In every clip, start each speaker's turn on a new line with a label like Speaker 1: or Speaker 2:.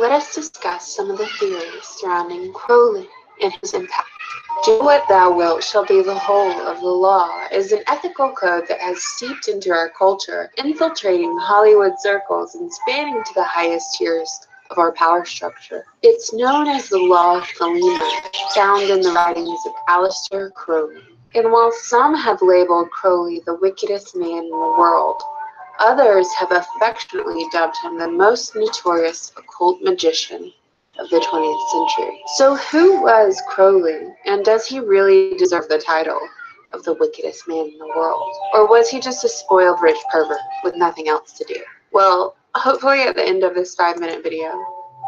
Speaker 1: let us discuss some of the theories surrounding Crowley and his impact. Do what thou wilt shall be the whole of the law is an ethical code that has seeped into our culture, infiltrating Hollywood circles and spanning to the highest tiers of our power structure. It's known as the law of Thelema, found in the writings of Aleister Crowley. And while some have labeled Crowley the wickedest man in the world, others have affectionately dubbed him the most notorious occult magician of the 20th century. So who was Crowley, and does he really deserve the title of the wickedest man in the world? Or was he just a spoiled rich pervert with nothing else to do? Well, hopefully at the end of this 5-minute video,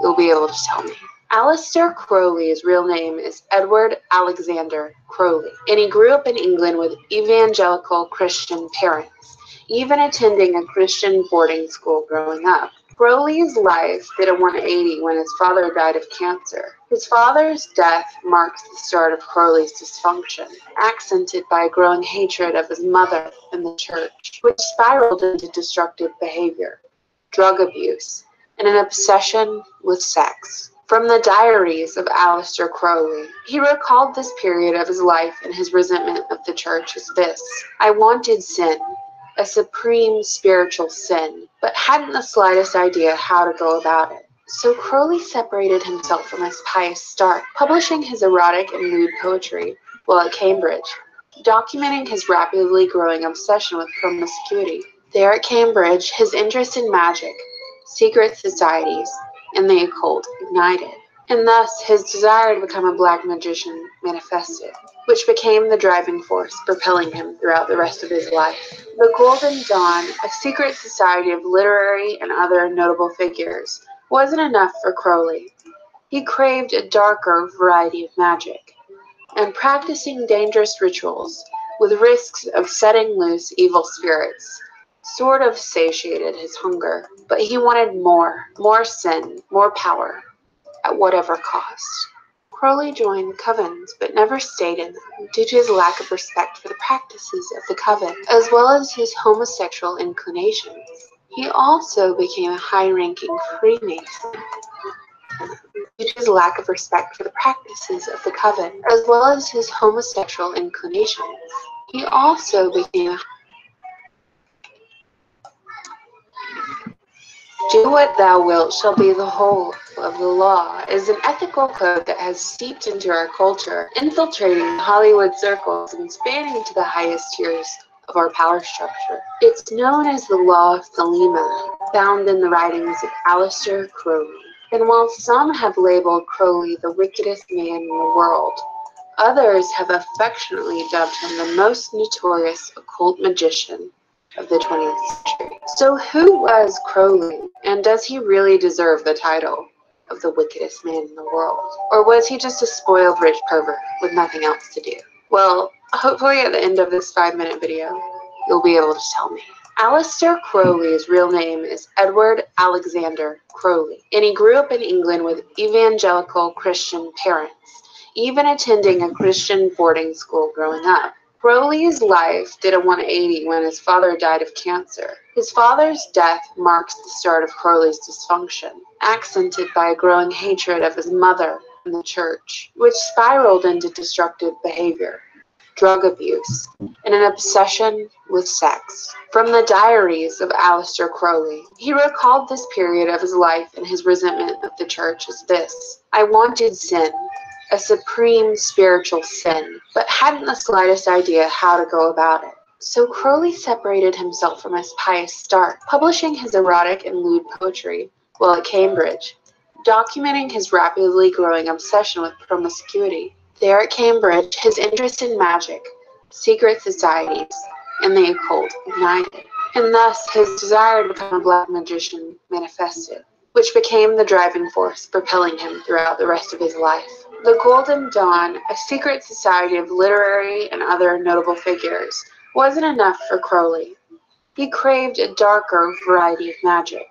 Speaker 1: you'll be able to tell me. Aleister Crowley's real name is Edward Alexander Crowley, and he grew up in England with evangelical Christian parents, even attending a Christian boarding school growing up. Crowley's life did a 180 when his father died of cancer. His father's death marks the start of Crowley's dysfunction, accented by a growing hatred of his mother and the church, which spiraled into destructive behavior, drug abuse, and an obsession with sex. From the diaries of Aleister Crowley, he recalled this period of his life and his resentment of the church as this: I wanted sin, a supreme spiritual sin, but hadn't the slightest idea how to go about it. So Crowley separated himself from his pious start, publishing his erotic and lewd poetry while at Cambridge, documenting his rapidly growing obsession with promiscuity. There at Cambridge, his interest in magic, secret societies, and the occult ignited, and thus his desire to become a black magician manifested, which became the driving force propelling him throughout the rest of his life. The Golden Dawn, a secret society of literary and other notable figures, wasn't enough for Crowley. He craved a darker variety of magic, and practicing dangerous rituals with risks of setting loose evil spirits sort of satiated his hunger. But he wanted more sin, more power, at whatever cost. Crowley joined covens, but never stayed in them due to his lack of respect for the practices of the coven, as well as his homosexual inclinations. He also became a high-ranking Freemason due to his lack of respect for the practices of the coven, as well as his homosexual inclinations. He also became a Do what thou wilt shall be the whole of the law is an ethical code that has seeped into our culture, infiltrating Hollywood circles and spanning to the highest tiers of our power structure. It's known as the law of Thelema, found in the writings of Aleister Crowley. And while some have labeled Crowley the wickedest man in the world, others have affectionately dubbed him the most notorious occult magician of the 20th century. So who was Crowley, and does he really deserve the title of the wickedest man in the world? Or was he just a spoiled rich pervert with nothing else to do? Well, hopefully at the end of this 5-minute video, you'll be able to tell me. Aleister Crowley's real name is Edward Alexander Crowley, and he grew up in England with evangelical Christian parents, even attending a Christian boarding school growing up. Crowley's life did a 180 when his father died of cancer. His father's death marks the start of Crowley's dysfunction, accented by a growing hatred of his mother and the church, which spiraled into destructive behavior, drug abuse, and an obsession with sex. From the diaries of Aleister Crowley, he recalled this period of his life and his resentment of the church as this: I wanted sin, a supreme spiritual sin, but hadn't the slightest idea how to go about it. So Crowley separated himself from his pious start, publishing his erotic and lewd poetry while at Cambridge, documenting his rapidly growing obsession with promiscuity. There at Cambridge, his interest in magic, secret societies, and the occult ignited, and thus his desire to become a black magician manifested, which became the driving force propelling him throughout the rest of his life. The Golden Dawn, a secret society of literary and other notable figures, wasn't enough for Crowley. He craved a darker variety of magic,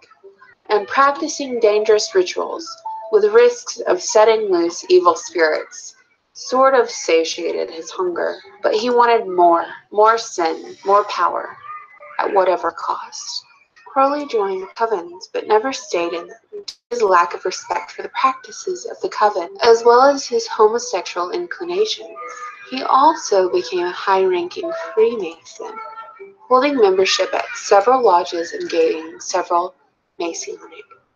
Speaker 1: and practicing dangerous rituals with risks of setting loose evil spirits sort of satiated his hunger. But he wanted more sin, more power, at whatever cost. Crowley joined covens but never stayed in them due to his lack of respect for the practices of the coven, as well as his homosexual inclinations. He also became a high-ranking Freemason, holding membership at several lodges and gaining several Masonic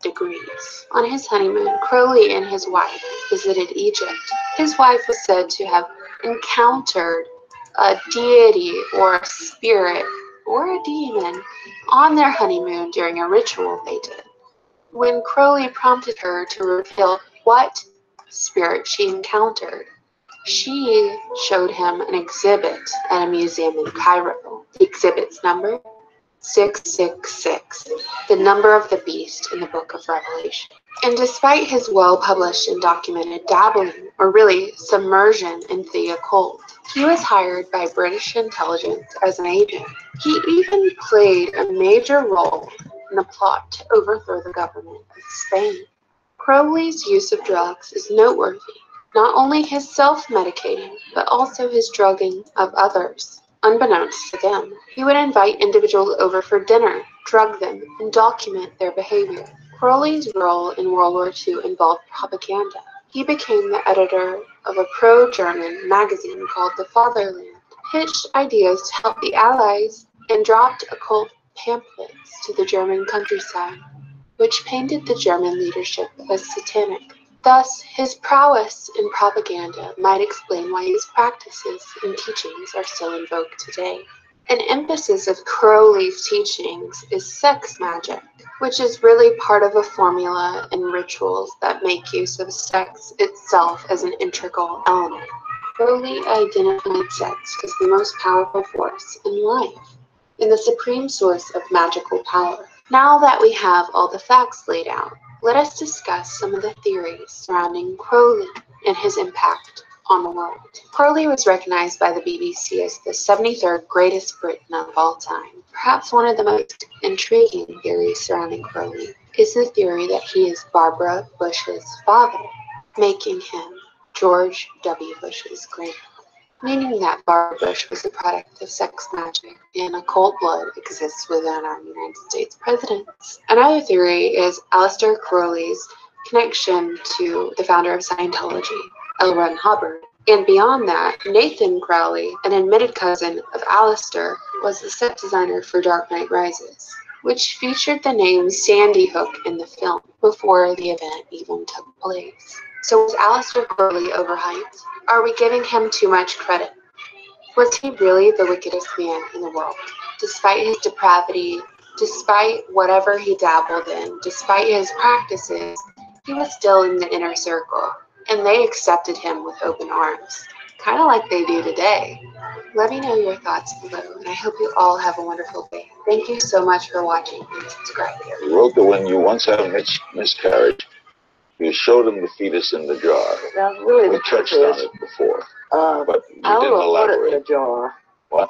Speaker 1: degrees. On his honeymoon, Crowley and his wife visited Egypt. His wife was said to have encountered a deity or a spirit or a demon on their honeymoon during a ritual they did. When Crowley prompted her to reveal what spirit she encountered, she showed him an exhibit at a museum in Cairo. The exhibit's number? 666, the number of the beast in the Book of Revelation. And despite his well-published and documented dabbling, or really submersion into the occult, he was hired by British intelligence as an agent. He even played a major role in the plot to overthrow the government of Spain. Crowley's use of drugs is noteworthy, not only his self-medicating, but also his drugging of others. Unbeknownst to them, he would invite individuals over for dinner, drug them, and document their behavior. Crowley's role in World War II involved propaganda. He became the editor of a pro-German magazine called The Fatherland, pitched ideas to help the Allies, and dropped occult pamphlets to the German countryside, which painted the German leadership as satanic. Thus, his prowess in propaganda might explain why his practices and teachings are still in vogue today. An emphasis of Crowley's teachings is sex magic, which is really part of a formula and rituals that make use of sex itself as an integral element. Crowley identified sex as the most powerful force in life, and the supreme source of magical power. Now that we have all the facts laid out, let us discuss some of the theories surrounding Crowley and his impact on the world. Crowley was recognized by the BBC as the 73rd greatest Briton of all time. Perhaps one of the most intriguing theories surrounding Crowley is the theory that he is Barbara Bush's father, making him George W. Bush's grandfather, meaning that Barbara Bush was a product of sex magic and occult blood exists within our United States presidents. Another theory is Aleister Crowley's connection to the founder of Scientology, L. Ron Hubbard. And beyond that, Nathan Crowley, an admitted cousin of Aleister, was the set designer for Dark Knight Rises, which featured the name Sandy Hook in the film before the event even took place. So was Aleister Crowley overhyped? Are we giving him too much credit? Was he really the wickedest man in the world? Despite his depravity, despite whatever he dabbled in, despite his practices, he was still in the inner circle, and they accepted him with open arms, kind of like they do today. Let me know your thoughts below, and I hope you all have a wonderful day. Thank you so much for watching, and subscribe here.
Speaker 2: He wrote that when you once had a miscarriage, you showed him the fetus in the jar.
Speaker 3: That's really
Speaker 2: We
Speaker 3: the
Speaker 2: touched
Speaker 3: truth
Speaker 2: on
Speaker 3: is,
Speaker 2: it before, but you
Speaker 3: I
Speaker 2: didn't
Speaker 3: will put it in
Speaker 2: elaborate.
Speaker 3: the jar.
Speaker 2: What?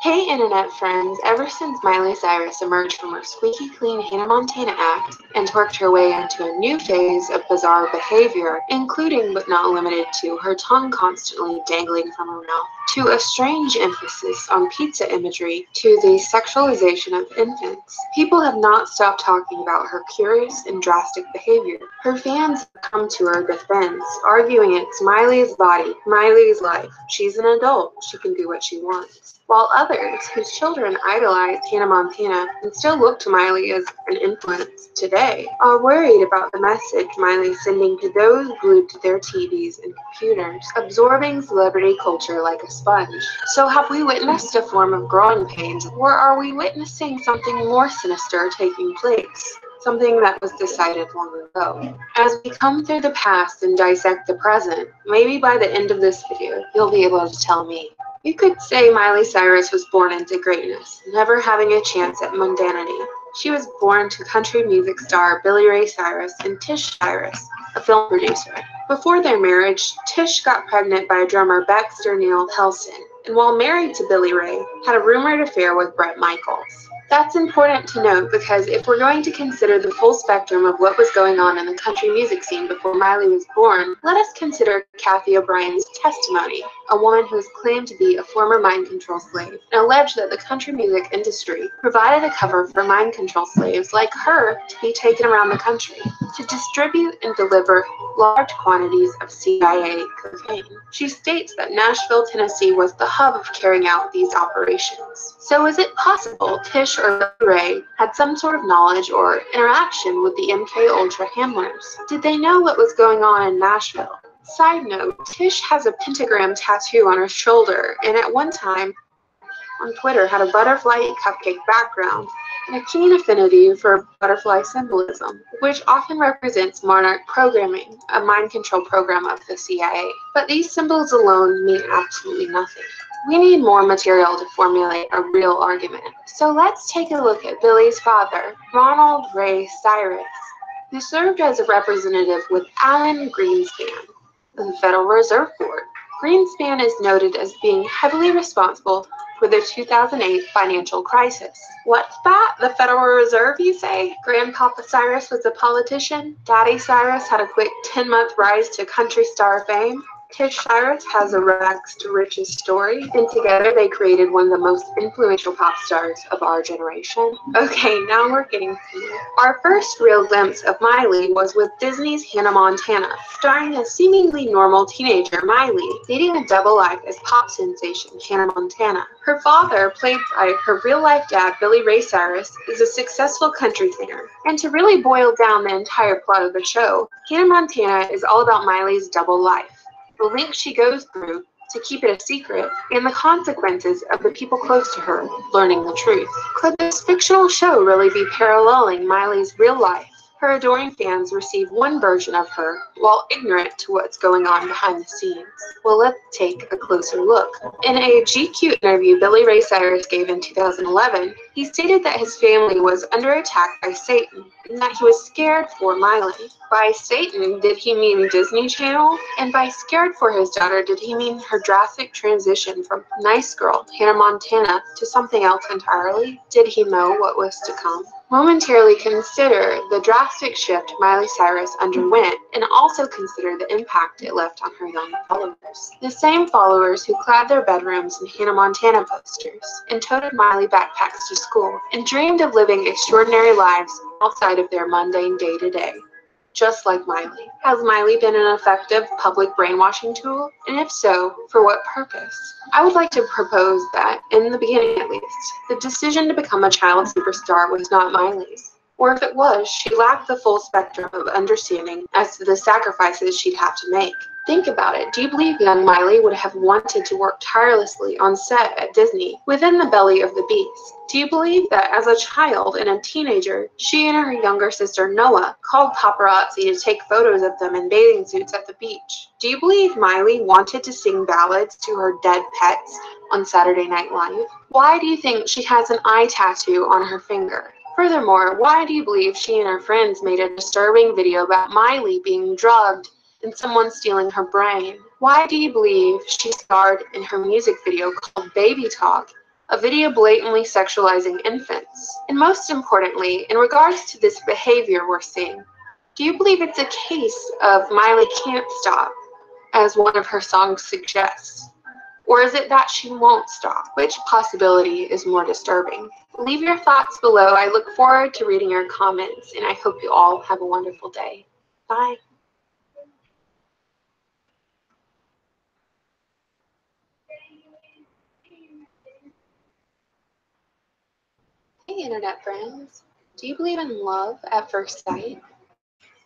Speaker 1: Hey internet friends, ever since Miley Cyrus emerged from her squeaky clean Hannah Montana act and worked her way into a new phase of bizarre behavior, including but not limited to her tongue constantly dangling from her mouth, to a strange emphasis on pizza imagery, to the sexualization of infants, people have not stopped talking about her curious and drastic behavior. Her fans have come to her defense, arguing it's Miley's body, Miley's life. She's an adult, she can do what she wants. While others, whose children idolize Hannah Montana and still look to Miley as an influence today, are worried about the message Miley's sending to those glued to their TVs and computers, absorbing celebrity culture like a sponge. So have we witnessed a form of growing pains, or are we witnessing something more sinister taking place? Something that was decided long ago. As we come through the past and dissect the present, maybe by the end of this video, you'll be able to tell me. You could say Miley Cyrus was born into greatness, never having a chance at mundanity. She was born to country music star Billy Ray Cyrus and Tish Cyrus, a film producer. Before their marriage, Tish got pregnant by drummer Baxter Neil Helson, and while married to Billy Ray, had a rumored affair with Bret Michaels. That's important to note because if we're going to consider the full spectrum of what was going on in the country music scene before Miley was born, let us consider Kathy O'Brien's testimony, a woman who is claimed to be a former mind control slave, and alleged that the country music industry provided a cover for mind control slaves like her to be taken around the country to distribute and deliver large quantities of CIA cocaine. She states that Nashville, Tennessee was the hub of carrying out these operations. So is it possible Tish or Ray had some sort of knowledge or interaction with the MK Ultra handlers? Did they know what was going on in Nashville? Side note, Tish has a pentagram tattoo on her shoulder and at one time on Twitter had a butterfly cupcake background and a keen affinity for butterfly symbolism, which often represents monarch programming, a mind control program of the CIA. But these symbols alone mean absolutely nothing. We need more material to formulate a real argument. So let's take a look at Billy's father, Ronald Ray Cyrus, who served as a representative with Alan Greenspan of the Federal Reserve Board. Greenspan is noted as being heavily responsible for the 2008 financial crisis. What's that? The Federal Reserve, you say? Grandpapa Cyrus was a politician. Daddy Cyrus had a quick 10-month rise to country star fame. Tish Cyrus has a rags to riches story, and together they created one of the most influential pop stars of our generation. Okay, now we're getting serious. Our first real glimpse of Miley was with Disney's Hannah Montana, starring a seemingly normal teenager, Miley, leading a double life as pop sensation Hannah Montana. Her father, played by her real-life dad, Billy Ray Cyrus, is a successful country singer. And to really boil down the entire plot of the show, Hannah Montana is all about Miley's double life, the lengths she goes through to keep it a secret, and the consequences of the people close to her learning the truth. Could this fictional show really be paralleling Miley's real life? Her adoring fans receive one version of her while ignorant to what's going on behind the scenes. Well, let's take a closer look. In a GQ interview Billy Ray Cyrus gave in 2011, he stated that his family was under attack by Satan and that he was scared for Miley. By Satan, did he mean Disney Channel? And by scared for his daughter, did he mean her drastic transition from nice girl Hannah Montana to something else entirely? Did he know what was to come? Momentarily consider the drastic shift Miley Cyrus underwent and also consider the impact it left on her young followers. The same followers who clad their bedrooms in Hannah Montana posters and toted Miley backpacks to school and dreamed of living extraordinary lives outside of their mundane day-to-day. Just like Miley. Has Miley been an effective public brainwashing tool? And if so, for what purpose? I would like to propose that, in the beginning at least, the decision to become a child superstar was not Miley's. Or if it was, she lacked the full spectrum of understanding as to the sacrifices she'd have to make. Think about it. Do you believe young Miley would have wanted to work tirelessly on set at Disney within the belly of the beast? Do you believe that as a child and a teenager, she and her younger sister Noah called paparazzi to take photos of them in bathing suits at the beach? Do you believe Miley wanted to sing ballads to her dead pets on Saturday Night Live? Why do you think she has an eye tattoo on her finger? Furthermore, why do you believe she and her friends made a disturbing video about Miley being drugged and someone stealing her brain? Why do you believe she starred in her music video called Baby Talk, a video blatantly sexualizing infants? And most importantly, in regards to this behavior we're seeing, do you believe it's a case of Miley can't stop, as one of her songs suggests? Or is it that she won't stop? Which possibility is more disturbing? Leave your thoughts below. I look forward to reading your comments, and I hope you all have a wonderful day. Bye. Hey, Internet friends. Do you believe in love at first sight?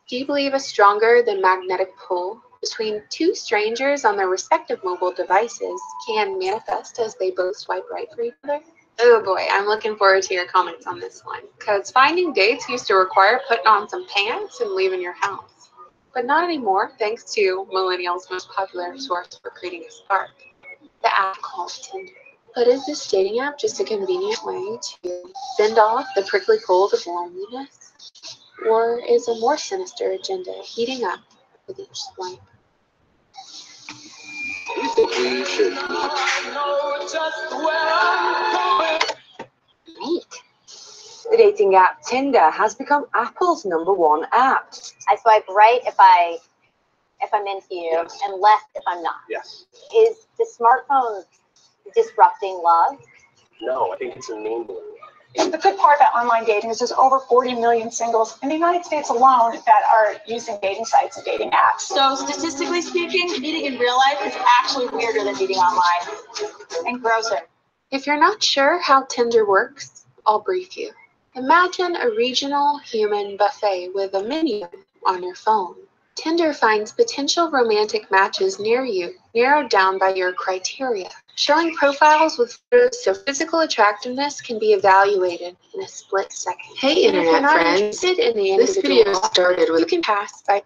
Speaker 1: Do you believe a stronger than magnetic pull between two strangers on their respective mobile devices can manifest as they both swipe right for each other? Oh boy, I'm looking forward to your comments on this one, because finding dates used to require putting on some pants and leaving your house. But not anymore, thanks to millennials' most popular source for creating a spark, the app called Tinder. But is this dating app just a convenient way to fend off the prickly cold of loneliness? Or is a more sinister agenda heating up with each swipe? Great.
Speaker 3: dating app Tinder has become Apple's #1 app.
Speaker 4: I swipe right if I'm into you,
Speaker 5: Yes.
Speaker 4: and left if I'm not.
Speaker 5: Yes.
Speaker 4: Is the smartphone disrupting love?
Speaker 5: No, I think it's enabling.
Speaker 6: The good part about online dating is there's over 40 million singles in the United States alone that are using dating sites and dating apps.
Speaker 7: So statistically speaking, meeting in real life is actually weirder than meeting online, and grosser.
Speaker 1: If you're not sure how Tinder works, I'll brief you. Imagine a regional human buffet with a menu on your phone. Tinder finds potential romantic matches near you, narrowed down by your criteria, showing profiles with photos so physical attractiveness can be evaluated in a split second. Hey internet friends, this video started with you can pass by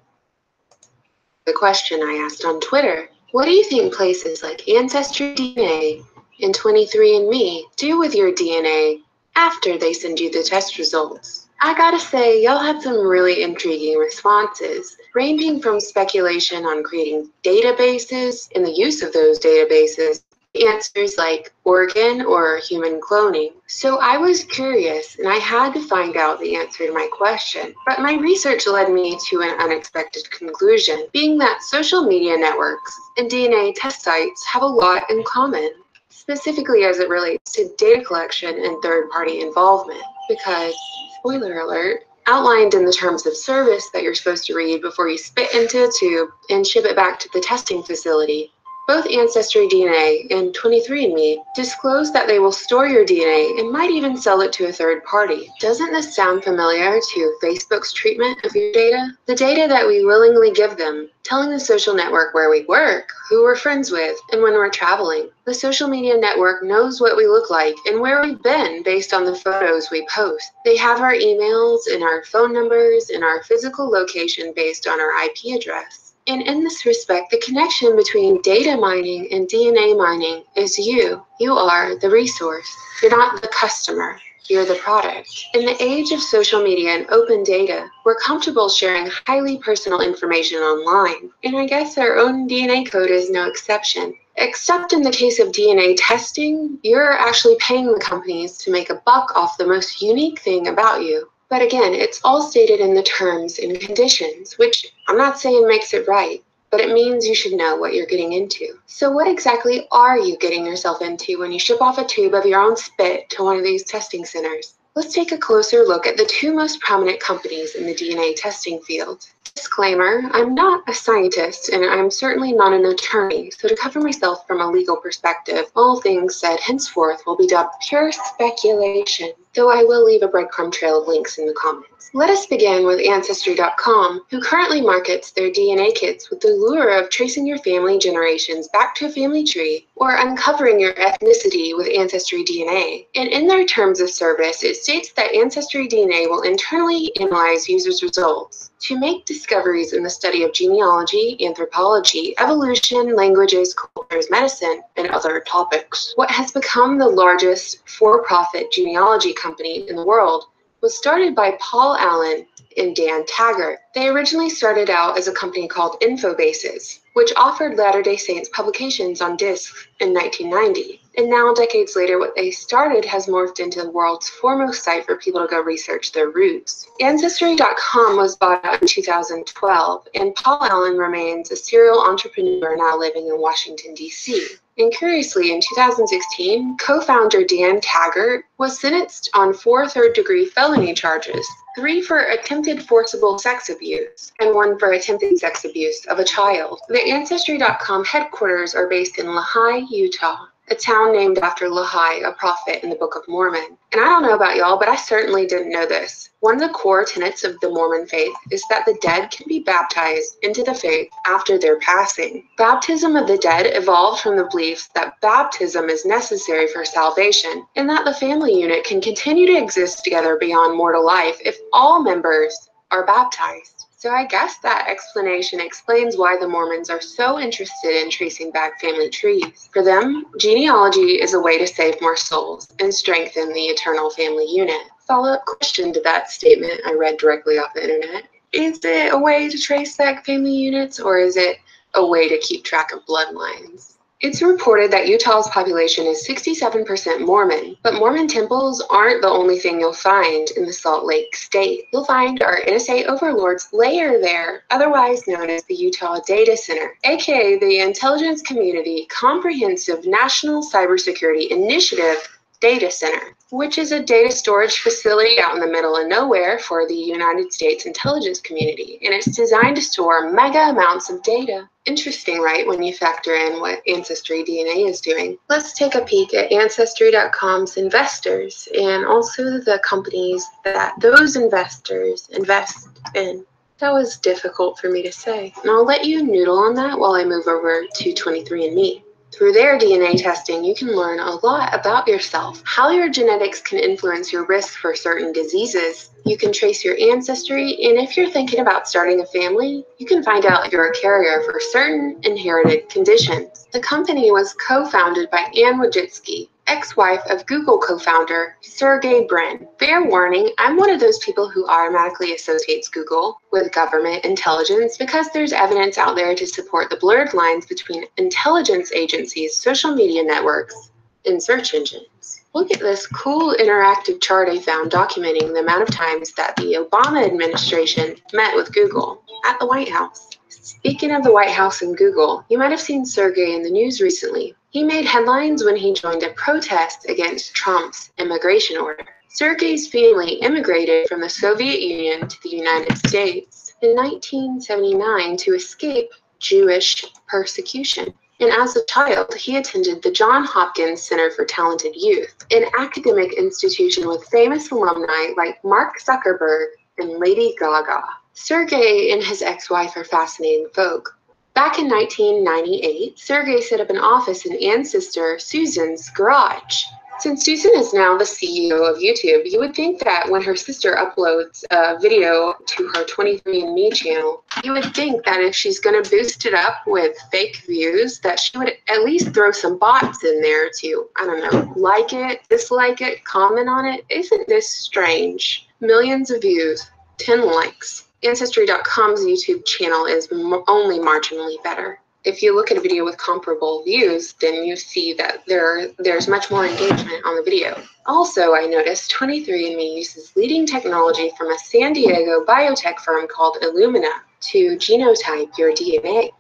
Speaker 1: the question I asked on Twitter. What do you think places like Ancestry DNA and 23andMe do with your DNA after they send you the test results? I gotta say, y'all had some really intriguing responses, ranging from speculation on creating databases and the use of those databases, answers like organ or human cloning. So I was curious and I had to find out the answer to my question. But my research led me to an unexpected conclusion, being that social media networks and DNA test sites have a lot in common, specifically as it relates to data collection and third-party involvement. Because, spoiler alert, outlined in the terms of service that you're supposed to read before you spit into a tube and ship it back to the testing facility, both Ancestry DNA and 23andMe disclose that they will store your DNA and might even sell it to a third party. Doesn't this sound familiar to Facebook's treatment of your data? The data that we willingly give them, telling the social network where we work, who we're friends with, and when we're traveling. The social media network knows what we look like and where we've been based on the photos we post. They have our emails and our phone numbers and our physical location based on our IP address. And in this respect, the connection between data mining and DNA mining is you. You are the resource. You're not the customer. You're the product. In the age of social media and open data, we're comfortable sharing highly personal information online. And I guess our own DNA code is no exception. Except in the case of DNA testing, you're actually paying the companies to make a buck off the most unique thing about you. But again, it's all stated in the terms and conditions, which I'm not saying makes it right, but it means you should know what you're getting into. So what exactly are you getting yourself into when you ship off a tube of your own spit to one of these testing centers? Let's take a closer look at the two most prominent companies in the DNA testing field. Disclaimer, I'm not a scientist and I'm certainly not an attorney, so to cover myself from a legal perspective, all things said henceforth will be dubbed pure speculation, though I will leave a breadcrumb trail of links in the comments. Let us begin with Ancestry.com, who currently markets their DNA kits with the lure of tracing your family generations back to a family tree or uncovering your ethnicity with Ancestry DNA. And in their terms of service, it states that Ancestry DNA will internally analyze users' results to make discoveries in the study of genealogy, anthropology, evolution, languages, cultures, medicine, and other topics. What has become the largest for-profit genealogy company in the world was started by Paul Allen and Dan Taggart. They originally started out as a company called Infobases, which offered Latter-day Saints publications on disc in 1990. And now, decades later, what they started has morphed into the world's foremost site for people to go research their roots. Ancestry.com was bought out in 2012, and Paul Allen remains a serial entrepreneur now living in Washington, D.C. And curiously, in 2016, co-founder Dan Taggart was sentenced on 4 third-degree felony charges, 3 for attempted forcible sex abuse, and 1 for attempted sex abuse of a child. The Ancestry.com headquarters are based in Lehi, Utah, a town named after Lehi, a prophet in the Book of Mormon. And I don't know about y'all, but I certainly didn't know this. One of the core tenets of the Mormon faith is that the dead can be baptized into the faith after their passing. Baptism of the dead evolved from the beliefs that baptism is necessary for salvation, and that the family unit can continue to exist together beyond mortal life if all members are baptized. So I guess that explanation explains why the Mormons are so interested in tracing back family trees. For them, genealogy is a way to save more souls and strengthen the eternal family unit. Follow-up question to that statement I read directly off the internet. Is it a way to trace back family units, or is it a way to keep track of bloodlines? It's reported that Utah's population is 67% Mormon, but Mormon temples aren't the only thing you'll find in the Salt Lake State. You'll find our NSA overlord's lair there, otherwise known as the Utah Data Center, aka the Intelligence Community Comprehensive National Cybersecurity Initiative Data Center, which is a data storage facility out in the middle of nowhere for the United States intelligence community, and it's designed to store mega amounts of data. Interesting, right, when you factor in what Ancestry DNA is doing. Let's take a peek at Ancestry.com's investors and also the companies that those investors invest in. That was difficult for me to say, and I'll let you noodle on that while I move over to 23andMe. Through their DNA testing, you can learn a lot about yourself, how your genetics can influence your risk for certain diseases. You can trace your ancestry, and if you're thinking about starting a family, you can find out if you're a carrier for certain inherited conditions. The company was co-founded by Ann Wojcicki, ex-wife of Google co-founder Sergey Brin. Fair warning, I'm one of those people who automatically associates Google with government intelligence because there's evidence out there to support the blurred lines between intelligence agencies, social media networks, and search engines. Look at this cool interactive chart I found documenting the amount of times that the Obama administration met with Google at the White House. Speaking of the White House and Google, you might have seen Sergey in the news recently. He made headlines when he joined a protest against Trump's immigration order. Sergey's family immigrated from the Soviet Union to the United States in 1979 to escape Jewish persecution. And as a child, he attended the Johns Hopkins Center for Talented Youth, an academic institution with famous alumni like Mark Zuckerberg and Lady Gaga. Sergey and his ex-wife are fascinating folk. Back in 1998, Sergey set up an office in Ann's sister Susan's garage. Since Susan is now the CEO of YouTube, you would think that when her sister uploads a video to her 23andMe channel, you would think that if she's going to boost it up with fake views, that she would at least throw some bots in there to, I don't know, like it, dislike it, comment on it. Isn't this strange? Millions of views, 10 likes. Ancestry.com's YouTube channel is only marginally better. If you look at a video with comparable views, then you see that there's much more engagement on the video. Also, I noticed 23andMe uses leading technology from a San Diego biotech firm called Illumina to genotype your DNA.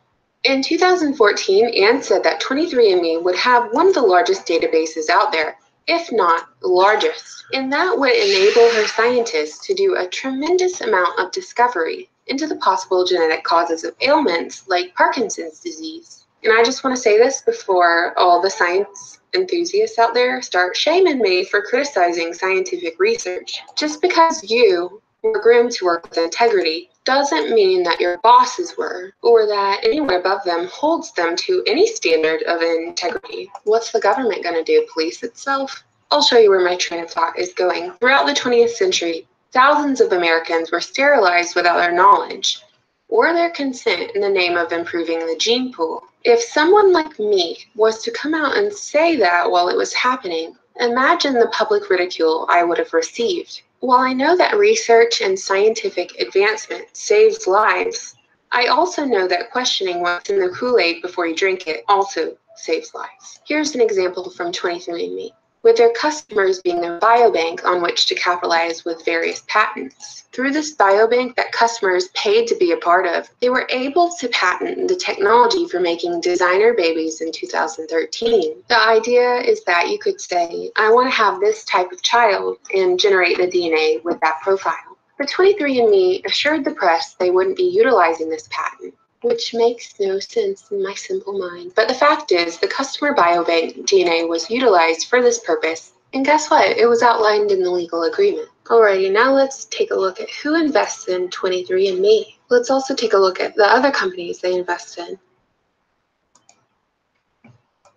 Speaker 1: In 2014, Ann said that 23andMe would have one of the largest databases out there, if not the largest, and that would enable her scientists to do a tremendous amount of discovery into the possible genetic causes of ailments like Parkinson's disease. And I just want to say this before all the science enthusiasts out there start shaming me for criticizing scientific research. Just because you were groomed to work with integrity doesn't mean that your bosses were, or that anyone above them holds them to any standard of integrity. What's the government going to do? Police itself? I'll show you where my train of thought is going. Throughout the 20th century, thousands of Americans were sterilized without their knowledge or their consent in the name of improving the gene pool. If someone like me was to come out and say that while it was happening, imagine the public ridicule I would have received. While I know that research and scientific advancement saves lives, I also know that questioning what's in the Kool-Aid before you drink it also saves lives. Here's an example from 23andMe, with their customers being their biobank on which to capitalize with various patents. Through this biobank that customers paid to be a part of, they were able to patent the technology for making designer babies in 2013. The idea is that you could say, I want to have this type of child, and generate the DNA with that profile. But 23andMe assured the press they wouldn't be utilizing this patent, which makes no sense in my simple mind. But the fact is, the customer biobank DNA was utilized for this purpose, and guess what? It was outlined in the legal agreement. Alrighty, now let's take a look at who invests in 23andMe. Let's also take a look at the other companies they invest in.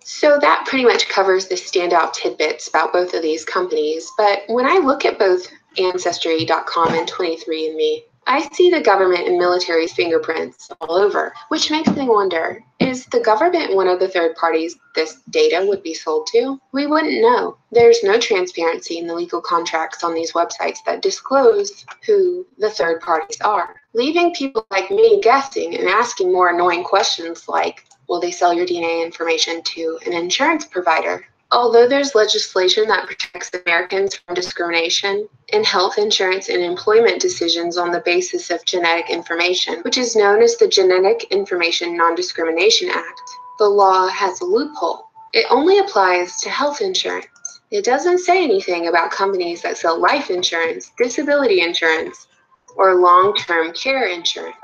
Speaker 1: So that pretty much covers the standout tidbits about both of these companies, but when I look at both Ancestry.com and 23andMe, I see the government and military's fingerprints all over, which makes me wonder, is the government one of the third parties this data would be sold to? We wouldn't know. There's no transparency in the legal contracts on these websites that disclose who the third parties are, leaving people like me guessing and asking more annoying questions like, Will they sell your DNA information to an insurance provider? Although there's legislation that protects Americans from discrimination in health insurance and employment decisions on the basis of genetic information, which is known as the Genetic Information Non-Discrimination Act, the law has a loophole. It only applies to health insurance. It doesn't say anything about companies that sell life insurance, disability insurance, or long-term care insurance.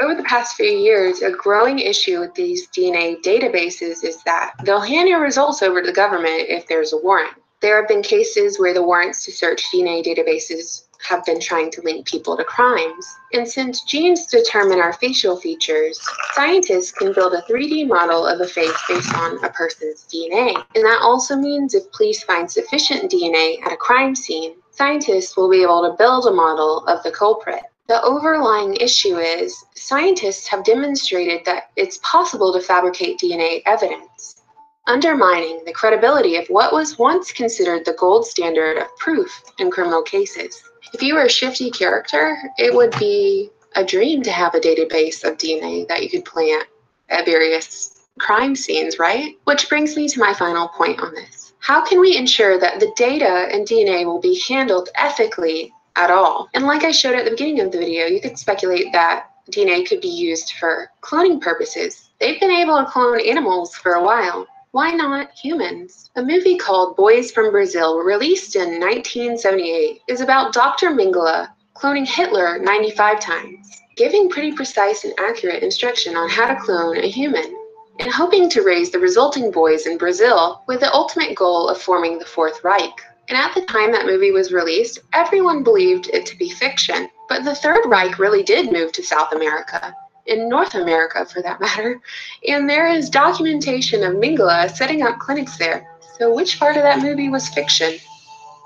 Speaker 1: Over the past few years, a growing issue with these DNA databases is that they'll hand your results over to the government if there's a warrant. There have been cases where the warrants to search DNA databases have been trying to link people to crimes. And since genes determine our facial features, scientists can build a 3D model of a face based on a person's DNA. And that also means if police find sufficient DNA at a crime scene, scientists will be able to build a model of the culprit. The overlying issue is scientists have demonstrated that it's possible to fabricate DNA evidence, undermining the credibility of what was once considered the gold standard of proof in criminal cases. If you were a shifty character, it would be a dream to have a database of DNA that you could plant at various crime scenes, right? Which brings me to my final point on this. How can we ensure that the data and DNA will be handled ethically at all? And like I showed at the beginning of the video, you could speculate that DNA could be used for cloning purposes. They've been able to clone animals for a while. Why not humans? A movie called Boys from Brazil, released in 1978, is about Dr. Mengele cloning Hitler 95 times, giving pretty precise and accurate instruction on how to clone a human, and hoping to raise the resulting boys in Brazil with the ultimate goal of forming the Fourth Reich. And at the time that movie was released, everyone believed it to be fiction. But the Third Reich really did move to South America, in North America for that matter, and there is documentation of Mengele setting up clinics there. So which part of that movie was fiction?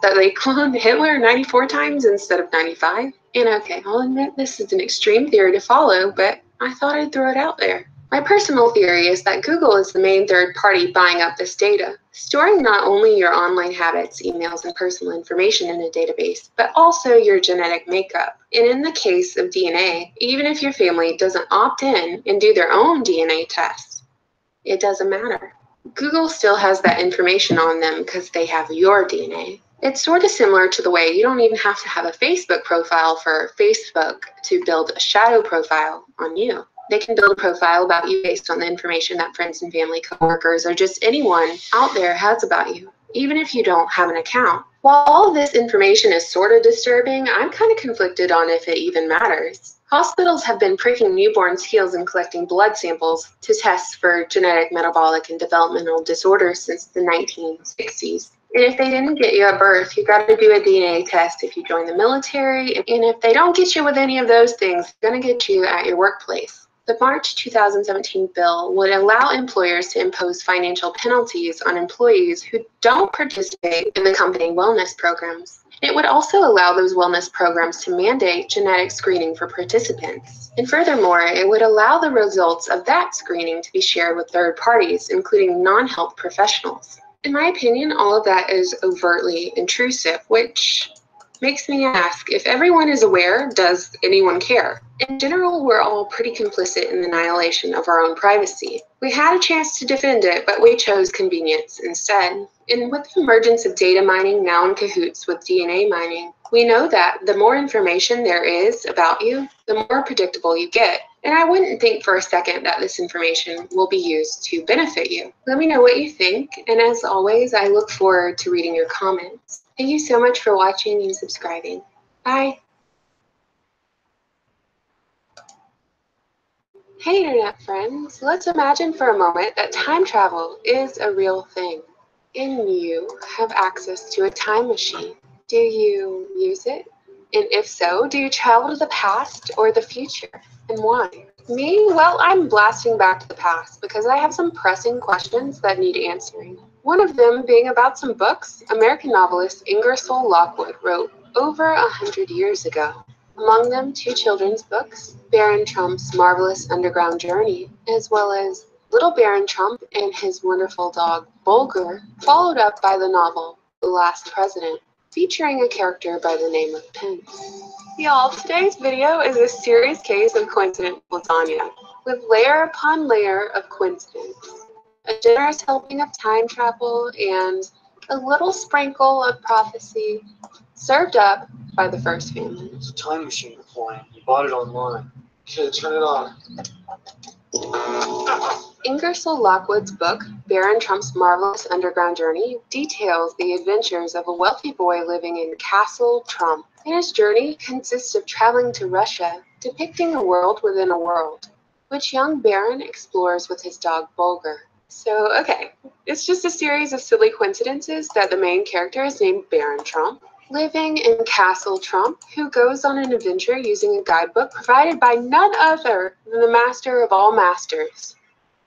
Speaker 1: That they cloned Hitler 94 times instead of 95? And okay, I'll admit this is an extreme theory to follow, but I thought I'd throw it out there. My personal theory is that Google is the main third party buying up this data, storing not only your online habits, emails, and personal information in a database, but also your genetic makeup. And in the case of DNA, even if your family doesn't opt in and do their own DNA tests, it doesn't matter. Google still has that information on them because they have your DNA. It's sort of similar to the way you don't even have to have a Facebook profile for Facebook to build a shadow profile on you. They can build a profile about you based on the information that friends and family, coworkers, or just anyone out there has about you, even if you don't have an account. While all of this information is sort of disturbing, I'm kind of conflicted on if it even matters. Hospitals have been pricking newborns' heels and collecting blood samples to test for genetic, metabolic, and developmental disorders since the 1960s. And if they didn't get you at birth, you got to do a DNA test if you join the military. And if they don't get you with any of those things, they're going to get you at your workplace. The March 2017 bill would allow employers to impose financial penalties on employees who don't participate in the company wellness programs. It would also allow those wellness programs to mandate genetic screening for participants. And furthermore, it would allow the results of that screening to be shared with third parties, including non-health professionals. In my opinion, all of that is overtly intrusive, which makes me ask, if everyone is aware, does anyone care? In general, we're all pretty complicit in the annihilation of our own privacy. We had a chance to defend it, but we chose convenience instead. And with the emergence of data mining now in cahoots with DNA mining, we know that the more information there is about you, the more predictable you get. And I wouldn't think for a second that this information will be used to benefit you. Let me know what you think, and as always, I look forward to reading your comments. Thank you so much for watching and subscribing. Bye! Hey internet friends, let's imagine for a moment that time travel is a real thing, and you have access to a time machine. Do you use it? And if so, do you travel to the past or the future, and why? Me? Well, I'm blasting back to the past because I have some pressing questions that need answering. One of them being about some books American novelist Ingersoll Lockwood wrote over 100 years ago. Among them, 2 children's books, Baron Trump's Marvelous Underground Journey, as well as Little Baron Trump and his wonderful dog, Bulger, followed up by the novel The Last President, featuring a character by the name of Pence. Y'all, today's video is a serious case of coincidental lasagna. with layer upon layer of coincidence, a generous helping of time travel, and a little sprinkle of prophecy served up by the first family.
Speaker 5: It's a time machine you're playing. You bought it online. Okay, turn it on.
Speaker 1: Ingersoll Lockwood's book, Baron Trump's Marvelous Underground Journey, details the adventures of a wealthy boy living in Castle Trump. And his journey consists of traveling to Russia, depicting a world within a world, which young Baron explores with his dog Bulger. So, okay, it's just a series of silly coincidences that the main character is named Baron Trump, living in Castle Trump, who goes on an adventure using a guidebook provided by none other than the master of all masters,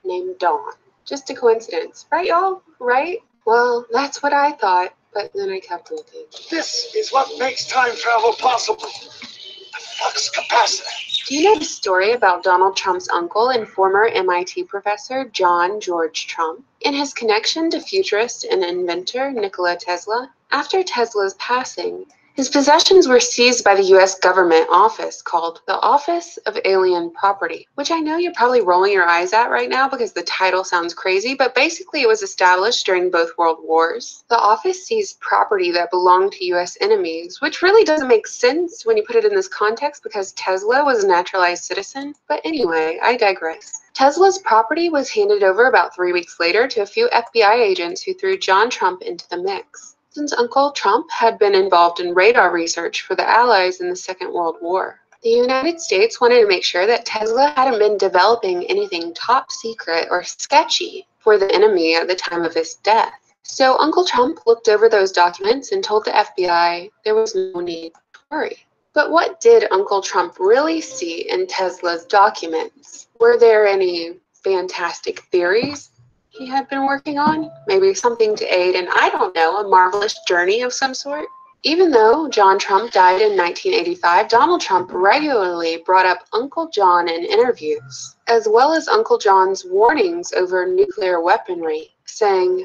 Speaker 1: named Dawn. Just a coincidence, right y'all? Right? Well, that's what I thought, but then I kept looking.
Speaker 5: This is what makes time travel possible. The flux capacitor.
Speaker 1: Do you know the story about Donald Trump's uncle and former MIT professor John George Trump and his connection to futurist and inventor Nikola Tesla? After Tesla's passing, his possessions were seized by the U.S. government office called the Office of Alien Property, which I know you're probably rolling your eyes at right now because the title sounds crazy, but basically it was established during both world wars. The office seized property that belonged to U.S. enemies, which really doesn't make sense when you put it in this context because Tesla was a naturalized citizen. But anyway, I digress. Tesla's property was handed over about 3 weeks later to a few FBI agents who threw John Trump into the mix, since Uncle Trump had been involved in radar research for the Allies in the Second World War. The United States wanted to make sure that Tesla hadn't been developing anything top secret or sketchy for the enemy at the time of his death. So Uncle Trump looked over those documents and told the FBI there was no need to worry. But what did Uncle Trump really see in Tesla's documents? Were there any fantastic theories he had been working on? Maybe something to aid in, I don't know, a marvelous journey of some sort? Even though John Trump died in 1985, Donald Trump regularly brought up Uncle John in interviews, as well as Uncle John's warnings over nuclear weaponry, saying,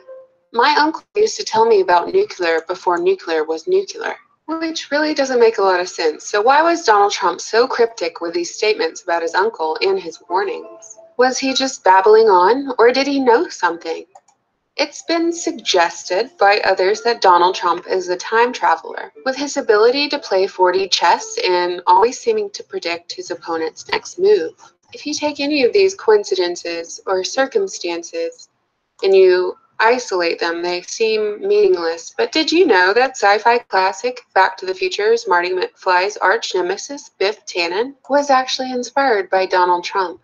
Speaker 1: "My uncle used to tell me about nuclear before nuclear was nuclear," which really doesn't make a lot of sense. So why was Donald Trump so cryptic with these statements about his uncle and his warnings? Was he just babbling on, or did he know something? It's been suggested by others that Donald Trump is a time traveler, with his ability to play 4D chess and always seeming to predict his opponent's next move. If you take any of these coincidences or circumstances and you isolate them, they seem meaningless. But did you know that sci-fi classic Back to the Future's Marty McFly's arch nemesis, Biff Tannen, was actually inspired by Donald Trump?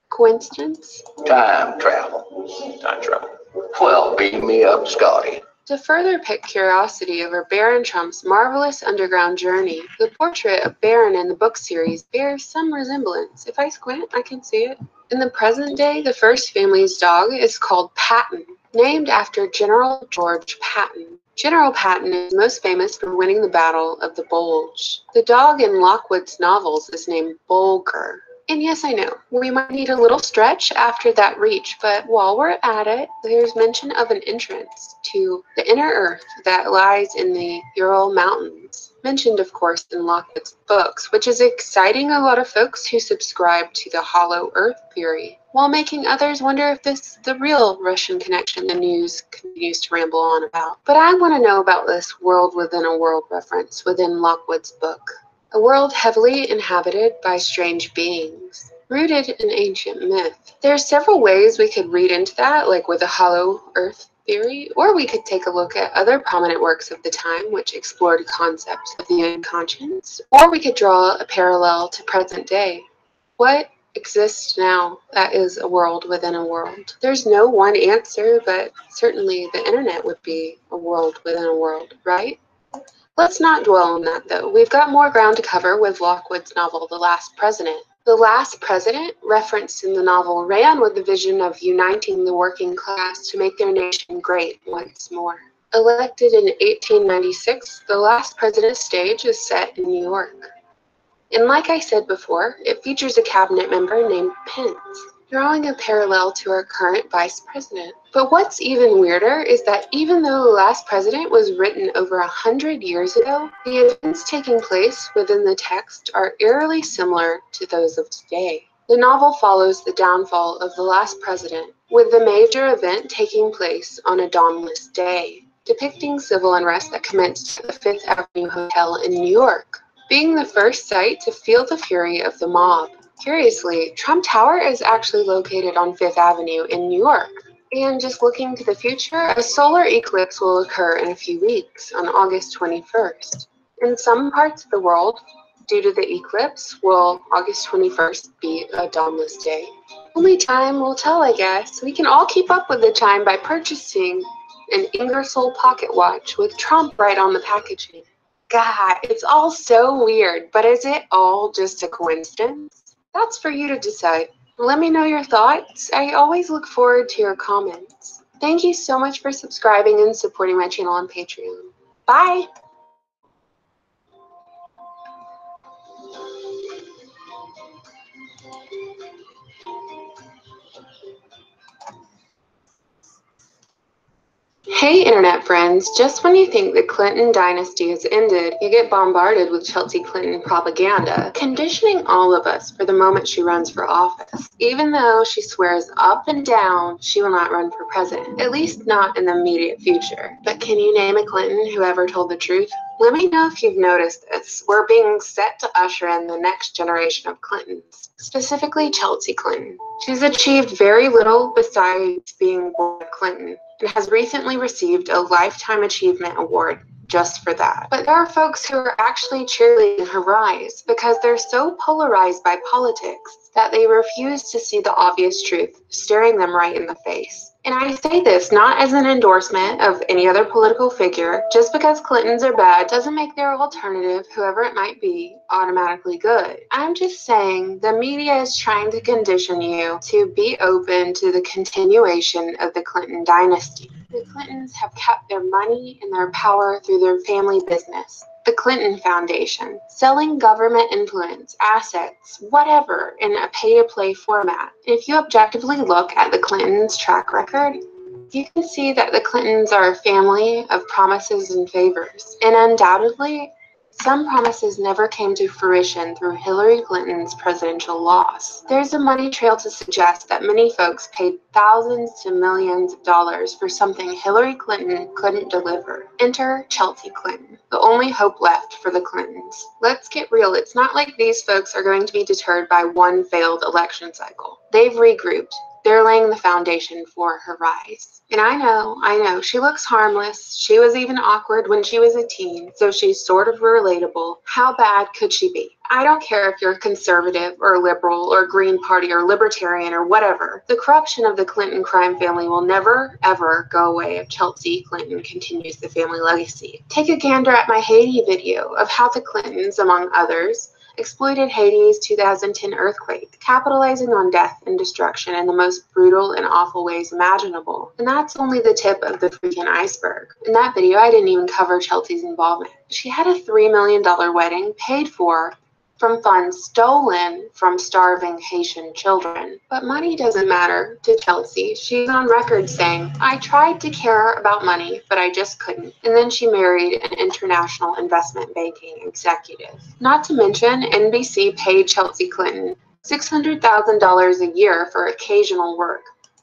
Speaker 1: Coincidence?
Speaker 8: Time travel. Time travel. Well, beat me up, Scotty.
Speaker 1: To further pique curiosity over Baron Trump's marvelous underground journey, the portrait of Baron in the book series bears some resemblance. If I squint, I can see it. In the present day, the first family's dog is called Patton, named after General George Patton. General Patton is most famous for winning the Battle of the Bulge. The dog in Lockwood's novels is named Bulger. And yes, I know, we might need a little stretch after that reach, but while we're at it, there's mention of an entrance to the inner earth that lies in the Ural Mountains, mentioned of course in Lockwood's books, which is exciting a lot of folks who subscribe to the hollow earth theory, while making others wonder if this is the real Russian connection the news continues to ramble on about. But I want to know about this world within a world reference within Lockwood's book. A world heavily inhabited by strange beings, rooted in ancient myth. There are several ways we could read into that, like with a hollow earth theory, or we could take a look at other prominent works of the time which explored concepts of the unconscious, or we could draw a parallel to present day. What exists now that is a world within a world? There's no one answer, but certainly the internet would be a world within a world, right? Let's not dwell on that, though. We've got more ground to cover with Lockwood's novel, The Last President. The Last President, referenced in the novel, ran with the vision of uniting the working class to make their nation great once more. Elected in 1896, The Last President stage is set in New York. And like I said before, it features a cabinet member named Pence, drawing a parallel to our current vice president. But what's even weirder is that even though The Last President was written over 100 years ago, the events taking place within the text are eerily similar to those of today. The novel follows the downfall of the last president, with the major event taking place on a dawnless day, depicting civil unrest that commenced at the Fifth Avenue Hotel in New York, being the first site to feel the fury of the mob. Curiously, Trump Tower is actually located on Fifth Avenue in New York. And just looking to the future, a solar eclipse will occur in a few weeks on August 21st. In some parts of the world, due to the eclipse, will August 21st be a dawnless day? Only time will tell, I guess. We can all keep up with the time by purchasing an Ingersoll pocket watch with Trump right on the packaging. God, it's all so weird, but is it all just a coincidence? That's for you to decide. Let me know your thoughts. I always look forward to your comments. Thank you so much for subscribing and supporting my channel on Patreon. Bye! Hey internet friends, just when you think the Clinton dynasty has ended, you get bombarded with Chelsea Clinton propaganda, conditioning all of us for the moment she runs for office, even though she swears up and down she will not run for president, at least not in the immediate future. But can you name a Clinton who ever told the truth? Let me know if you've noticed this. We're being set to usher in the next generation of Clintons, specifically Chelsea Clinton. She's achieved very little besides being born a Clinton, and has recently received a Lifetime Achievement Award just for that. But there are folks who are actually cheerleading her rise because they're so polarized by politics that they refuse to see the obvious truth staring them right in the face. And I say this not as an endorsement of any other political figure. Just because Clintons are bad doesn't make their alternative, whoever it might be, automatically good. I'm just saying the media is trying to condition you to be open to the continuation of the Clinton dynasty. The Clintons have kept their money and their power through their family business, the Clinton Foundation, selling government influence, assets, whatever, in a pay-to-play format. If you objectively look at the Clintons' track record, you can see that the Clintons are a family of promises and favors, and undoubtedly, some promises never came to fruition through Hillary Clinton's presidential loss. There's a money trail to suggest that many folks paid thousands to millions of dollars for something Hillary Clinton couldn't deliver. Enter Chelsea Clinton, the only hope left for the Clintons. Let's get real, it's not like these folks are going to be deterred by one failed election cycle. They've regrouped. They're laying the foundation for her rise. And I know, she looks harmless. She was even awkward when she was a teen, so she's sort of relatable. How bad could she be? I don't care if you're conservative or liberal or Green Party or libertarian or whatever. The corruption of the Clinton crime family will never, ever go away if Chelsea Clinton continues the family legacy. Take a gander at my Haiti video of how the Clintons, among others, exploited Haiti's 2010 earthquake, capitalizing on death and destruction in the most brutal and awful ways imaginable. And that's only the tip of the freaking iceberg. In that video, I didn't even cover Chelsea's involvement. She had a $3 million wedding paid for from funds stolen from starving Haitian children. But money doesn't matter to Chelsea. She's on record saying, "I tried to care about money, but I just couldn't." And then she married an international investment banking executive. Not to mention, NBC paid Chelsea Clinton $600,000 a year for occasional work,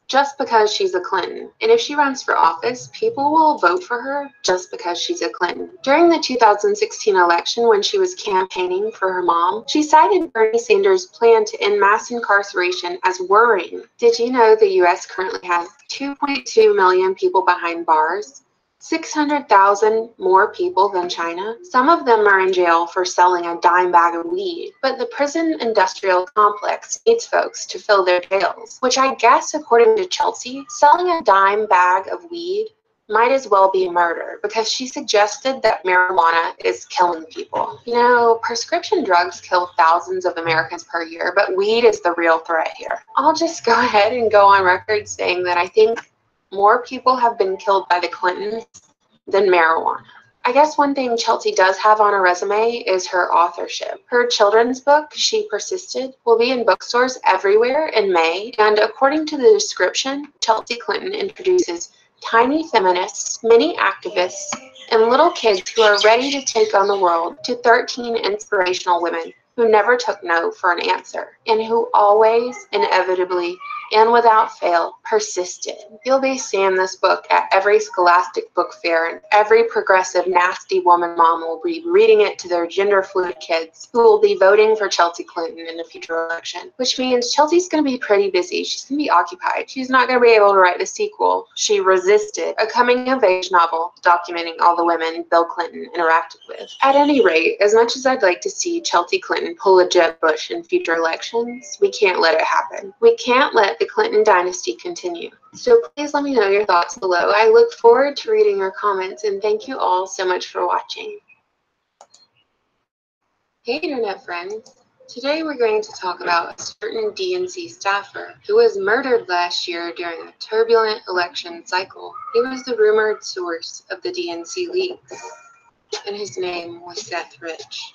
Speaker 1: just because she's a Clinton. And if she runs for office, people will vote for her just because she's a Clinton. During the 2016 election, when she was campaigning for her mom, she cited Bernie Sanders' plan to end mass incarceration as worrying. Did you know the U.S. currently has 2.2 million people behind bars? 600,000 more people than China. Some of them are in jail for selling a dime bag of weed, but the prison industrial complex needs folks to fill their jails, which I guess, according to Chelsea, selling a dime bag of weed might as well be murder because she suggested that marijuana is killing people. You know, prescription drugs kill thousands of Americans per year, but weed is the real threat here. I'll just go ahead and go on record saying that I think more people have been killed by the Clintons than marijuana. I guess one thing Chelsea does have on her resume is her authorship. Her children's book, She Persisted, will be in bookstores everywhere in May, and according to the description, Chelsea Clinton introduces tiny feminists, mini activists, and little kids who are ready to take on the world to 13 inspirational women who never took no for an answer, and who always, inevitably, and without fail, persisted. You'll be seeing this book at every scholastic book fair, and every progressive, nasty woman mom will be reading it to their gender-fluid kids, who will be voting for Chelsea Clinton in a future election, which means Chelsea's going to be pretty busy. She's going to be occupied. She's not going to be able to write the sequel, She Resisted, a coming-of-age novel documenting all the women Bill Clinton interacted with. At any rate, as much as I'd like to see Chelsea Clinton pull a Jeb Bush in future elections, we can't let it happen. We can't let the Clinton dynasty continue. So please let me know your thoughts below. I look forward to reading your comments, and thank you all so much for watching. Hey internet friends. Today we're going to talk about a certain DNC staffer who was murdered last year during a turbulent election cycle. He was the rumored source of the DNC leaks, and his name was Seth Rich.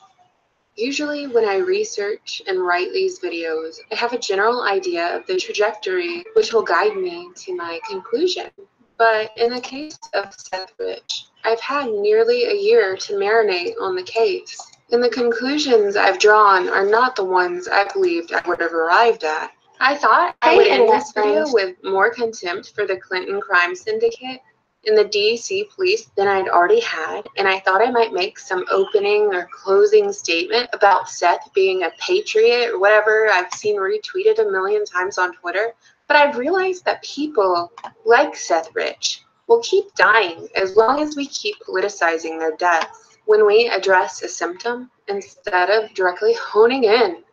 Speaker 1: Usually when I research and write these videos, I have a general idea of the trajectory which will guide me to my conclusion. But in the case of Seth Rich, I've had nearly a year to marinate on the case, and the conclusions I've drawn are not the ones I believed I would have arrived at. I thought I would end this video with more contempt for the Clinton crime syndicate and the DC police than I'd already had, and I thought I might make some opening or closing statement about Seth being a patriot or whatever I've seen retweeted a million times on Twitter, but I've realized that people like Seth Rich will keep dying as long as we keep politicizing their deaths. When we address a symptom instead of directly honing in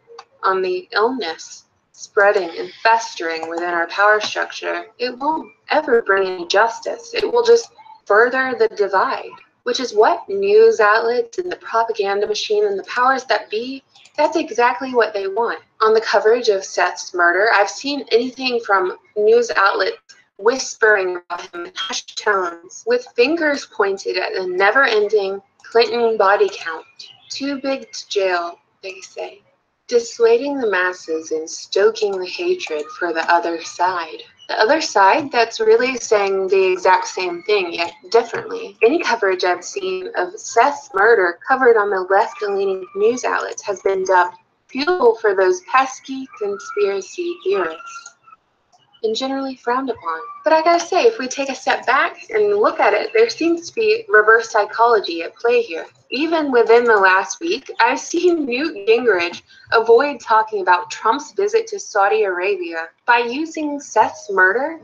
Speaker 1: on the illness spreading and festering within our power structure, it won't ever bring any justice. It will just further the divide, which is what news outlets and the propaganda machine and the powers that be, that's exactly what they want. On the coverage of Seth's murder, I've seen anything from news outlets whispering about him in hushed tones, with fingers pointed at the never-ending Clinton body count. Too big to jail, they say. Dissuading the masses and stoking the hatred for the other side. The other side that's really saying the exact same thing, yet differently. Any coverage I've seen of Seth's murder covered on the left-leaning news outlets has been dubbed fuel for those pesky conspiracy theorists, and generally frowned upon. But I gotta say, if we take a step back and look at it, there seems to be reverse psychology at play here. Even within the last week, I've seen Newt Gingrich avoid talking about Trump's visit to Saudi Arabia by using Seth's murder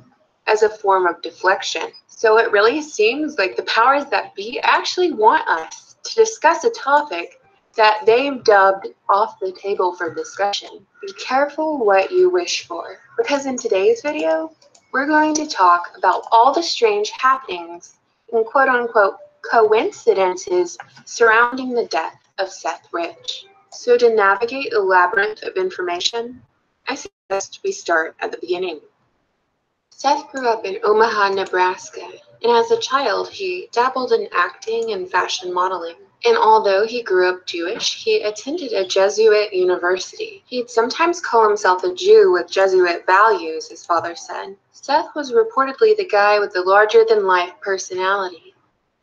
Speaker 1: as a form of deflection. So it really seems like the powers that be actually want us to discuss a topic that they've dubbed off the table for discussion. Be careful what you wish for, because in today's video, we're going to talk about all the strange happenings and quote-unquote coincidences surrounding the death of Seth Rich. So to navigate the labyrinth of information, I suggest we start at the beginning. Seth grew up in Omaha, Nebraska, and as a child, he dabbled in acting and fashion modeling. And although he grew up Jewish, he attended a Jesuit university. He'd sometimes call himself a Jew with Jesuit values, his father said. Seth was reportedly the guy with the larger-than-life personality,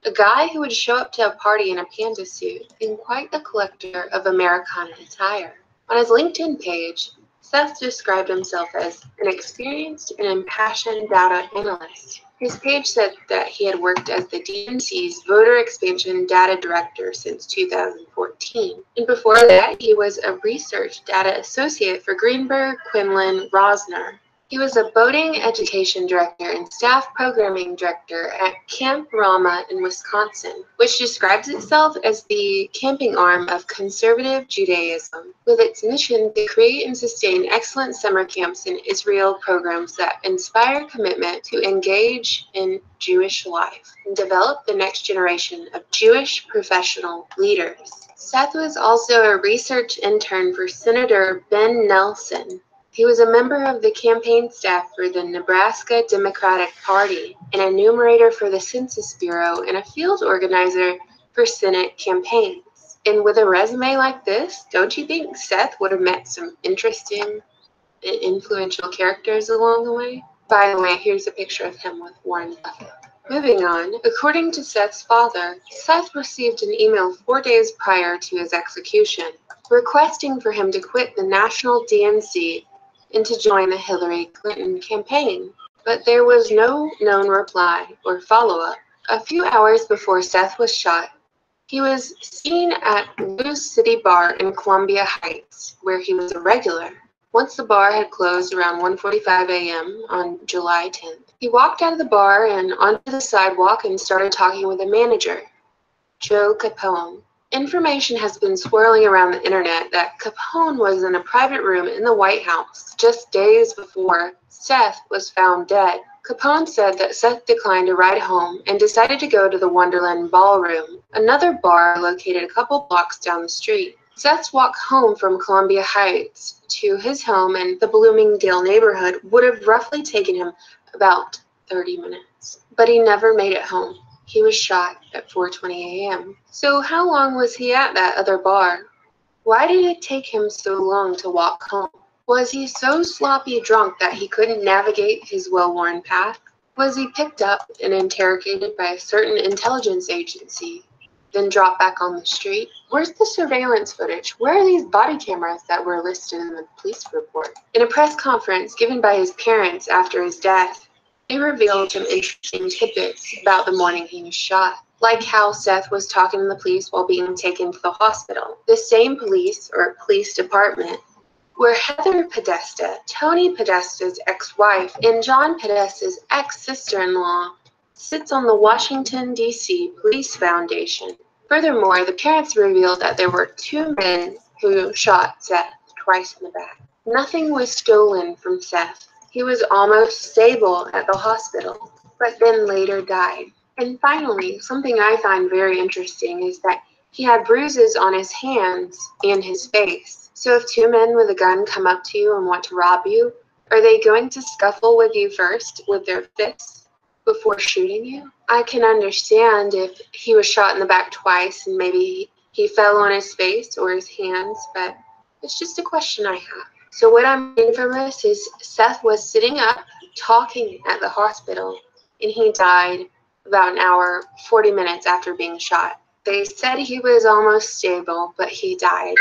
Speaker 1: a guy who would show up to a party in a panda suit, and quite the collector of Americana attire. On his LinkedIn page, Seth described himself as an experienced and impassioned data analyst. His page said that he had worked as the DNC's voter expansion data director since 2014. And before that, he was a research data associate for Greenberg, Quinlan, Rosner. He was a boating education director and staff programming director at Camp Rama in Wisconsin, which describes itself as the camping arm of conservative Judaism, with its mission to create and sustain excellent summer camps in Israel programs that inspire commitment to engage in Jewish life and develop the next generation of Jewish professional leaders. Seth was also a research intern for Senator Ben Nelson. He was a member of the campaign staff for the Nebraska Democratic Party, an enumerator for the Census Bureau, and a field organizer for Senate campaigns. And with a resume like this, don't you think Seth would have met some interesting and influential characters along the way? By the way, here's a picture of him with Warren Buffett. Moving on, according to Seth's father, Seth received an email 4 days prior to his execution, requesting for him to quit the national DNC and to join the Hillary Clinton campaign. But there was no known reply or follow-up. A few hours before Seth was shot, he was seen at Lou's City Bar in Columbia Heights, where he was a regular. Once the bar had closed around 1:45 a.m. on July 10th, he walked out of the bar and onto the sidewalk and started talking with a manager, Joe Capone. Information has been swirling around the internet that Capone was in a private room in the White House just days before Seth was found dead. Capone said that Seth declined a ride home and decided to go to the Wonderland Ballroom, another bar located a couple blocks down the street. Seth's walk home from Columbia Heights to his home in the Bloomingdale neighborhood would have roughly taken him about 30 minutes. But he never made it home. He was shot at 4:20 a.m. So how long was he at that other bar? Why did it take him so long to walk home? Was he so sloppy drunk that he couldn't navigate his well-worn path? Was he picked up and interrogated by a certain intelligence agency, then dropped back on the street? Where's the surveillance footage? Where are these body cameras that were listed in the police report? In a press conference given by his parents after his death, they revealed some interesting tidbits about the morning he was shot, like how Seth was talking to the police while being taken to the hospital. The same police department where Heather Podesta, Tony Podesta's ex-wife, and John Podesta's ex-sister-in-law sits on the Washington, D.C. Police Foundation. Furthermore, the parents revealed that there were 2 men who shot Seth twice in the back. Nothing was stolen from Seth. He was almost stable at the hospital, but then later died. And finally, something I find very interesting is that he had bruises on his hands and his face. So if 2 men with a gun come up to you and want to rob you, are they going to scuffle with you first with their fists before shooting you? I can understand if he was shot in the back twice and maybe he fell on his face or his hands, but it's just a question I have. So what I'm getting from this is Seth was sitting up talking at the hospital and he died about an hour, 40 minutes after being shot. They said he was almost stable, but he died.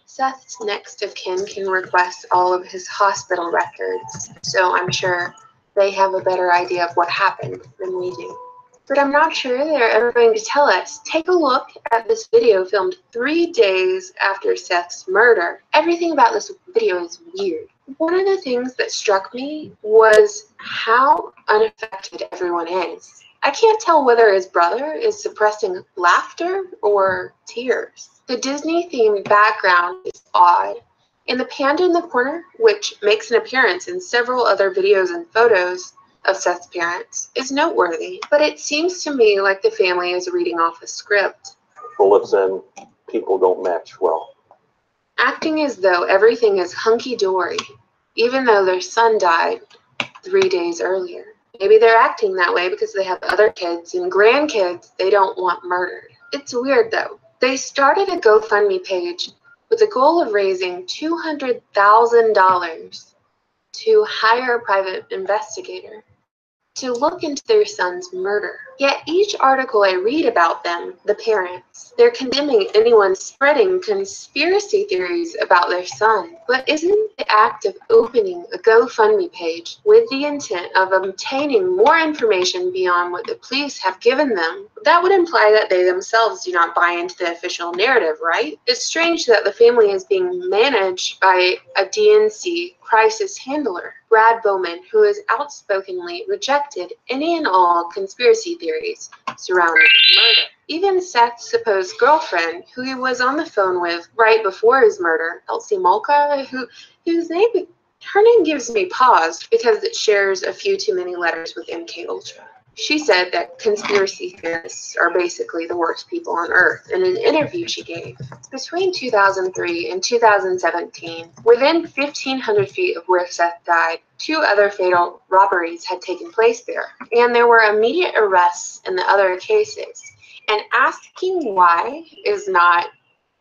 Speaker 1: Seth's next of kin can request all of his hospital records, so I'm sure they have a better idea of what happened than we do. But I'm not sure they're ever going to tell us. Take a look at this video filmed 3 days after Seth's murder. Everything about this video is weird. One of the things that struck me was how unaffected everyone is. I can't tell whether his brother is suppressing laughter or tears. The Disney-themed background is odd, and the panda in the corner, which makes an appearance in several other videos and photos of Seth's parents, is noteworthy. But it seems to me like the family is reading off a script.
Speaker 9: Bullets and people don't match well.
Speaker 1: Acting as though everything is hunky-dory, even though their son died 3 days earlier. Maybe they're acting that way because they have other kids and grandkids they don't want murdered. It's weird though. They started a GoFundMe page with the goal of raising $200,000 to hire a private investigator to look into their son's murder. Yet each article I read about them, the parents, they're condemning anyone spreading conspiracy theories about their son. But isn't the act of opening a GoFundMe page with the intent of obtaining more information beyond what the police have given them, that would imply that they themselves do not buy into the official narrative, right? It's strange that the family is being managed by a DNC crisis handler, Brad Bowman, who has outspokenly rejected any and all conspiracy theories surrounding the murder. Even Seth's supposed girlfriend, who he was on the phone with right before his murder, Elsie Molka, whose name, her name gives me pause because it shares a few too many letters with MK Ultra. She said that conspiracy theorists are basically the worst people on earth in an interview she gave. Between 2003 and 2017, within 1,500 feet of where Seth died, 2 other fatal robberies had taken place there, and there were immediate arrests in the other cases. And asking why is not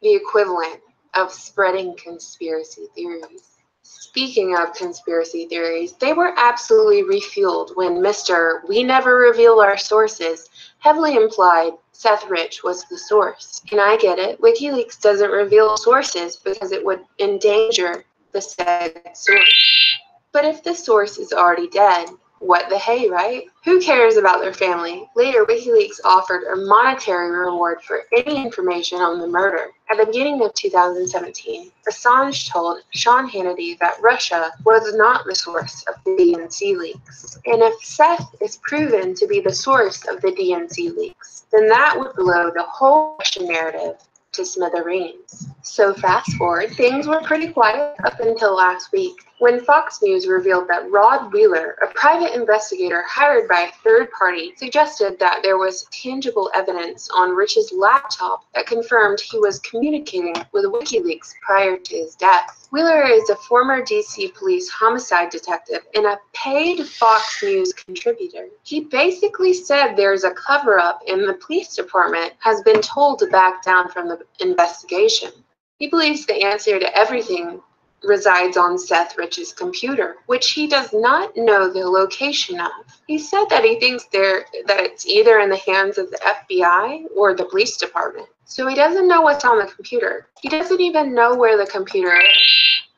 Speaker 1: the equivalent of spreading conspiracy theories. Speaking of conspiracy theories, they were absolutely refueled when Mr. We Never Reveal Our Sources heavily implied Seth Rich was the source. And I get it, WikiLeaks doesn't reveal sources because it would endanger the said source. But if the source is already dead, what the hey, right? Who cares about their family? Later, WikiLeaks offered a monetary reward for any information on the murder. At the beginning of 2017, Assange told Sean Hannity that Russia was not the source of the DNC leaks. And if Seth is proven to be the source of the DNC leaks, then that would blow the whole Russian narrative to smithereens. So fast forward, things were pretty quiet up until last week, when Fox News revealed that Rod Wheeler, a private investigator hired by a third party, suggested that there was tangible evidence on Rich's laptop that confirmed he was communicating with WikiLeaks prior to his death. Wheeler is a former DC police homicide detective and a paid Fox News contributor. He basically said there's a cover-up and the police department has been told to back down from the investigation. He believes the answer to everything resides on Seth Rich's computer, which he does not know the location of. He said that he thinks that it's either in the hands of the FBI or the police department. So he doesn't know what's on the computer. He doesn't even know where the computer is.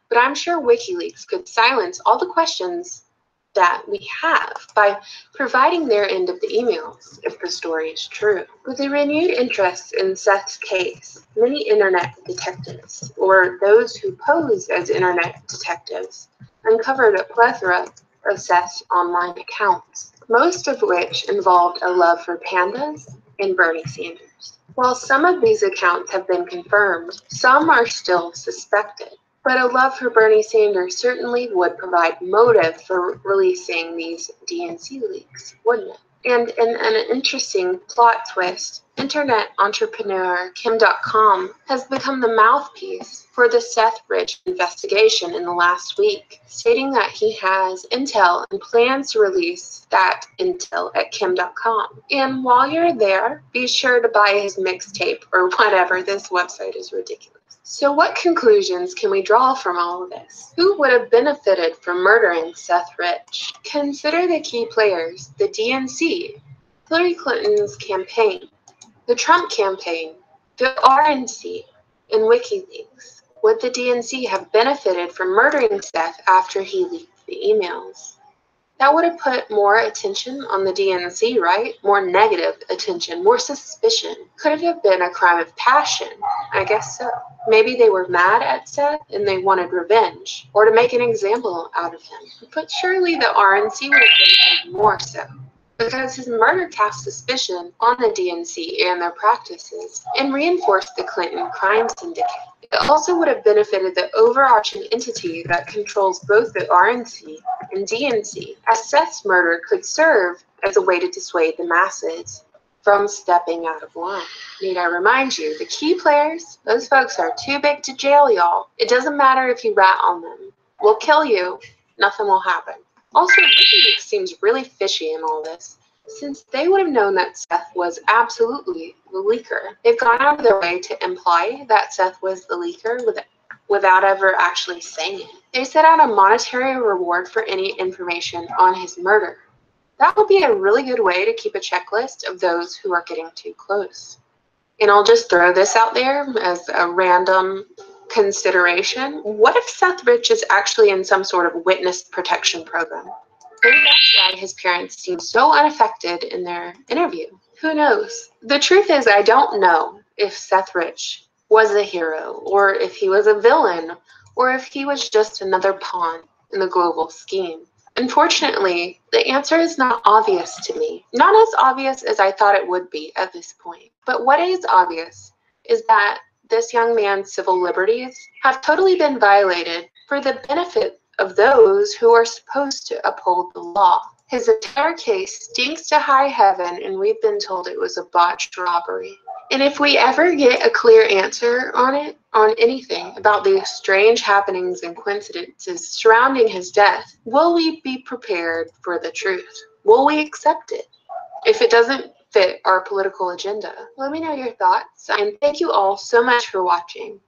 Speaker 1: But I'm sure WikiLeaks could silence all the questions that we have by providing their end of the emails, if the story is true. With a renewed interest in Seth's case, many internet detectives, or those who pose as internet detectives, uncovered a plethora of Seth's online accounts, most of which involved a love for pandas and Bernie Sanders. While some of these accounts have been confirmed, some are still suspected. But a love for Bernie Sanders certainly would provide motive for releasing these DNC leaks, wouldn't it? And in an interesting plot twist, internet entrepreneur Kim.com has become the mouthpiece for the Seth Rich investigation in the last week, stating that he has intel and plans to release that intel at Kim.com. And while you're there, be sure to buy his mixtape or whatever. This website is ridiculous. So what conclusions can we draw from all of this? Who would have benefited from murdering Seth Rich? Consider the key players: the DNC, Hillary Clinton's campaign, the Trump campaign, the RNC, and WikiLeaks. Would the DNC have benefited from murdering Seth after he leaked the emails? That would have put more attention on the DNC, right? More negative attention, more suspicion. Could it have been a crime of passion? I guess so. Maybe they were mad at Seth and they wanted revenge, or to make an example out of him. But surely the RNC would have been more so, because his murder cast suspicion on the DNC and their practices, and reinforced the Clinton crime syndicate. It also would have benefited the overarching entity that controls both the RNC and DNC, as Seth's murder could serve as a way to dissuade the masses from stepping out of line. Need I remind you, the key players, those folks are too big to jail, y'all. It doesn't matter if you rat on them. We'll kill you. Nothing will happen. Also, WikiLeaks seems really fishy in all this, since they would have known that Seth was absolutely the leaker. They've gone out of their way to imply that Seth was the leaker without ever actually saying it. They set out a monetary reward for any information on his murder. That would be a really good way to keep a checklist of those who are getting too close. And I'll just throw this out there as a random consideration. What if Seth Rich is actually in some sort of witness protection program? Maybe that's why his parents seem so unaffected in their interview. Who knows? The truth is, I don't know if Seth Rich was a hero, or if he was a villain, or if he was just another pawn in the global scheme. Unfortunately, the answer is not obvious to me. Not as obvious as I thought it would be at this point. But what is obvious is that this young man's civil liberties have totally been violated for the benefit of those who are supposed to uphold the law. His entire case stinks to high heaven, and we've been told it was a botched robbery. And if we ever get a clear answer on anything about the strange happenings and coincidences surrounding his death, will we be prepared for the truth? Will we accept it? If it doesn't fit our political agenda, let me know your thoughts, and thank you all so much for watching.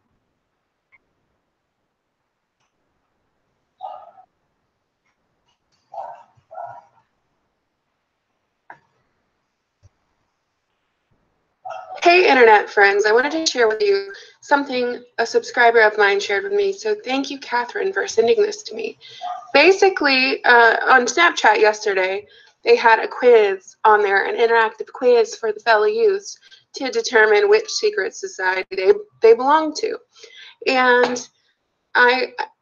Speaker 1: Hey internet friends, I wanted to share with you something a subscriber of mine shared with me. So thank you, Catherine, for sending this to me. Basically, on Snapchat yesterday, they had a quiz on there, an interactive quiz for the fellow youths to determine which secret society they belong to. And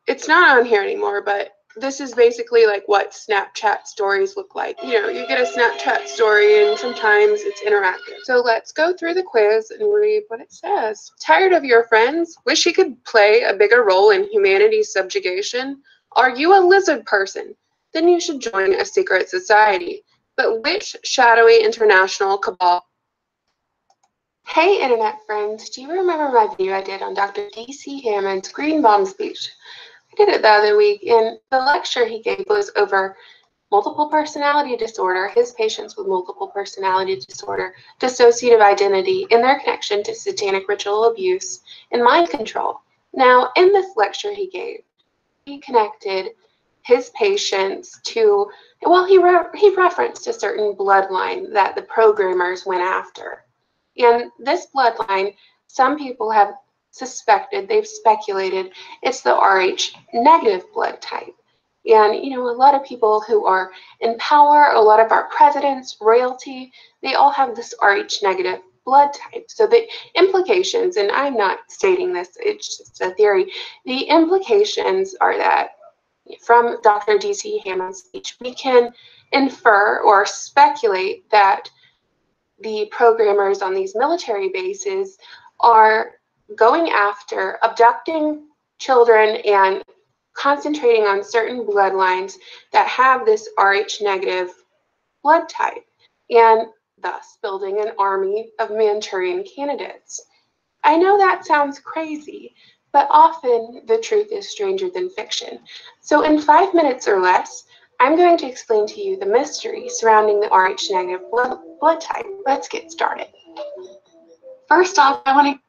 Speaker 1: it's not on here anymore, but this is basically like what Snapchat stories look like. You know, you get a Snapchat story and sometimes it's interactive. So let's go through the quiz and read what it says. Tired of your friends? Wish you could play a bigger role in humanity's subjugation? Are you a lizard person? Then you should join a secret society. But which shadowy international cabal? Hey internet friends, do you remember my video I did on Dr. D.C. Hammond's Green Bomb speech? I did it the other week, and the lecture he gave was over multiple personality disorder, his patients with multiple personality disorder, dissociative identity, and their connection to satanic ritual abuse and mind control. Now, in this lecture he gave, he connected his patients to, well, he referenced a certain bloodline that the programmers went after. And this bloodline, some people have suspected, they've speculated, it's the Rh negative blood type. And, you know, a lot of people who are in power, a lot of our presidents, royalty, they all have this Rh negative blood type. So the implications, and I'm not stating this, it's just a theory, the implications are that from Dr. D.C. Hammond's speech, we can infer or speculate that the programmers on these military bases are going after abducting children and concentrating on certain bloodlines that have this Rh negative blood type, and thus building an army of Manchurian candidates. I know that sounds crazy, but often the truth is stranger than fiction. So in 5 minutes or less, I'm going to explain to you the mystery surrounding the Rh negative blood type. Let's get started. First off, I want to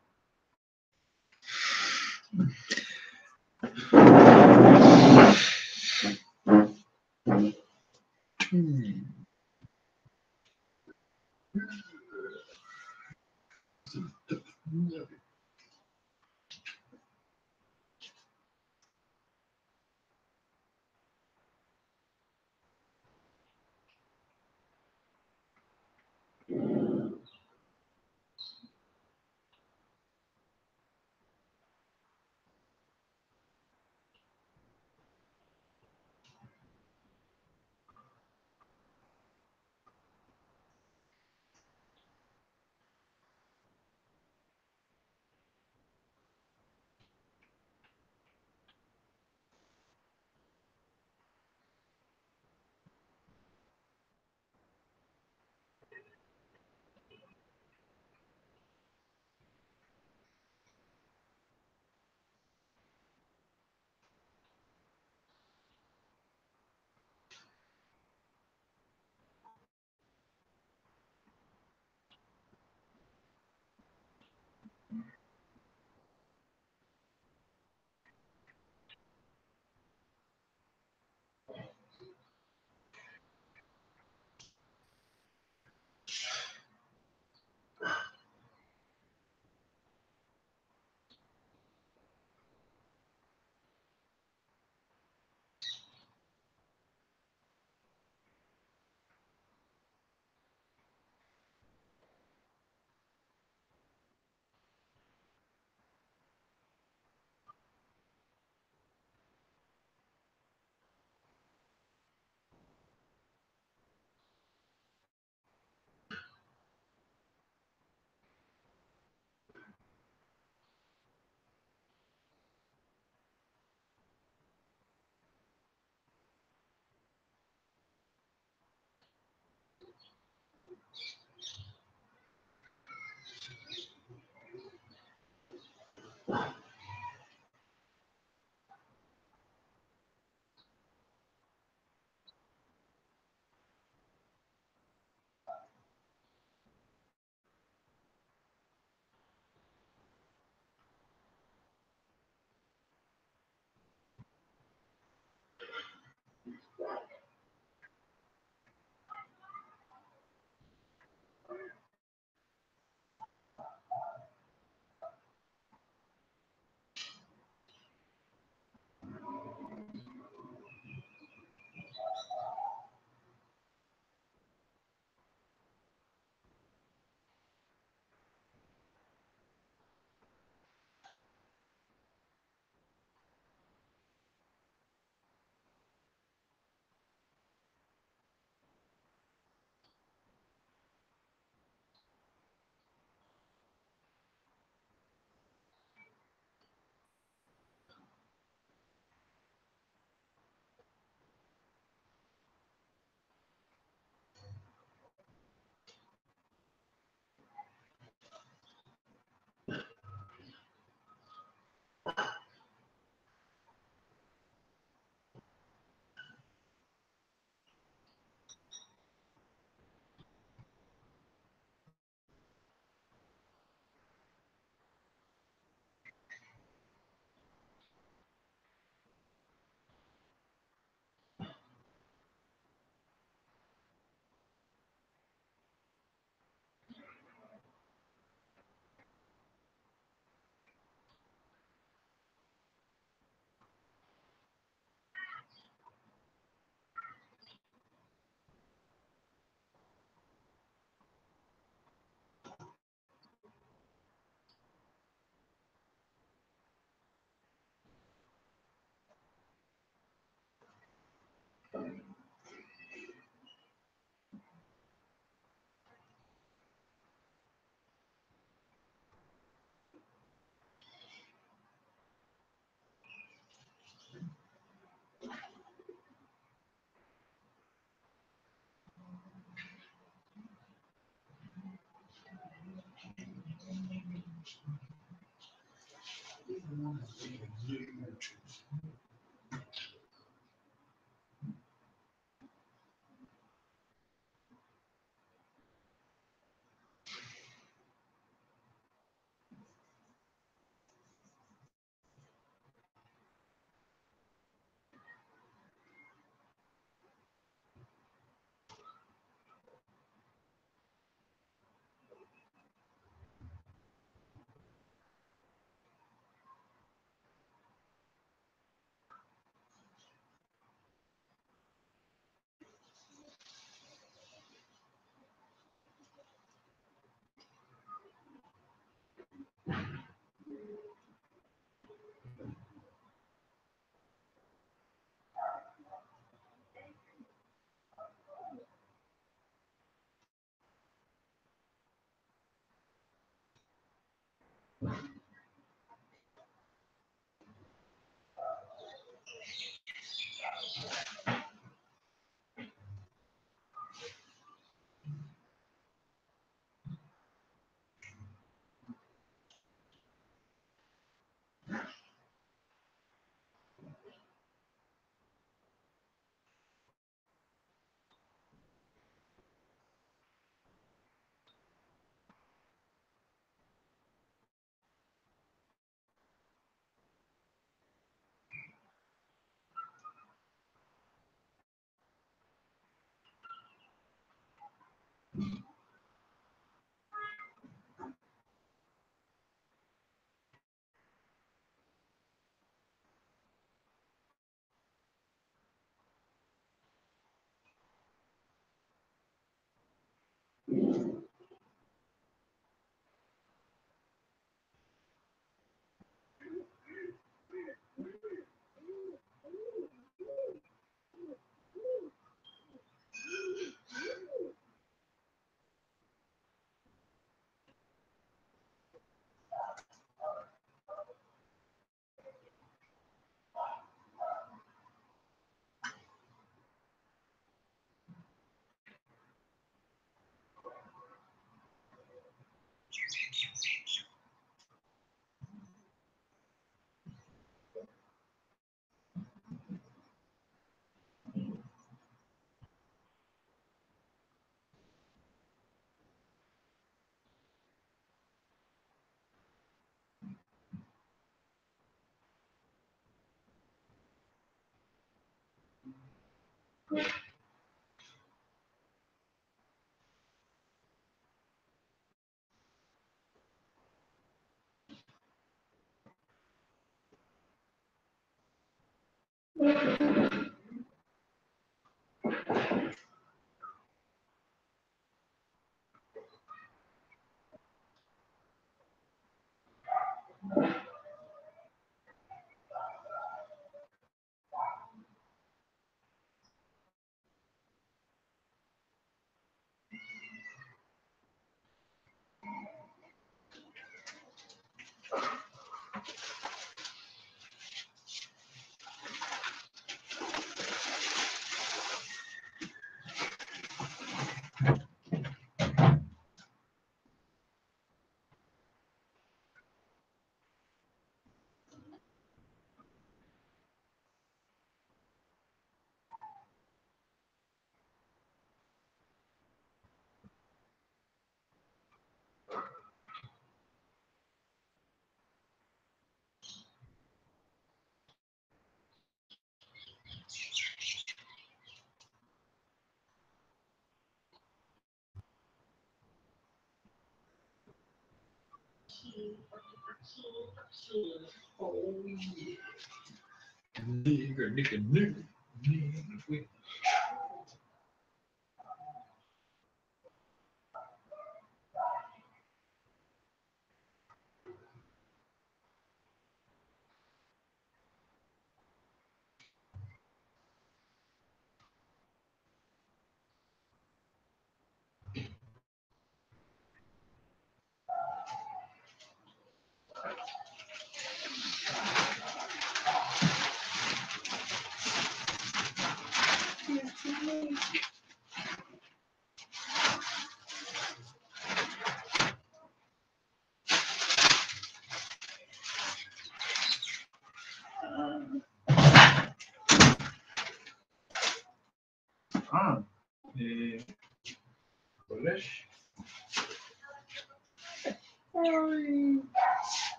Speaker 10: גולש.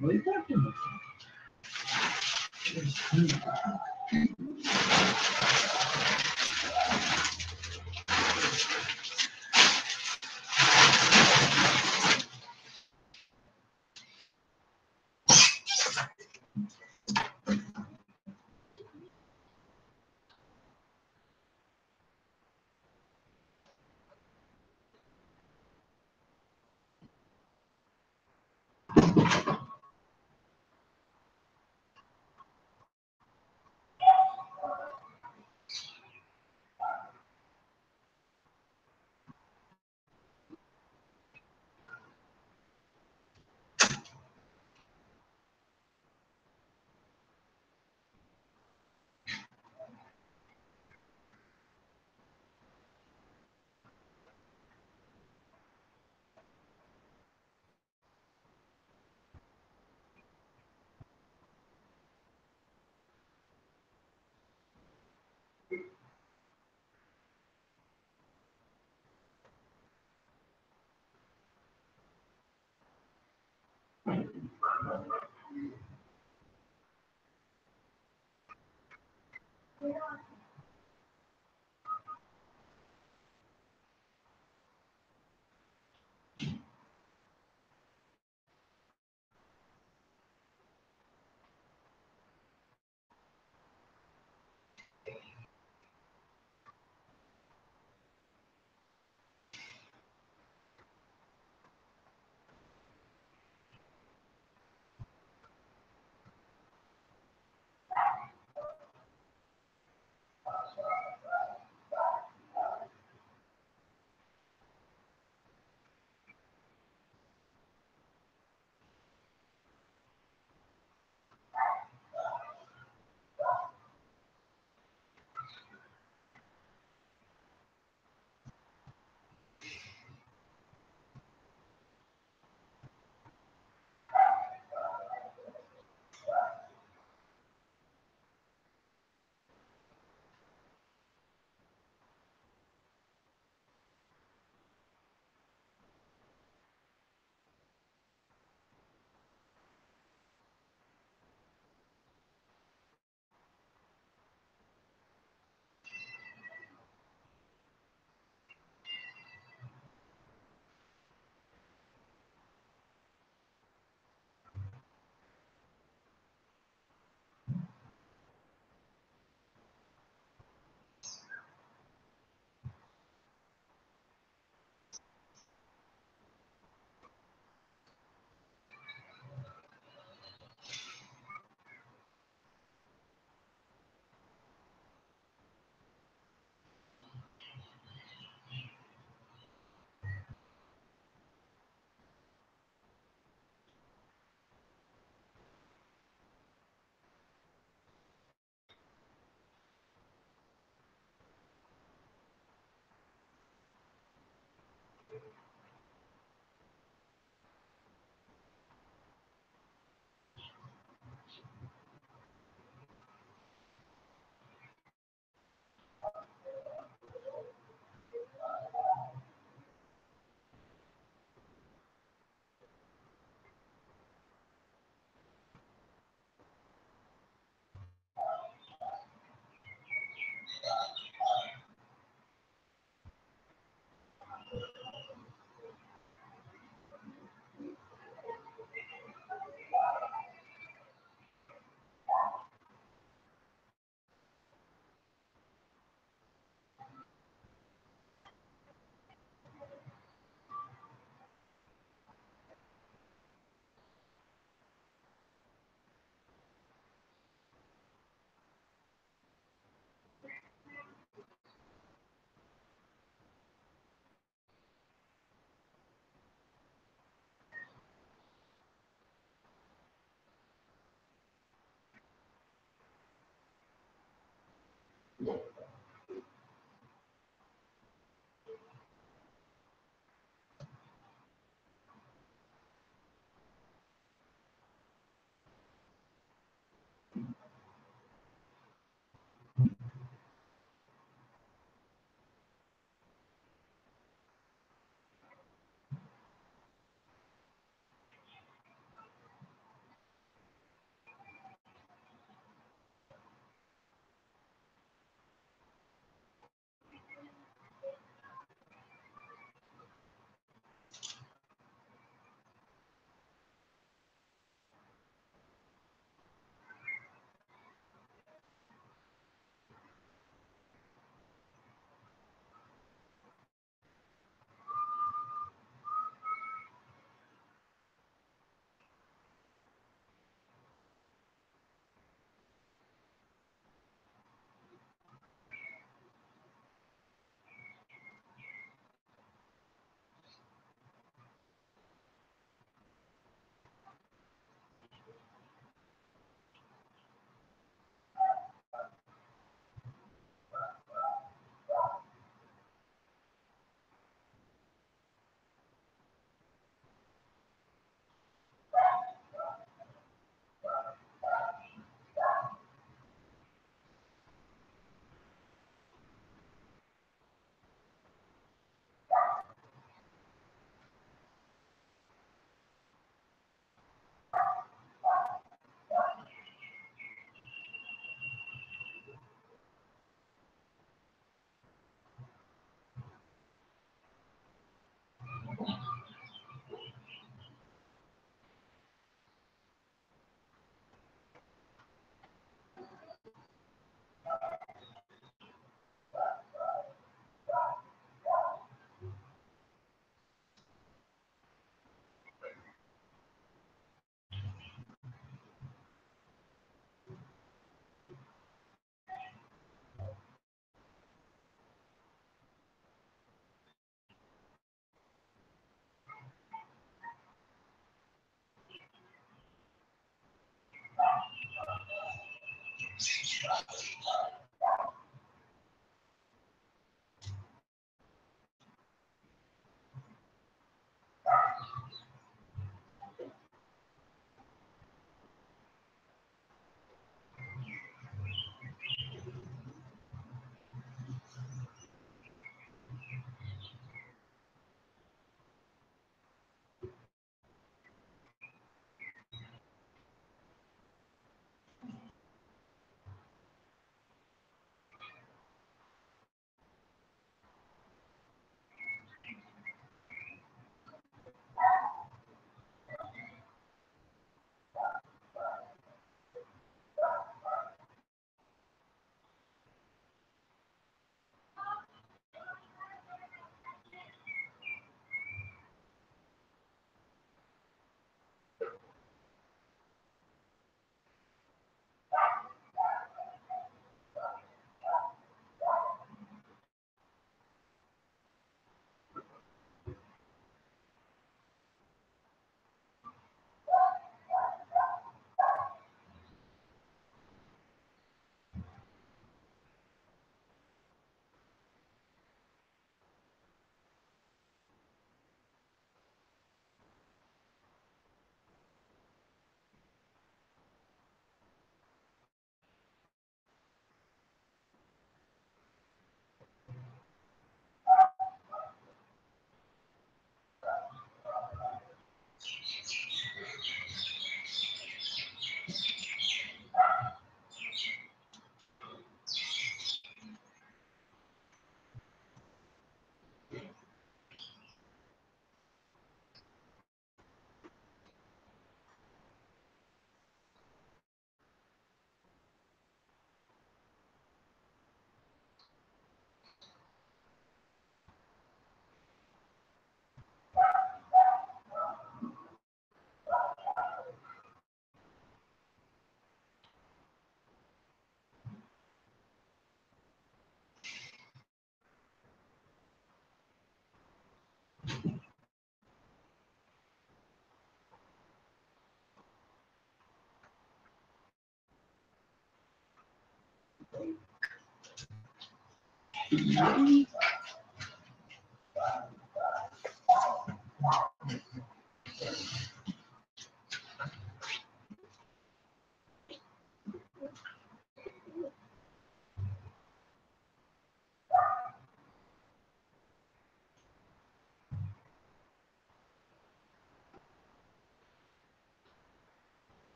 Speaker 10: לא ידעתם אותו.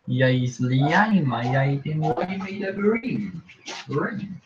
Speaker 10: Jais liai mai ai te moi me te green. Green.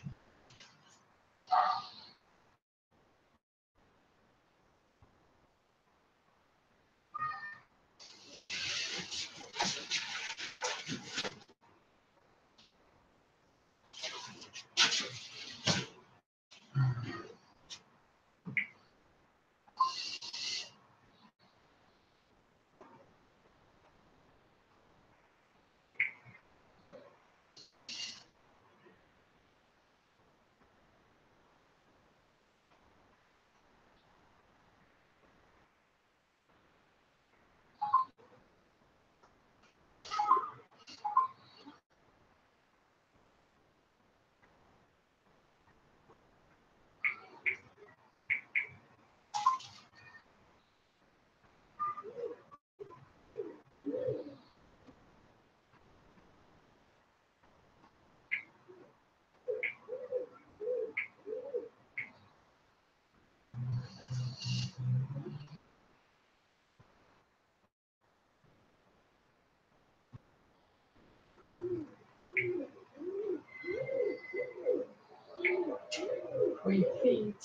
Speaker 10: Oi, feet.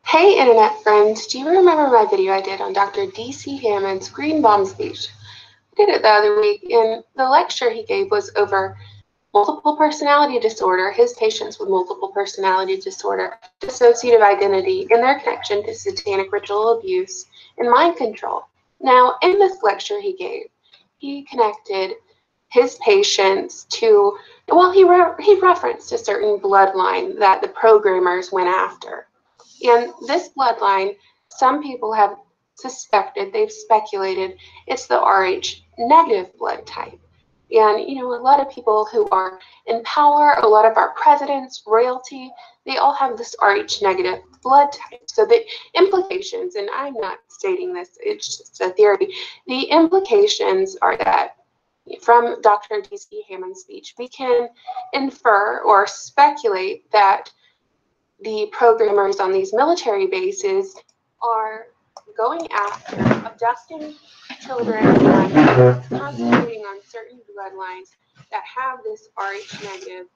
Speaker 1: Hey internet friends, do you remember my video I did on Dr. D.C. Hammond's green bomb speech? I did it the other week, and the lecture he gave was over multiple personality disorder, his patients with multiple personality disorder, dissociative identity, and their connection to satanic ritual abuse and mind control. Now, in this lecture he gave, he connected his patients to, well, he referenced a certain bloodline that the programmers went after. And this bloodline, some people have suspected, they've speculated, it's the Rh negative blood type. And, you know, a lot of people who are in power, a lot of our presidents, royalty, they all have this Rh negative blood type. So the implications, and I'm not stating this, it's just a theory, the implications are that from Dr. D.C. Hammond's speech, we can infer or speculate that the programmers on these military bases are going after abducting children and concentrating on certain bloodlines that have this Rh negative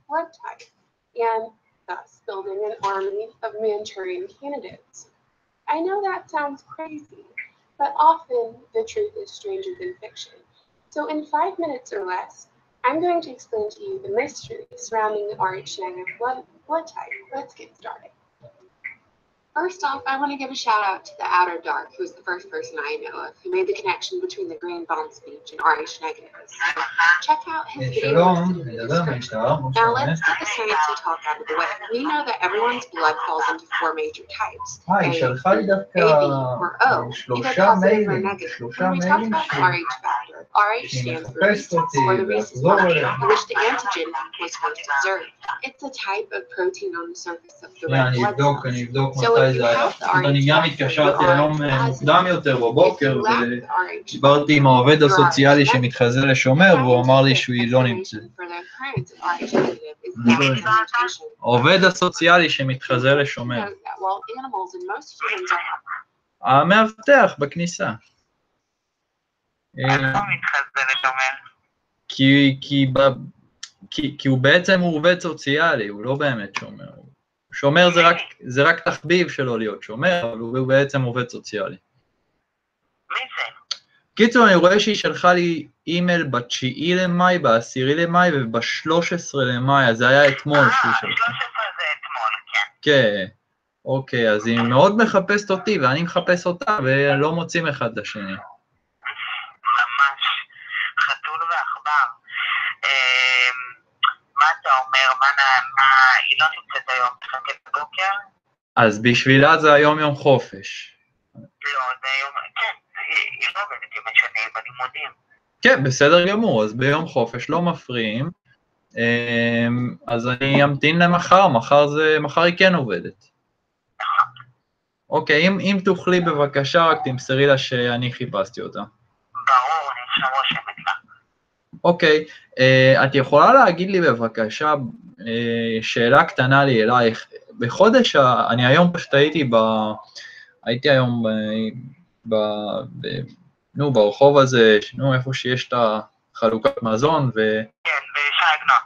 Speaker 1: blood type, and thus building an army of Manchurian candidates. I know that sounds crazy, but often the truth is stranger than fiction. So in 5 minutes or less, I'm going to explain to you the mystery surrounding the Rh negative blood type. Let's get started. First off, I want to give a shout out to the Outer Dark, who was the first person I know of who made the connection between the green bomb speech and Rh negatives. So check out his video in the description. Now let's get the science talk out of the way. We know that everyone's blood falls into 4 major types: A, B, or O, either positive or negative. When we talk about the Rh factor, Rh stands for rhesus, or the rhesus molecule, in which the antigen was first observed. It's a type of protein on the surface of the red blood cells. So if you have the Rh
Speaker 10: אני גם התקשרתי היום מוקדם יותר בבוקר ודיברתי עם העובד הסוציאלי שמתחזה לשומר והוא אמר לי שהוא לא נמצא. העובד הסוציאלי שמתחזה לשומר. המאבטח בכניסה. כי הוא בעצם עובד סוציאלי, הוא לא באמת שומר. שומר זה רק תחביב שלו להיות שומר, אבל הוא בעצם עובד סוציאלי.
Speaker 11: מי זה?
Speaker 10: קיצור, אני רואה שהיא שלחה לי אימייל ב9 למאי, ב10 למאי וב13 למאי, אז זה היה אתמול שהיא שלחה.
Speaker 11: 13 זה אתמול, כן.
Speaker 10: כן, אוקיי, אז היא מאוד מחפשת אותי, ואני מחפש אותה, ולא מוצאים אחד לשני.
Speaker 11: ממש, חתול ועכבר. מה אתה אומר? היא לא נמצאת היום מחכה בבוקר?
Speaker 10: אז בשבילה זה היום יום חופש.
Speaker 11: לא, זה היום, כן, היא לא עובדת עם השני בלימודים.
Speaker 10: כן, בסדר גמור, אז ביום חופש לא מפריעים, אז אני אמתין למחר, מחר היא כן עובדת.
Speaker 11: נכון.
Speaker 10: אוקיי, אם תוכלי בבקשה, רק תמסרי לה שאני חיפשתי אותה.
Speaker 11: ברור, אני עכשיו רושמת לה.
Speaker 10: אוקיי, את יכולה להגיד לי בבקשה, שאלה קטנה לי אלייך, בחודש, אני היום פשוט הייתי היום ברחוב הזה, איפה שיש את החלוקת מזון,
Speaker 11: כן, בשי עגנון.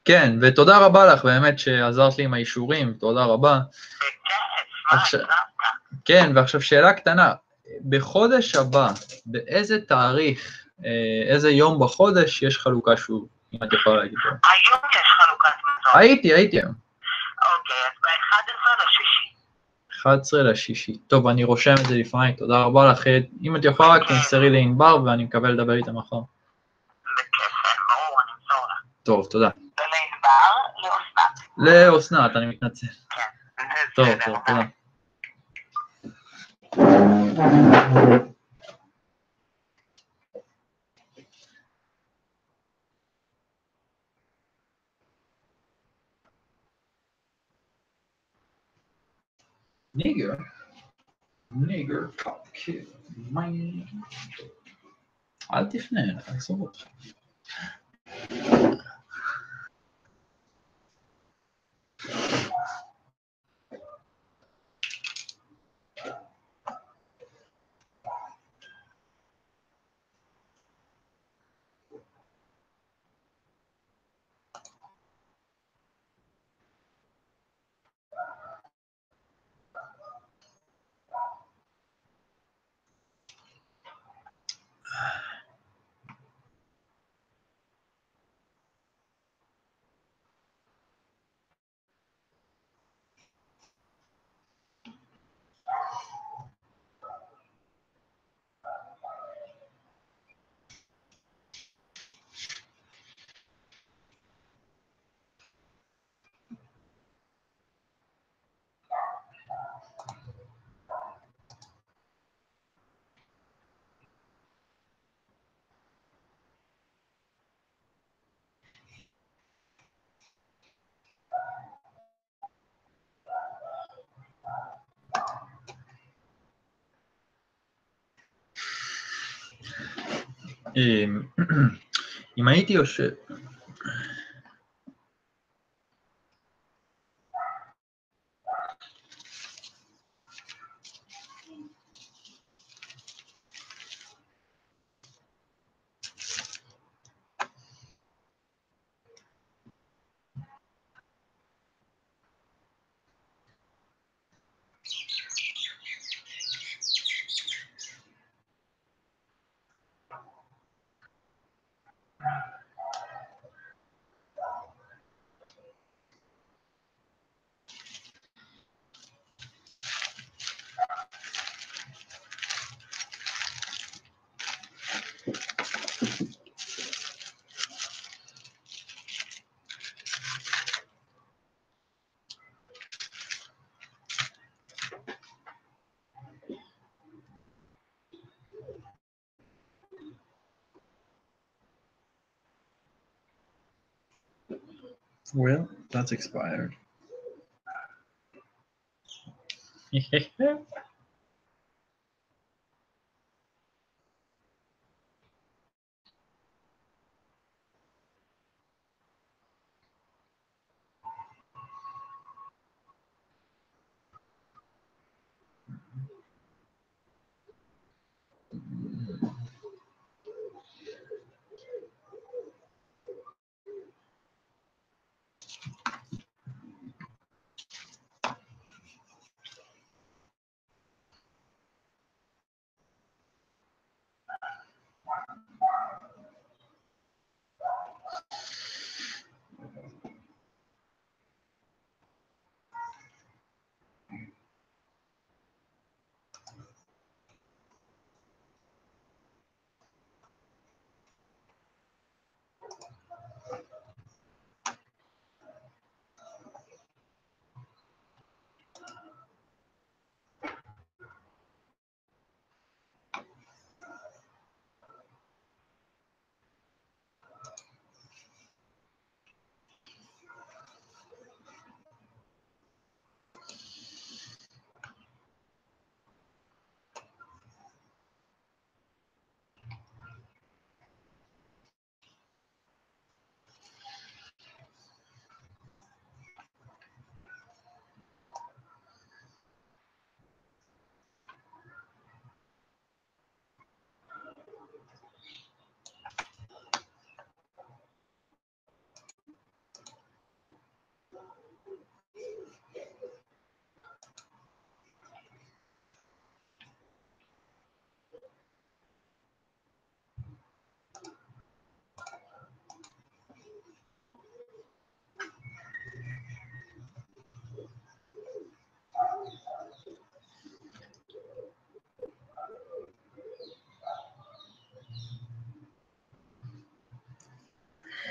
Speaker 10: כן, ותודה רבה לך באמת שעזרת לי עם האישורים, תודה רבה.
Speaker 11: בכיף, מה עזרת?
Speaker 10: כן, ועכשיו שאלה קטנה, בחודש הבא, באיזה תאריך, איזה יום בחודש יש חלוקה שוב, אם את יכולה להגיד לו?
Speaker 11: היום יש חלוקת מזון.
Speaker 10: הייתי היום.
Speaker 11: אוקיי, אז ב-11 לשישי.
Speaker 10: 11 לשישי. טוב, אני רושם את זה לפני, תודה רבה לך. אם את יכולה, רק תמסרי לענבר ואני מקווה לדבר איתה מחר.
Speaker 11: בכיף, ברור, אני אמסור לה.
Speaker 10: טוב, תודה.
Speaker 11: לענבר, לאסנת.
Speaker 10: לאסנת, אני מתנצל.
Speaker 11: כן.
Speaker 10: טוב, תודה. Nigger? Nigger cop kill. אל תפנה, תעזוב אותך. אם הייתי יושב... Well, that's expired.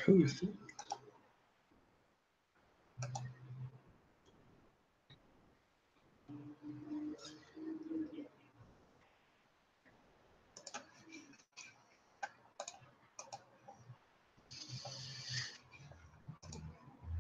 Speaker 10: Who's it?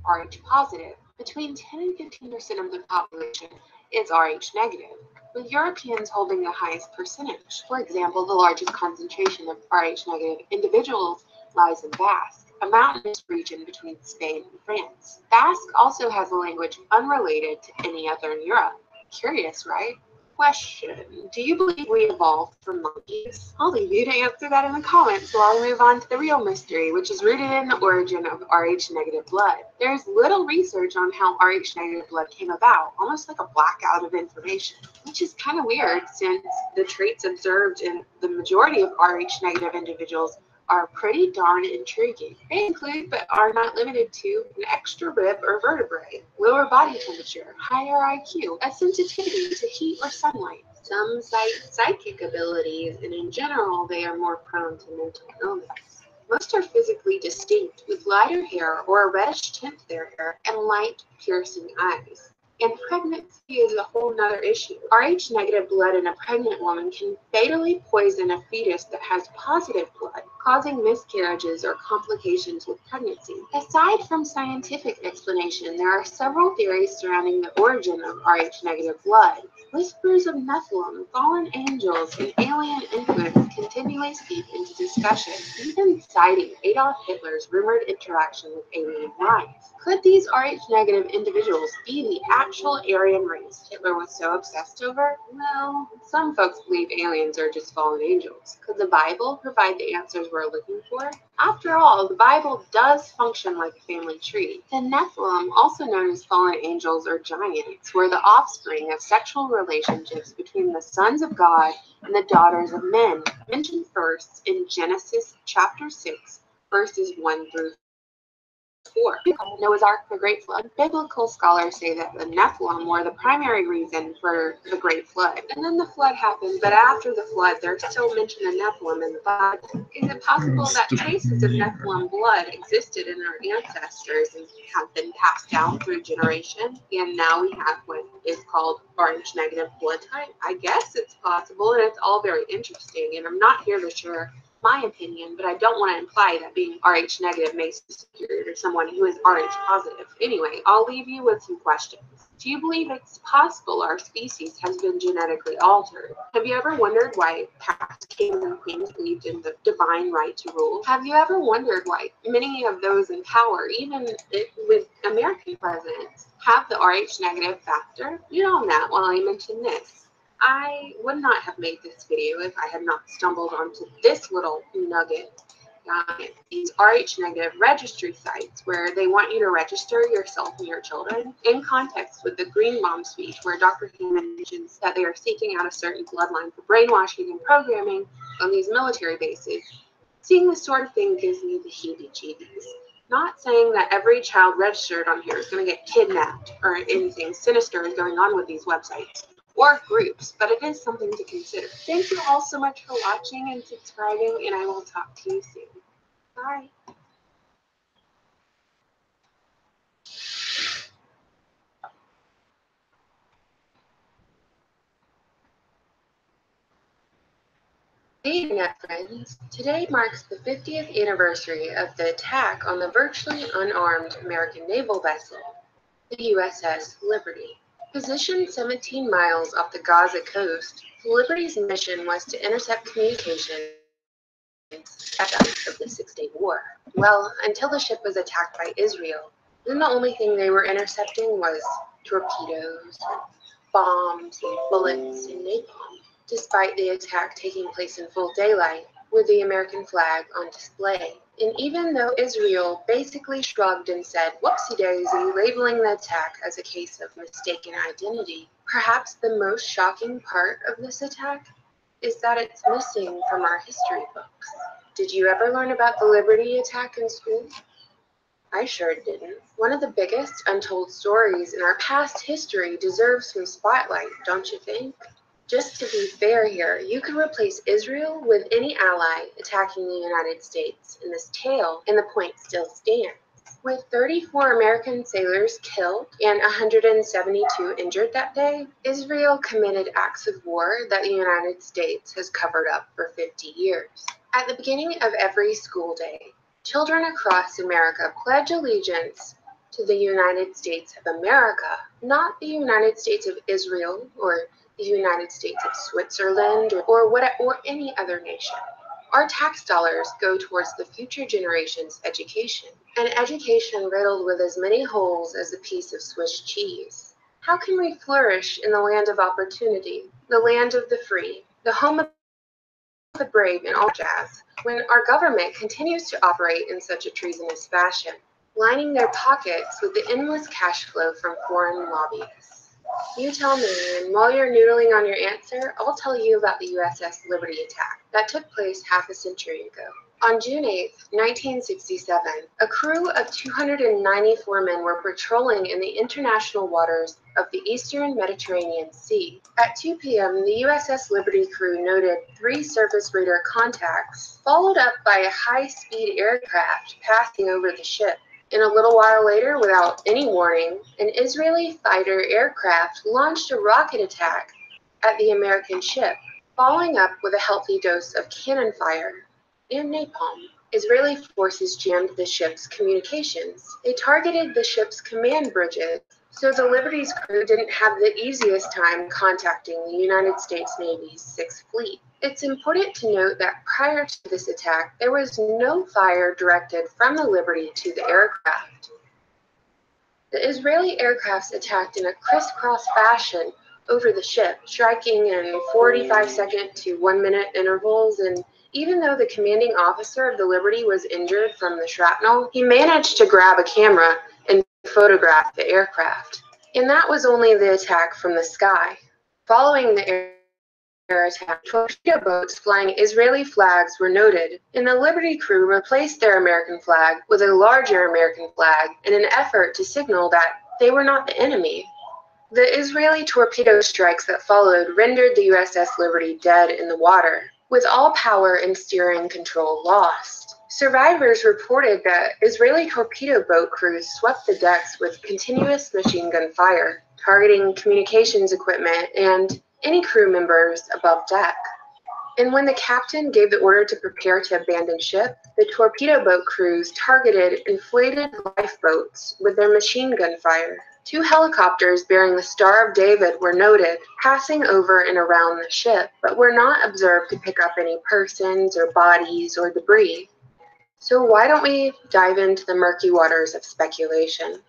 Speaker 1: RH positive, between 10 and 15% of the population is Rh negative, with Europeans holding the highest percentage. For example, the largest concentration of Rh negative individuals lies in Basque, a mountainous region between Spain and France. Basque also has a language unrelated to any other in Europe. Curious, right? Question: do you believe we evolved from monkeys? I'll leave you to answer that in the comments while we move on to the real mystery, which is rooted in the origin of Rh negative blood. There's little research on how Rh negative blood came about, almost like a blackout of information, which is kind of weird since the traits observed in the majority of Rh negative individuals are pretty darn intriguing. They include, but are not limited to, an extra rib or vertebrae, lower body temperature, higher IQ, a sensitivity to heat or sunlight. Some cite psychic abilities, and in general, they are more prone to mental illness. Most are physically distinct, with lighter hair or a reddish tint to their hair and light, piercing eyes. And pregnancy is a whole nother issue. Rh negative blood in a pregnant woman can fatally poison a fetus that has positive blood, causing miscarriages or complications with pregnancy. Aside from scientific explanation, there are several theories surrounding the origin of Rh negative blood. Whispers of Nephilim, fallen angels, and alien influence continually seep into discussion, even citing Adolf Hitler's rumored interaction with alien life. Could these Rh negative individuals be the actual Aryan race Hitler was so obsessed over? Well, some folks believe aliens are just fallen angels. Could the Bible provide the answers we're looking for? After all, the Bible does function like a family tree. The Nephilim, also known as fallen angels or giants, were the offspring of sexual relationships between the sons of God and the daughters of men, mentioned first in Genesis chapter 6, verses 1 through 4. Noah's Ark, the Great Flood. Biblical scholars say that the Nephilim were the primary reason for the Great Flood. And then the flood happened, but after the flood, there's still mention of Nephilim in the Bible. Is it possible that traces of Nephilim blood existed in our ancestors and have been passed down through generations? And now we have what is called Rh negative blood type? I guess it's possible, and it's all very interesting. And I'm not here to share my opinion, but I don't want to imply that being Rh negative makes you superior to someone who is Rh positive. Anyway, I'll leave you with some questions. Do you believe it's possible our species has been genetically altered? Have you ever wondered why past kings and queens believed in the divine right to rule? Have you ever wondered why many of those in power, even with American presidents, have the Rh negative factor? You know that while I mention this. I would not have made this video if I had not stumbled onto this little nugget. These Rh negative registry sites where they want you to register yourself and your children, in context with the Green Mom speech where Dr. Hammond mentions that they are seeking out a certain bloodline for brainwashing and programming on these military bases. Seeing this sort of thing gives me the heebie-jeebies. Not saying that every child registered on here is going to get kidnapped or anything sinister is going on with these websites or groups, but it is something to consider. Thank you all so much for watching and subscribing, and I will talk to you soon. Bye. Hey Internet friends, today marks the 50th anniversary of the attack on the virtually unarmed American naval vessel, the USS Liberty. Positioned 17 miles off the Gaza coast, the Liberty's mission was to intercept communications at the height of the Six-Day War. Well, until the ship was attacked by Israel, then the only thing they were intercepting was torpedoes, bombs, and bullets, and napalm. Despite the attack taking place in full daylight, with the American flag on display. And even though Israel basically shrugged and said, whoopsie-daisy, labeling the attack as a case of mistaken identity, perhaps the most shocking part of this attack is that it's missing from our history books. Did you ever learn about the Liberty attack in school? I sure didn't. One of the biggest untold stories in our past history deserves some spotlight, don't you think? Just to be fair here, you could replace Israel with any ally attacking the United States in this tale, and the point still stands. With 34 American sailors killed and 172 injured that day, Israel committed acts of war that the United States has covered up for 50 years. At the beginning of every school day, children across America pledge allegiance to the United States of America, not the United States of Israel or the United States of Switzerland or any other nation. Our tax dollars go towards the future generation's education, an education riddled with as many holes as a piece of Swiss cheese. How can we flourish in the land of opportunity, the land of the free, the home of the brave and all jazz, when our government continues to operate in such a treasonous fashion, lining their pockets with the endless cash flow from foreign lobbyists? You tell me, and while you're noodling on your answer, I'll tell you about the USS Liberty attack that took place half a century ago. On June 8, 1967, a crew of 294 men were patrolling in the international waters of the eastern Mediterranean Sea. At 2 p.m., the USS Liberty crew noted 3 surface radar contacts, followed up by a high-speed aircraft passing over the ship. And a little while later, without any warning, an Israeli fighter aircraft launched a rocket attack at the American ship, following up with a healthy dose of cannon fire and napalm. Israeli forces jammed the ship's communications. They targeted the ship's command bridges, so the Liberty's crew didn't have the easiest time contacting the United States Navy's Sixth Fleet. It's important to note that prior to this attack, there was no fire directed from the Liberty to the aircraft. The Israeli aircrafts attacked in a crisscross fashion over the ship, striking in 45-second to 1-minute intervals, and even though the commanding officer of the Liberty was injured from the shrapnel, he managed to grab a camera and photograph the aircraft. And that was only the attack from the sky. Following the air attack, torpedo boats flying Israeli flags were noted, and the Liberty crew replaced their American flag with a larger American flag in an effort to signal that they were not the enemy. The Israeli torpedo strikes that followed rendered the USS Liberty dead in the water, with all power and steering control lost. Survivors reported that Israeli torpedo boat crews swept the decks with continuous machine gun fire, targeting communications equipment and any crew members above deck. And when the captain gave the order to prepare to abandon ship, the torpedo boat crews targeted inflated lifeboats with their machine gun fire. 2 helicopters bearing the Star of David were noted, passing over and around the ship, but were not observed to pick up any persons or bodies or debris. So why don't we dive into the murky waters of speculation?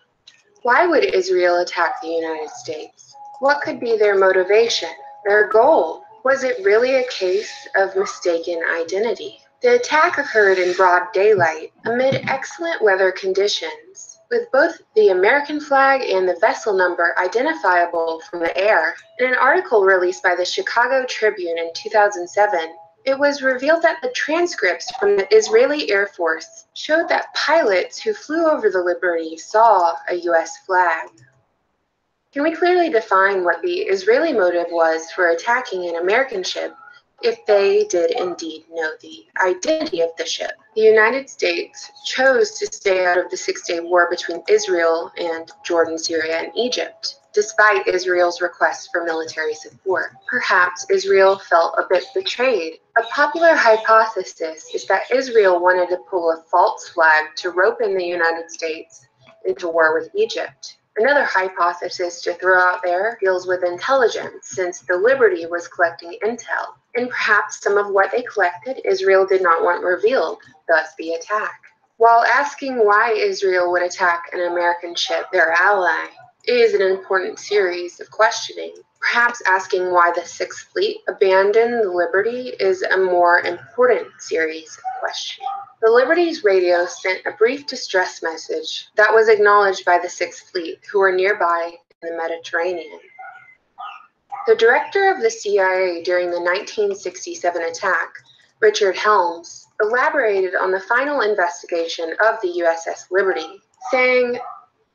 Speaker 1: Why would Israel attack the United States? What could be their motivation, their goal? Was it really a case of mistaken identity? The attack occurred in broad daylight, amid excellent weather conditions, with both the American flag and the vessel number identifiable from the air. In an article released by the Chicago Tribune in 2007, it was revealed that the transcripts from the Israeli Air Force showed that pilots who flew over the Liberty saw a U.S. flag. Can we clearly define what the Israeli motive was for attacking an American ship if they did indeed know the identity of the ship? The United States chose to stay out of the Six-Day War between Israel and Jordan, Syria, and Egypt, despite Israel's requests for military support. Perhaps Israel felt a bit betrayed. A popular hypothesis is that Israel wanted to pull a false flag to rope in the United States into war with Egypt. Another hypothesis to throw out there deals with intelligence, since the Liberty was collecting intel, and perhaps some of what they collected Israel did not want revealed, thus the attack. While asking why Israel would attack an American ship, their ally, is an important series of questioning. Perhaps asking why the Sixth Fleet abandoned the Liberty is a more important series of questioning. The Liberty's radio sent a brief distress message that was acknowledged by the Sixth Fleet, who were nearby in the Mediterranean. The director of the CIA during the 1967 attack, Richard Helms, elaborated on the final investigation of the USS Liberty, saying,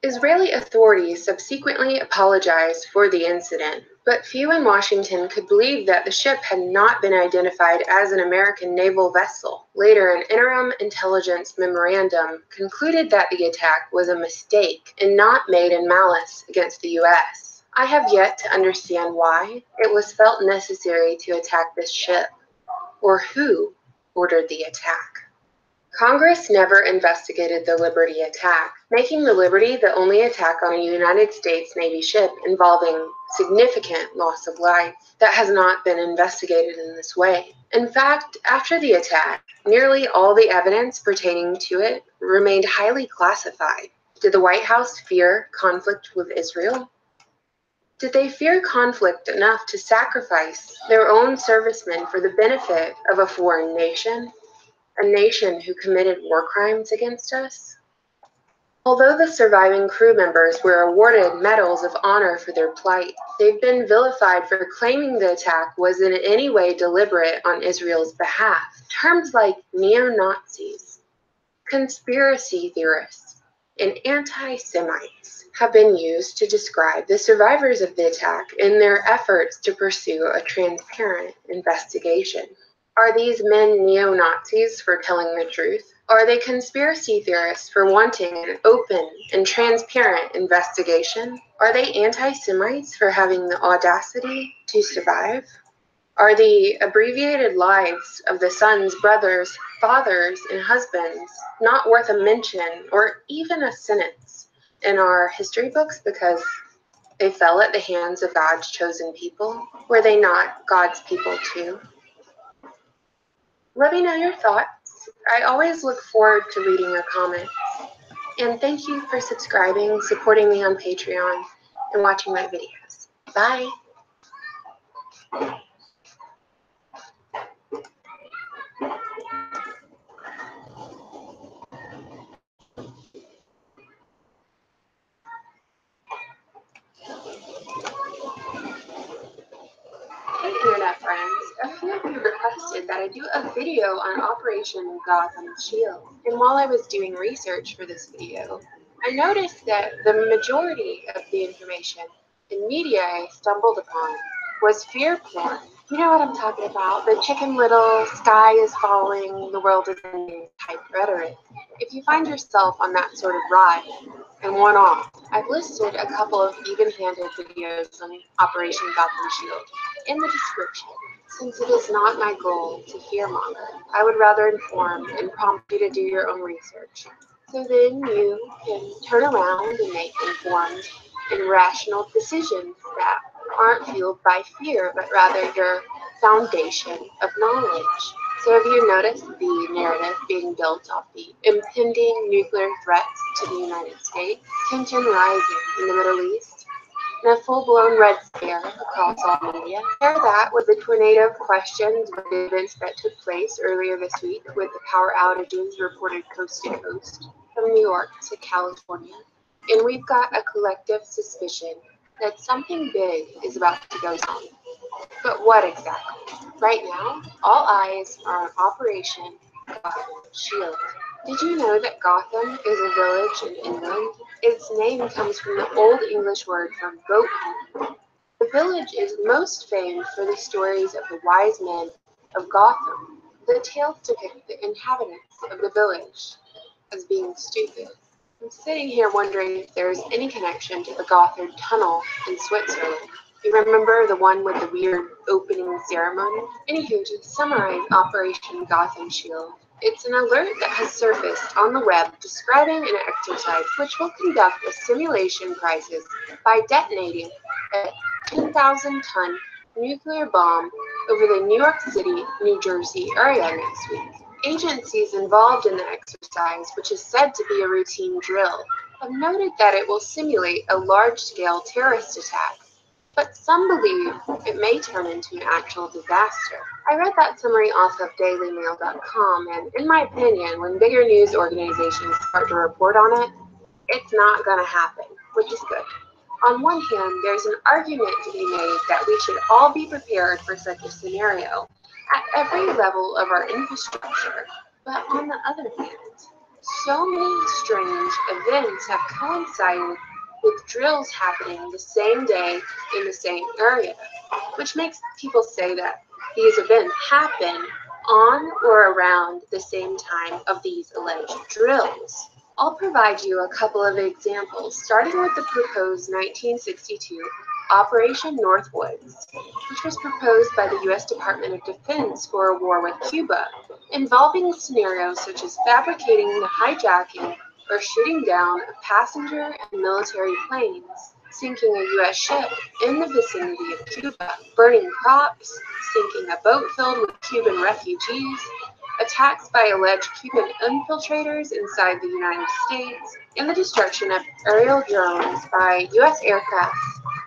Speaker 1: Israeli authorities subsequently apologized for the incident, but few in Washington could believe that the ship had not been identified as an American naval vessel. Later, an interim intelligence memorandum concluded that the attack was a mistake and not made in malice against the U.S. I have yet to understand why it was felt necessary to attack this ship, or who ordered the attack. Congress never investigated the Liberty attack, making the Liberty the only attack on a United States Navy ship involving significant loss of life that has not been investigated in this way. In fact, after the attack, nearly all the evidence pertaining to it remained highly classified. Did the White House fear conflict with Israel? Did they fear conflict enough to sacrifice their own servicemen for the benefit of a foreign nation? A nation who committed war crimes against us? Although the surviving crew members were awarded medals of honor for their plight, they've been vilified for claiming the attack was in any way deliberate on Israel's behalf. Terms like neo-Nazis, conspiracy theorists, and anti-Semites have been used to describe the survivors of the attack in their efforts to pursue a transparent investigation. Are these men neo-Nazis for telling the truth? Are they conspiracy theorists for wanting an open and transparent investigation? Are they anti-Semites for having the audacity to survive? Are the abbreviated lives of the sons, brothers, fathers, and husbands not worth a mention or even a sentence in our history books because they fell at the hands of God's chosen people? Were they not God's people too? Let me know your thoughts. I always look forward to reading your comments. And thank you for subscribing, supporting me on Patreon, and watching my videos. Bye! Hey Internet friends, a few of you requested that I do a video on Operation Gotham Shield. And while I was doing research for this video, I noticed that the majority of the information and media I stumbled upon was fear porn. You know what I'm talking about, the Chicken Little, sky is falling, the world is ending type rhetoric. If you find yourself on that sort of ride and want off, I've listed a couple of even-handed videos on Operation Gotham Shield in the description. Since it is not my goal to fearmonger, I would rather inform and prompt you to do your own research. So then you can turn around and make informed and rational decisions that aren't fueled by fear, but rather your foundation of knowledge. So have you noticed the narrative being built off the impending nuclear threats to the United States, tension rising in the Middle East, and a full-blown red scare across all media? Pair that with the tornado of questions with the events that took place earlier this week with the power outages reported coast to coast, from New York to California, and we've got a collective suspicion that something big is about to go down. But what exactly? Right now, all eyes are on Operation Gotham Shield. Did you know that Gotham is a village in England? Its name comes from the Old English word for goat home. The village is most famed for the stories of the wise men of Gotham. The tales depict the inhabitants of the village as being stupid. I'm sitting here wondering if there's any connection to the Gothard Tunnel in Switzerland. You remember the one with the weird opening ceremony? Anywho, to summarize Operation Gotham Shield, it's an alert that has surfaced on the web describing an exercise which will conduct a simulation crisis by detonating a 10,000-ton nuclear bomb over the New York City, New Jersey area next week. Agencies involved in the exercise, which is said to be a routine drill, have noted that it will simulate a large-scale terrorist attack, but some believe it may turn into an actual disaster. I read that summary off of dailymail.com, and in my opinion, when bigger news organizations start to report on it, it's not going to happen, which is good. On one hand, there's an argument to be made that we should all be prepared for such a scenario at every level of our infrastructure, but on the other hand, so many strange events have coincided with drills happening the same day in the same area, which makes people say that these events happen on or around the same time of these alleged drills. I'll provide you a couple of examples, starting with the proposed 1962 Operation Northwoods, which was proposed by the U.S. Department of Defense for a war with Cuba, involving scenarios such as fabricating the hijacking or shooting down of passenger and military planes, sinking a U.S. ship in the vicinity of Cuba, burning crops, sinking a boat filled with Cuban refugees, attacks by alleged Cuban infiltrators inside the United States, and the destruction of aerial drones by U.S. aircraft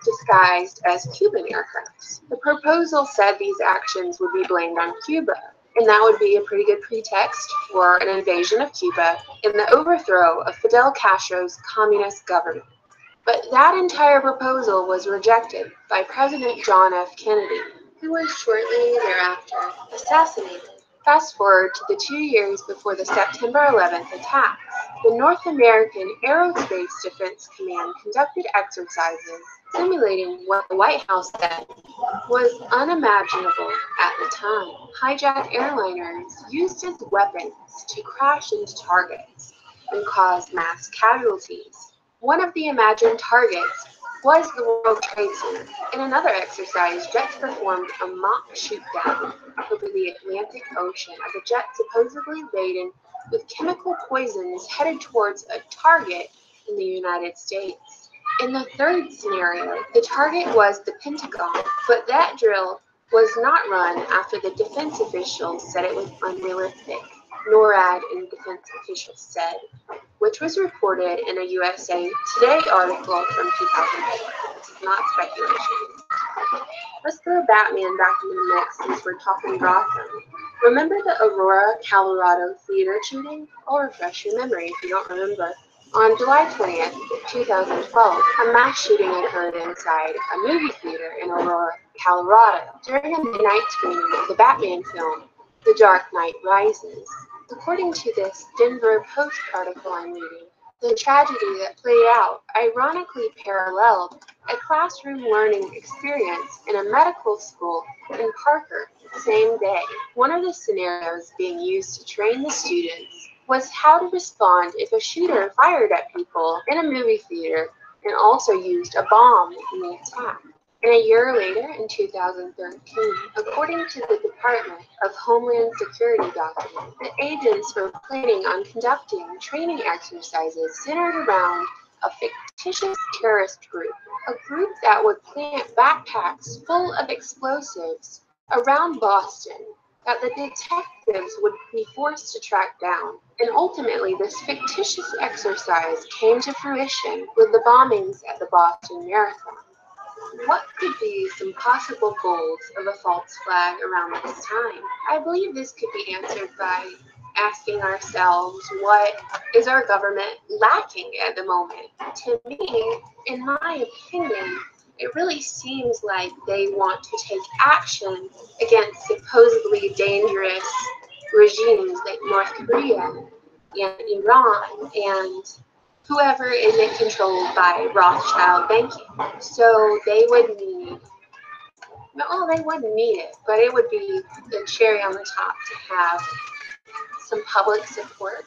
Speaker 1: disguised as Cuban aircrafts. The proposal said these actions would be blamed on Cuba, and that would be a pretty good pretext for an invasion of Cuba and the overthrow of Fidel Castro's communist government. But that entire proposal was rejected by President John F. Kennedy, who was shortly thereafter assassinated. Fast forward to the 2 years before the September 11th attacks, the North American Aerospace Defense Command conducted exercises simulating what the White House said was unimaginable at the time. Hijacked airliners used as weapons to crash into targets and cause mass casualties. One of the imagined targets was the World Trade Center. In another exercise, jets performed a mock shoot-down over the Atlantic Ocean of a jet supposedly laden with chemical poisons headed towards a target in the United States. In the third scenario, the target was the Pentagon, but that drill was not run after the defense officials said it was unrealistic. NORAD and defense officials said, which was reported in a USA Today article from 2004. This is not speculation. Let's throw Batman back into the mix since we're talking Gotham. Remember the Aurora, Colorado theater shooting? I'll refresh your memory if you don't remember. On July 20th, 2012, a mass shooting occurred inside a movie theater in Aurora, Colorado during a midnight screening of the Batman film, The Dark Knight Rises. According to this Denver Post article I'm reading, the tragedy that played out ironically paralleled a classroom learning experience in a medical school in Parker the same day. One of the scenarios being used to train the students was how to respond if a shooter fired at people in a movie theater and also used a bomb in the attack. And a year later, in 2013, according to the Department of Homeland Security document, the agents were planning on conducting training exercises centered around a fictitious terrorist group, a group that would plant backpacks full of explosives around Boston that the detectives would be forced to track down. And ultimately, this fictitious exercise came to fruition with the bombings at the Boston Marathon. What could be some possible goals of a false flag around this time? I believe this could be answered by asking ourselves, what is our government lacking at the moment? To me, in my opinion, it really seems like they want to take action against supposedly dangerous regimes like North Korea and Iran and whoever isn't controlled by Rothschild banking. So they would need, no, they wouldn't need it, but it would be the cherry on the top to have some public support,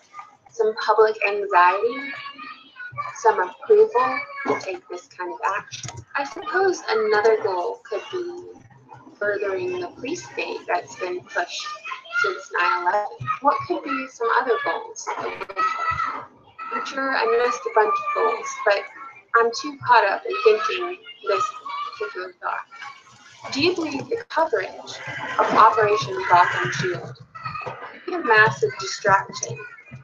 Speaker 1: some public anxiety, some approval to take this kind of action. I suppose another goal could be furthering the police state that's been pushed since 9/11. What could be some other goals? I'm sure I missed a bunch of goals, but I'm too caught up in thinking this particular thought. Do you believe the coverage of Operation Gotham Shield could be a massive distraction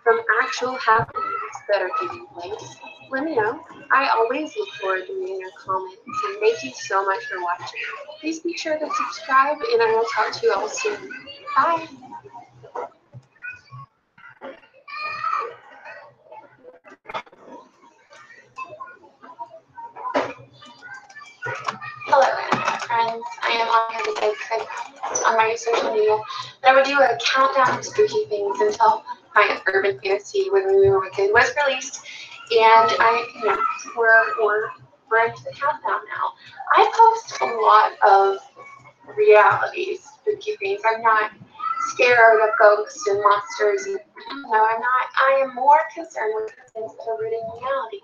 Speaker 1: from actual happenings that are taking place? Let me know. I always look forward to reading your comments, and thank you so much for watching. Please be sure to subscribe, and I will talk to you all soon. Bye! Hello, friends. I am on here today because I on my social media that I would do a countdown of spooky things until my urban fantasy with Movie Wicked was released, and we're into the countdown now. I post a lot of reality spooky things. I'm not scared of ghosts and monsters. No, I'm not. I am more concerned with things that are rooted in reality,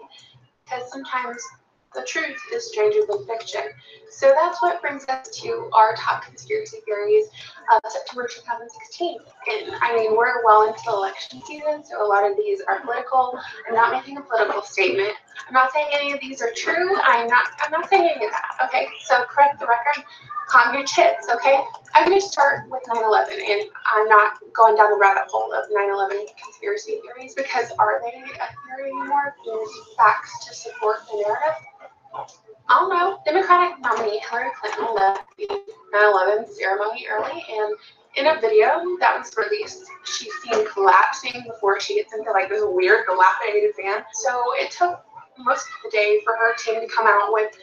Speaker 1: because sometimes the truth is stranger than fiction. So that's what brings us to our top conspiracy theories of September 2016. And I mean, we're well into the election season, so a lot of these are political. I'm not making a political statement. I'm not saying any of these are true. I'm not saying any of that, okay? So correct the record, calm your tits, okay? I'm going to start with 9/11, and I'm not going down the rabbit hole of 9/11 conspiracy theories, because are they a theory anymore? There's facts to support the narrative. I don't know. Democratic nominee Hillary Clinton left the 9/11 ceremony early, and in a video that was released, she's seen collapsing before she gets into like this weird dilapidated van. So it took most of the day for her team to come out with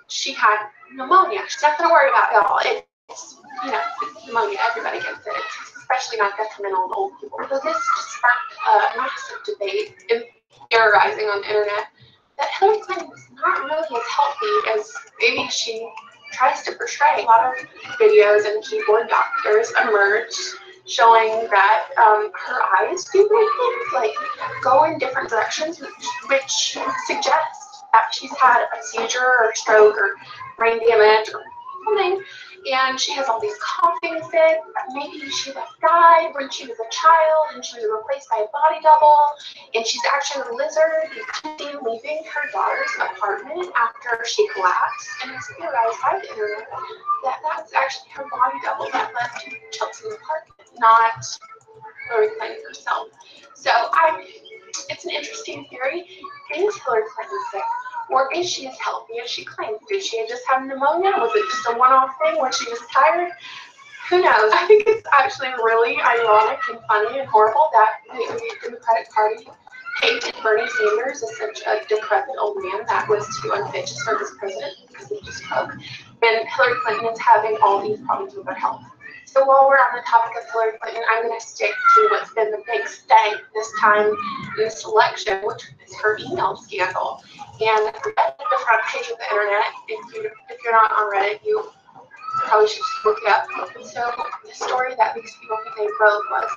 Speaker 1: she had pneumonia. She's not going to worry about y'all. It's, you know, it's pneumonia. Everybody gets it. It's especially not detrimental to old people. So this just sparked a massive debate and terrorizing on the internet that Hillary Clinton is not really as healthy as maybe she tries to portray. A lot of videos and keyboard doctors emerged showing that her eyes do weird things, like go in different directions, which suggests that she's had a seizure or stroke or brain damage or something. And she has all these coughing fits. Maybe she died when she was a child and she was replaced by a body double. And she's actually a lizard seen leaving her daughter's apartment after she collapsed. And it's theorized by the internet that that's actually her body double that left Chelsea's apartment, not Hillary Clinton herself. So it's an interesting theory. Is Hillary Clinton sick? Or is she as healthy as she claims? Did she just have pneumonia? Was it just a one-off thing? Was she just tired? Who knows? I think it's actually really ironic and funny and horrible that the Democratic Party hated Bernie Sanders as such a decrepit old man that was too unfit to serve as president because he just spoke. And Hillary Clinton is having all these problems with her health. So while we're on the topic of Hillary Clinton, I'm going to stick to what's been the big stank this time in this election, which is her email scandal. And at the front page of the internet, if you're not on Reddit, you probably should just look it up. So the story that these people think they wrote was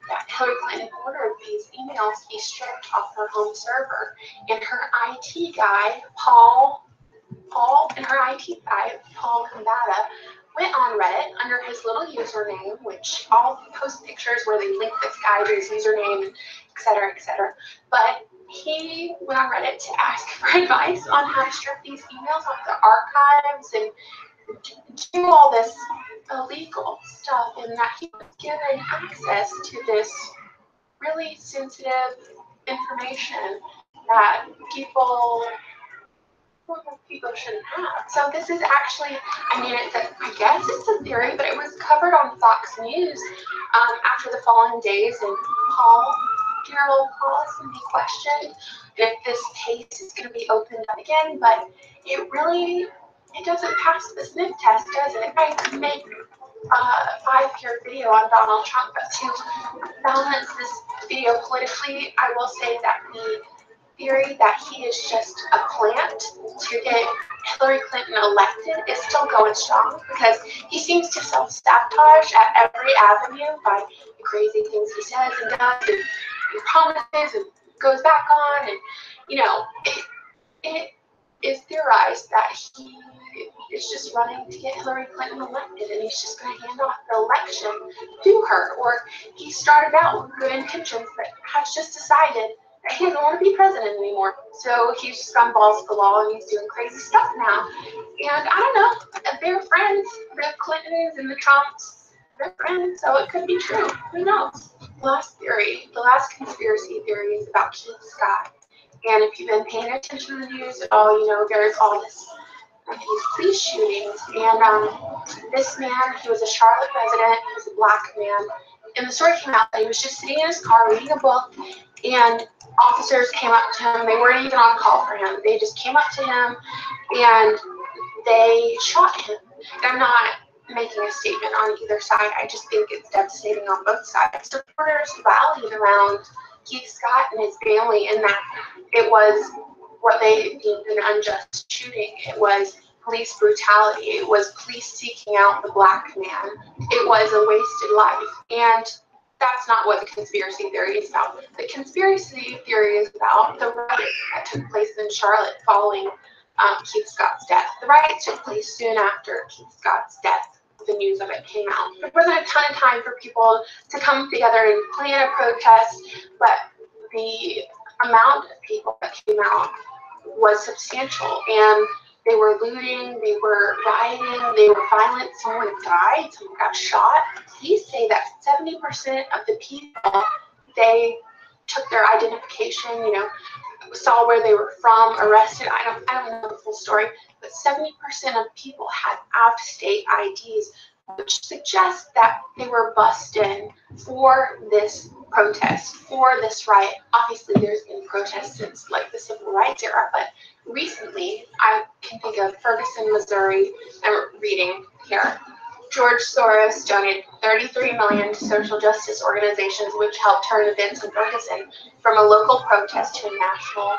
Speaker 1: that Hillary Clinton ordered these emails be stripped off her home server. And her IT guy, Paul Kambata, went on Reddit under his little username, which I'll post pictures where they link this guy to his username, et cetera, et cetera. But he went on Reddit to ask for advice on how to strip these emails off the archives and do all this illegal stuff, and that he was given access to this really sensitive information that people shouldn't have. So this is actually, I guess it's a theory, but it was covered on Fox News after the following days, and General Paulson be questioned if this case is going to be opened up again, but it doesn't pass the sniff test, does it? I could make a 5-year video on Donald Trump, but to balance this video politically, I will say that the theory that he is just a plant to get Hillary Clinton elected is still going strong, because he seems to self-sabotage at every avenue by the crazy things he says and does and promises and goes back on, and it is theorized that he is just running to get Hillary Clinton elected, and he's just going to hand off the election to her, or he started out with good intentions but has just decided that he doesn't want to be president anymore. So he's just gone balls to the wall and he's doing crazy stuff now. And I don't know, they're friends. The Clintons and the Trumps, they're friends, so it could be true. Who knows? The last conspiracy theory is about Keith Scott. And if you've been paying attention to the news at all, there's all these police shootings. And this man, he was a Charlotte resident, he was a black man. And the story came out that he was just sitting in his car reading a book, and officers came up to him. They weren't even on call for him. They just came up to him and they shot him. And I'm not making a statement on either side. I just think it's devastating on both sides. Supporters rallied around Keith Scott and his family, in that it was what they deemed an unjust shooting. It was police brutality. It was police seeking out the black man. It was a wasted life. And that's not what the conspiracy theory is about. The conspiracy theory is about the riot that took place in Charlotte following Keith Scott's death. The riots took place soon after Keith Scott's death. The news of it came out. There wasn't a ton of time for people to come together and plan a protest, but the amount of people that came out was substantial, and they were looting, they were rioting, they were violent. Someone died, someone got shot. Police say that 70% of the people, they took their identification, saw where they were from, arrested. I don't know the full story, but 70% of people had out-of-state IDs, which suggests that they were bussed in for this protest, for this riot. Obviously, there's been protests since like the civil rights era, but recently, I can think of Ferguson, Missouri. I'm reading here. George Soros donated $33 million to social justice organizations, which helped turn events in Ferguson from a local protest to a national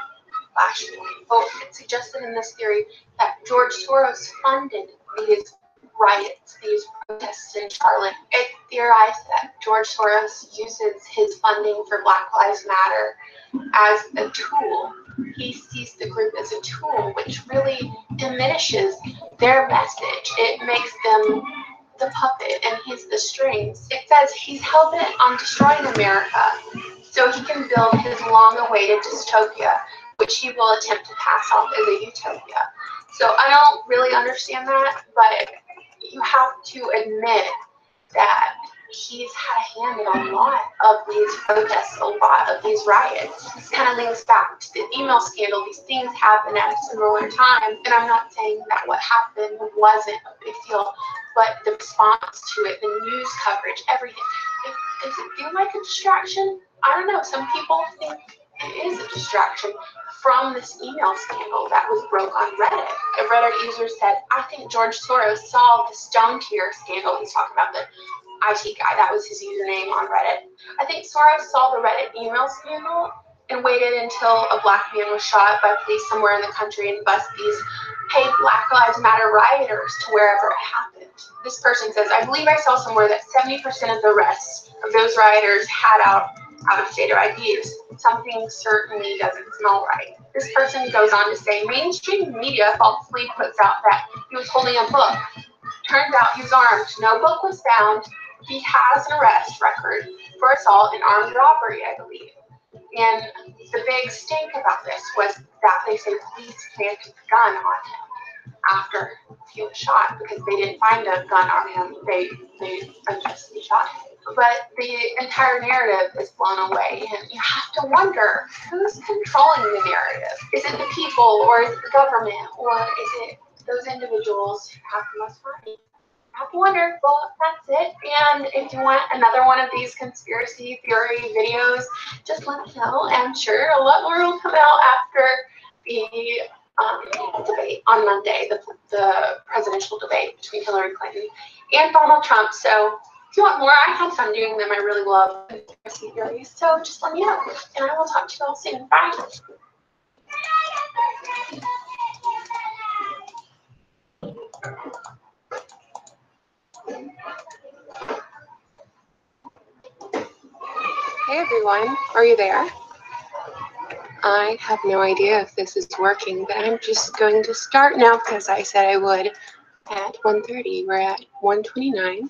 Speaker 1: flashpoint. Well, it's suggested in this theory that George Soros funded these riots, these protests in Charlotte. It theorized that George Soros uses his funding for Black Lives Matter as a tool. He sees the group as a tool, which really diminishes their message. It makes them the puppet and he's the strings. It says he's hell-bent on destroying America so he can build his long-awaited dystopia, which he will attempt to pass off as a utopia. So I don't really understand that, but you have to admit that he's had a hand in a lot of these protests, a lot of these riots. This kind of links back to the email scandal. These things happen at a similar time, and I'm not saying that what happened wasn't a big deal, but the response to it, the news coverage, everything. Does it feel like a distraction? I don't know. Some people think it is a distraction from this email scandal that was broke on Reddit. A Reddit user said, I think George Soros saw the stone tier scandal. He's talking about the IT guy. That was his username on Reddit. I think Soros saw the Reddit email scandal and waited until a black man was shot by police somewhere in the country and bussed these paid Black Lives Matter rioters to wherever it happened. This person says, I believe I saw somewhere that 70% of the rest of those rioters had out-of-state IDs. Something certainly doesn't smell right. This person goes on to say, mainstream media falsely puts out that he was holding a book. Turns out he was armed. No book was found. He has an arrest record for assault and armed robbery, I believe. And the big stink about this was that they say police planted the gun on him after he was shot because they didn't find a gun on him. They unjustly shot him. But the entire narrative is blown away, and you have to wonder who's controlling the narrative. Is it the people, or is it the government, or is it those individuals who have the most money? I have to wonder. Well, that's it. And if you want another one of these conspiracy theory videos, just let me know. I'm sure a lot more will come out after the debate on Monday, the presidential debate between Hillary Clinton and Donald Trump. So if you want more, I had fun doing them. I really love conspiracy theories. So just let me know, and I will talk to you all soon. Bye. Hey everyone, are you there? I have no idea if this is working, but I'm just going to start now because I said I would at 1:30. We're at 1:29.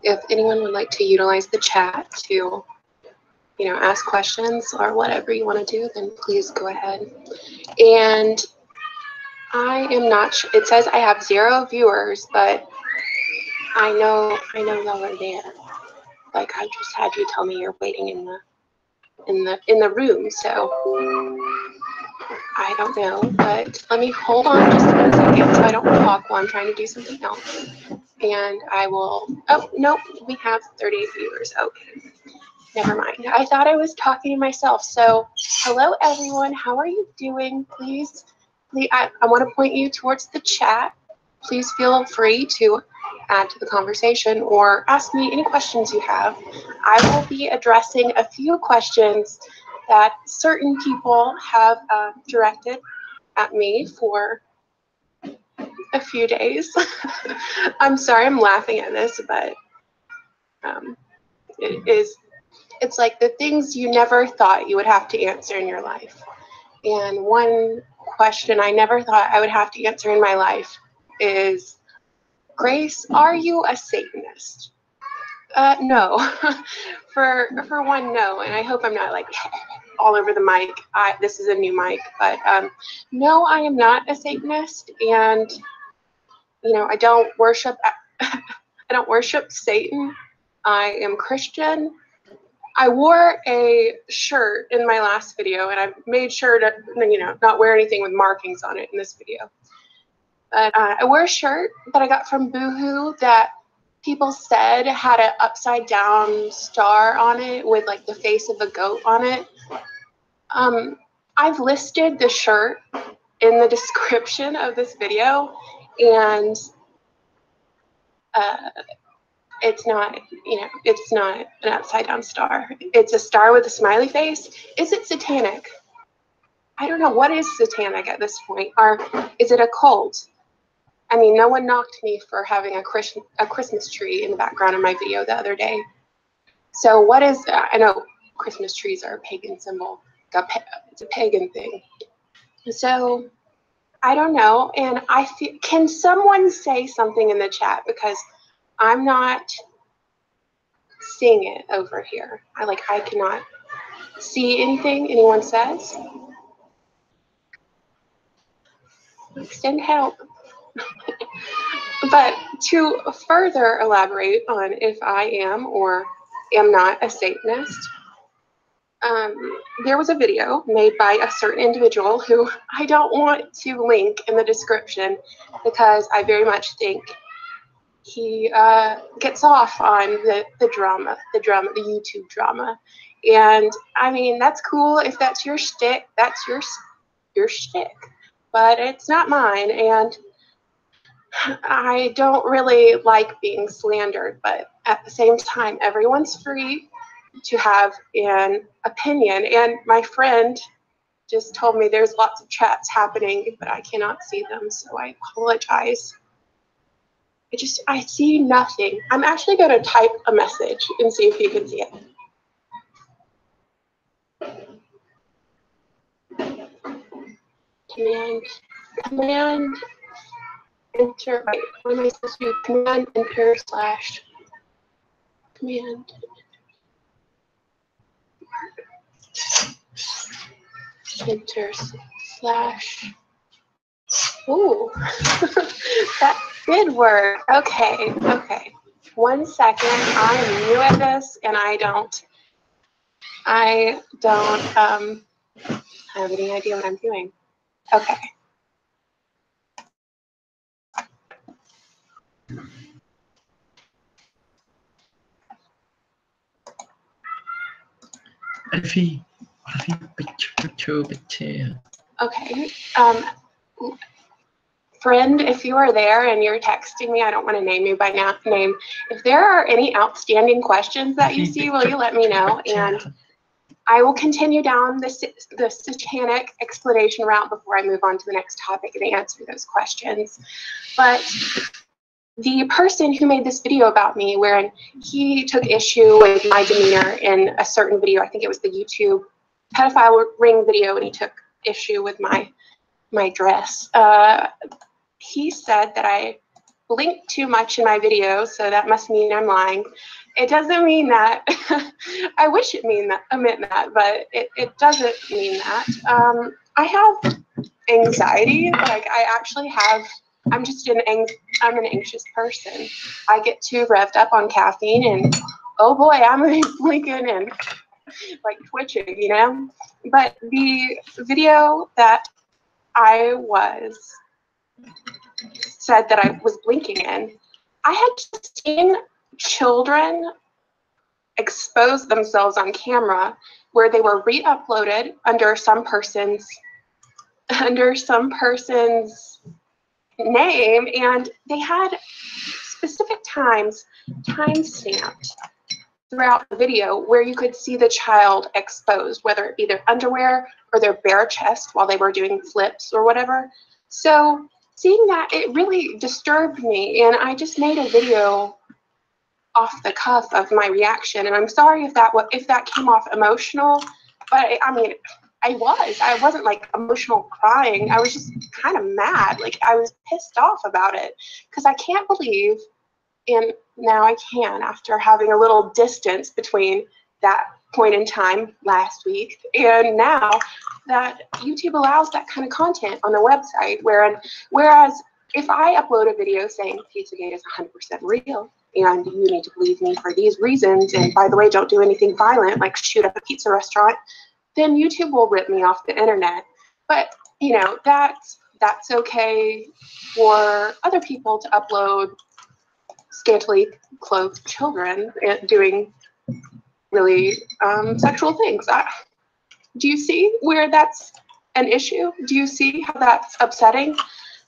Speaker 1: If anyone would like to utilize the chat to, ask questions or whatever you want to do, then please go ahead. And I am not sure. It says I have 0 viewers, but I know y'all are there. Like I just had you tell me you're waiting in the room, so I don't know. But let me hold on just 1 second so I don't talk while I'm trying to do something else. And I will. Oh nope, we have 38 viewers. Okay. Never mind. I thought I was talking to myself. So, hello everyone. How are you doing? Please, I want to point you towards the chat. Please feel free to add to the conversation or ask me any questions you have. I will be addressing a few questions that certain people have directed at me for a few days. I'm sorry, I'm laughing at this, but it's like the things you never thought you would have to answer in your life. And one question I never thought I would have to answer in my life is, Grace, are you a Satanist? No. For one, no. And I hope I'm not like all over the mic. This is a new mic, but no, I am not a Satanist, and you know, I don't worship Satan. I am Christian. I wore a shirt in my last video, and I've made sure to, you know, not wear anything with markings on it in this video. But I wore a shirt that I got from Boohoo that people said had an upside down star on it with like the face of a goat on it. I've listed the shirt in the description of this video, and it's not, you know, it's not an upside down star. It's a star with a smiley face. Is it satanic? I don't know. What is satanic at this point? Or is it a cult? I mean, no one knocked me for having a Christmas tree in the background of my video the other day. So what is that? I know Christmas trees are a pagan symbol. It's a pagan thing. So I don't know. And I feel, can someone say something in the chat, because I'm not seeing it over here. I cannot see anything anyone says. Extend help. But to further elaborate on if I am or am not a Satanist, there was a video made by a certain individual who I don't want to link in the description, because I very much think he gets off on the YouTube drama. And I mean, that's cool. If that's your shtick, that's your shtick. But it's not mine, and I don't really like being slandered. But at the same time, everyone's free to have an opinion. And my friend just told me there's lots of chats happening, but I cannot see them, so I apologize. I see nothing. I'm actually going to type a message and see if you can see it. Command, enter, wait, what am I supposed to do? Command, enter, slash, command, enter, slash, ooh, that did work. Okay. 1 second. I am new at this, and I don't have any idea what I'm doing. Okay. Okay. Friend, if you are there and you're texting me, I don't want to name you by name. If there are any outstanding questions that you see, will you let me know? And I will continue down the satanic explanation route before I move on to the next topic and answer those questions. But the person who made this video about me, wherein he took issue with my demeanor in a certain video, I think it was the YouTube pedophile ring video, and he took issue with my dress. He said that I blinked too much in my video, so that must mean I'm lying. It doesn't mean that. I wish it meant that, but it doesn't mean that. I have anxiety. Like, I actually have. I'm an anxious person. I get too revved up on caffeine, and oh boy, I'm blinking and like twitching, you know. But the video that said that I was blinking in, I had just seen children expose themselves on camera where they were re-uploaded under some person's name, and they had specific times time-stamped throughout the video where you could see the child exposed, whether it be their underwear or their bare chest while they were doing flips or whatever. So seeing that, it really disturbed me, and I just made a video off the cuff of my reaction. And I'm sorry if that came off emotional, but I mean, I wasn't like emotional crying. I was just kind of mad. Like I was pissed off about it because I can't believe, and now I can after having a little distance between that point in time last week and now, that YouTube allows that kind of content on the website. Whereas if I upload a video saying Pizzagate is 100% real and you need to believe me for these reasons, and by the way, don't do anything violent like shoot up a pizza restaurant, then YouTube will rip me off the internet. But you know, that's okay for other people to upload scantily clothed children doing really sexual things. Do you see where that's an issue? Do you see how that's upsetting?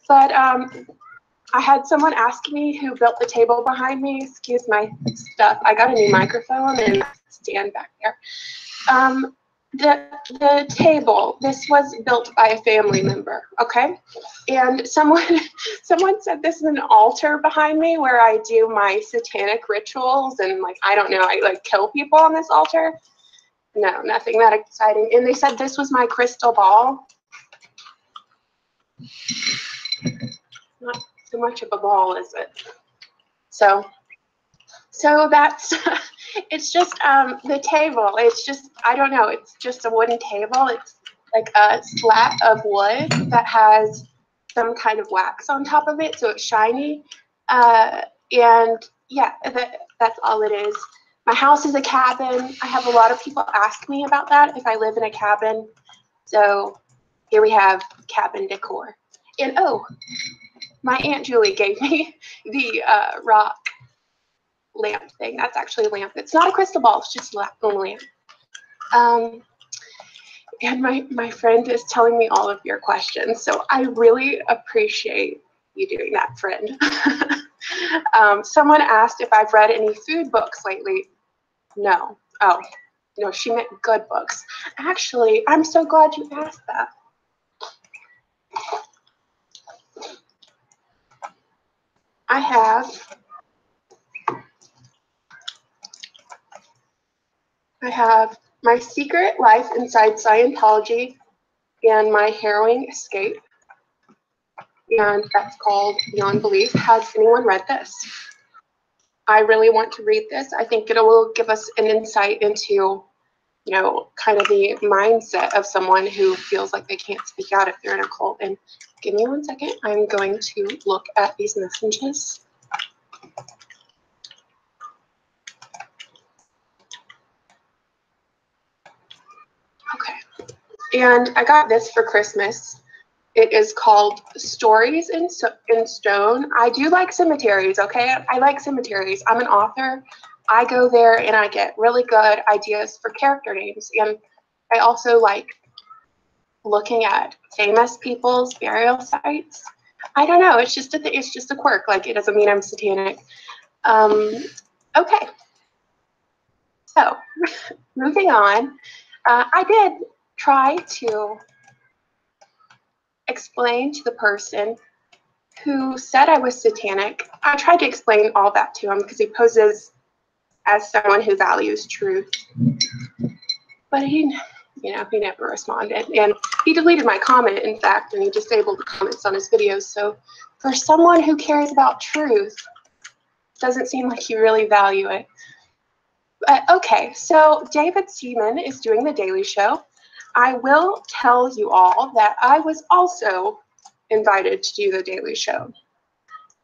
Speaker 1: But I had someone ask me who built the table behind me, excuse my stuff, I got a new microphone and stand back there. The table, this was built by a family member, okay? And someone said this is an altar behind me where I do my satanic rituals and like, I don't know, I like kill people on this altar. No, nothing that exciting. And they said this was my crystal ball. Not so much of a ball, is it? So that's, it's just the table. It's just, I don't know, it's just a wooden table. It's like a slat of wood that has some kind of wax on top of it, so it's shiny. And yeah, that's all it is. My house is a cabin. I have a lot of people ask me about that, if I live in a cabin. So here we have cabin decor. And oh, my Aunt Julie gave me the rock lamp thing. That's actually a lamp. It's not a crystal ball, it's just a lamp. And my friend is telling me all of your questions. So I really appreciate you doing that, friend. Someone asked if I've read any food books lately. No. Oh, no, she meant good books. Actually, I'm so glad you asked that. I have My Secret Life Inside Scientology and My Harrowing Escape. And that's called Beyond Belief. Has anyone read this? I really want to read this. I think it will give us an insight into, you know, kind of the mindset of someone who feels like they can't speak out if they're in a cult. And give me 1 second. I'm going to look at these messages. Okay. And I got this for Christmas. It is called Stories in Stone. I do like cemeteries, okay? I like cemeteries. I'm an author. I go there and I get really good ideas for character names. And I also like looking at famous people's burial sites. I don't know. It's just a quirk. Like, it doesn't mean I'm satanic. Okay. So, moving on. I did try to explain to the person who said I was satanic. I tried to explain all that to him because he poses as someone who values truth. But he never responded. And he deleted my comment, in fact, and he disabled the comments on his videos. So for someone who cares about truth, doesn't seem like you really value it. But okay, so David Seaman is doing The Daily Show. I will tell you all that I was also invited to do The Daily Show.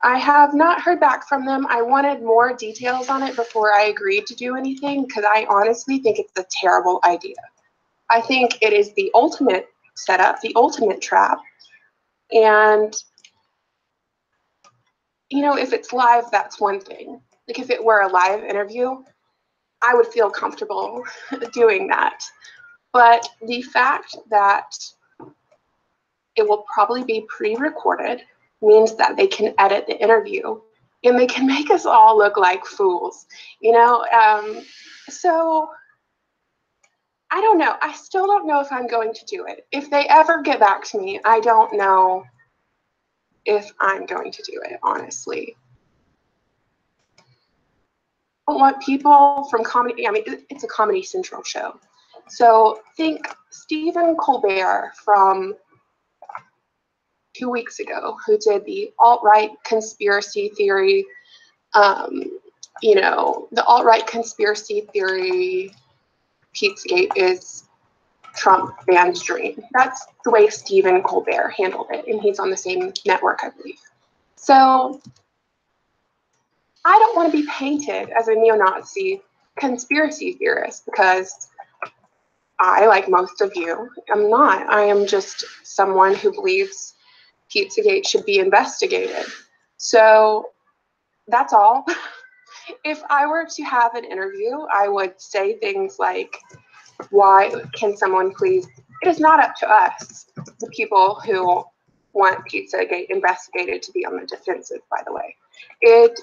Speaker 1: I have not heard back from them. I wanted more details on it before I agreed to do anything because I honestly think it's a terrible idea. I think it is the ultimate setup, the ultimate trap. And, you know, if it's live, that's one thing. Like, if it were a live interview, I would feel comfortable doing that. But the fact that it will probably be pre-recorded means that they can edit the interview and they can make us all look like fools, you know? So I don't know. I still don't know if I'm going to do it. If they ever get back to me, I don't know if I'm going to do it, honestly. I don't want people from comedy. I mean, it's a Comedy Central show. So think Stephen Colbert from 2 weeks ago, who did the alt-right conspiracy theory, the alt-right conspiracy theory, Pizzagate is Trump band's dream. That's the way Stephen Colbert handled it, and he's on the same network, I believe. So I don't want to be painted as a neo-Nazi conspiracy theorist, because I, like most of you, am not. I am just someone who believes Pizzagate should be investigated. So that's all. If I were to have an interview, I would say things like, why can someone please, it is not up to us, the people who want Pizzagate investigated, to be on the defensive, by the way. It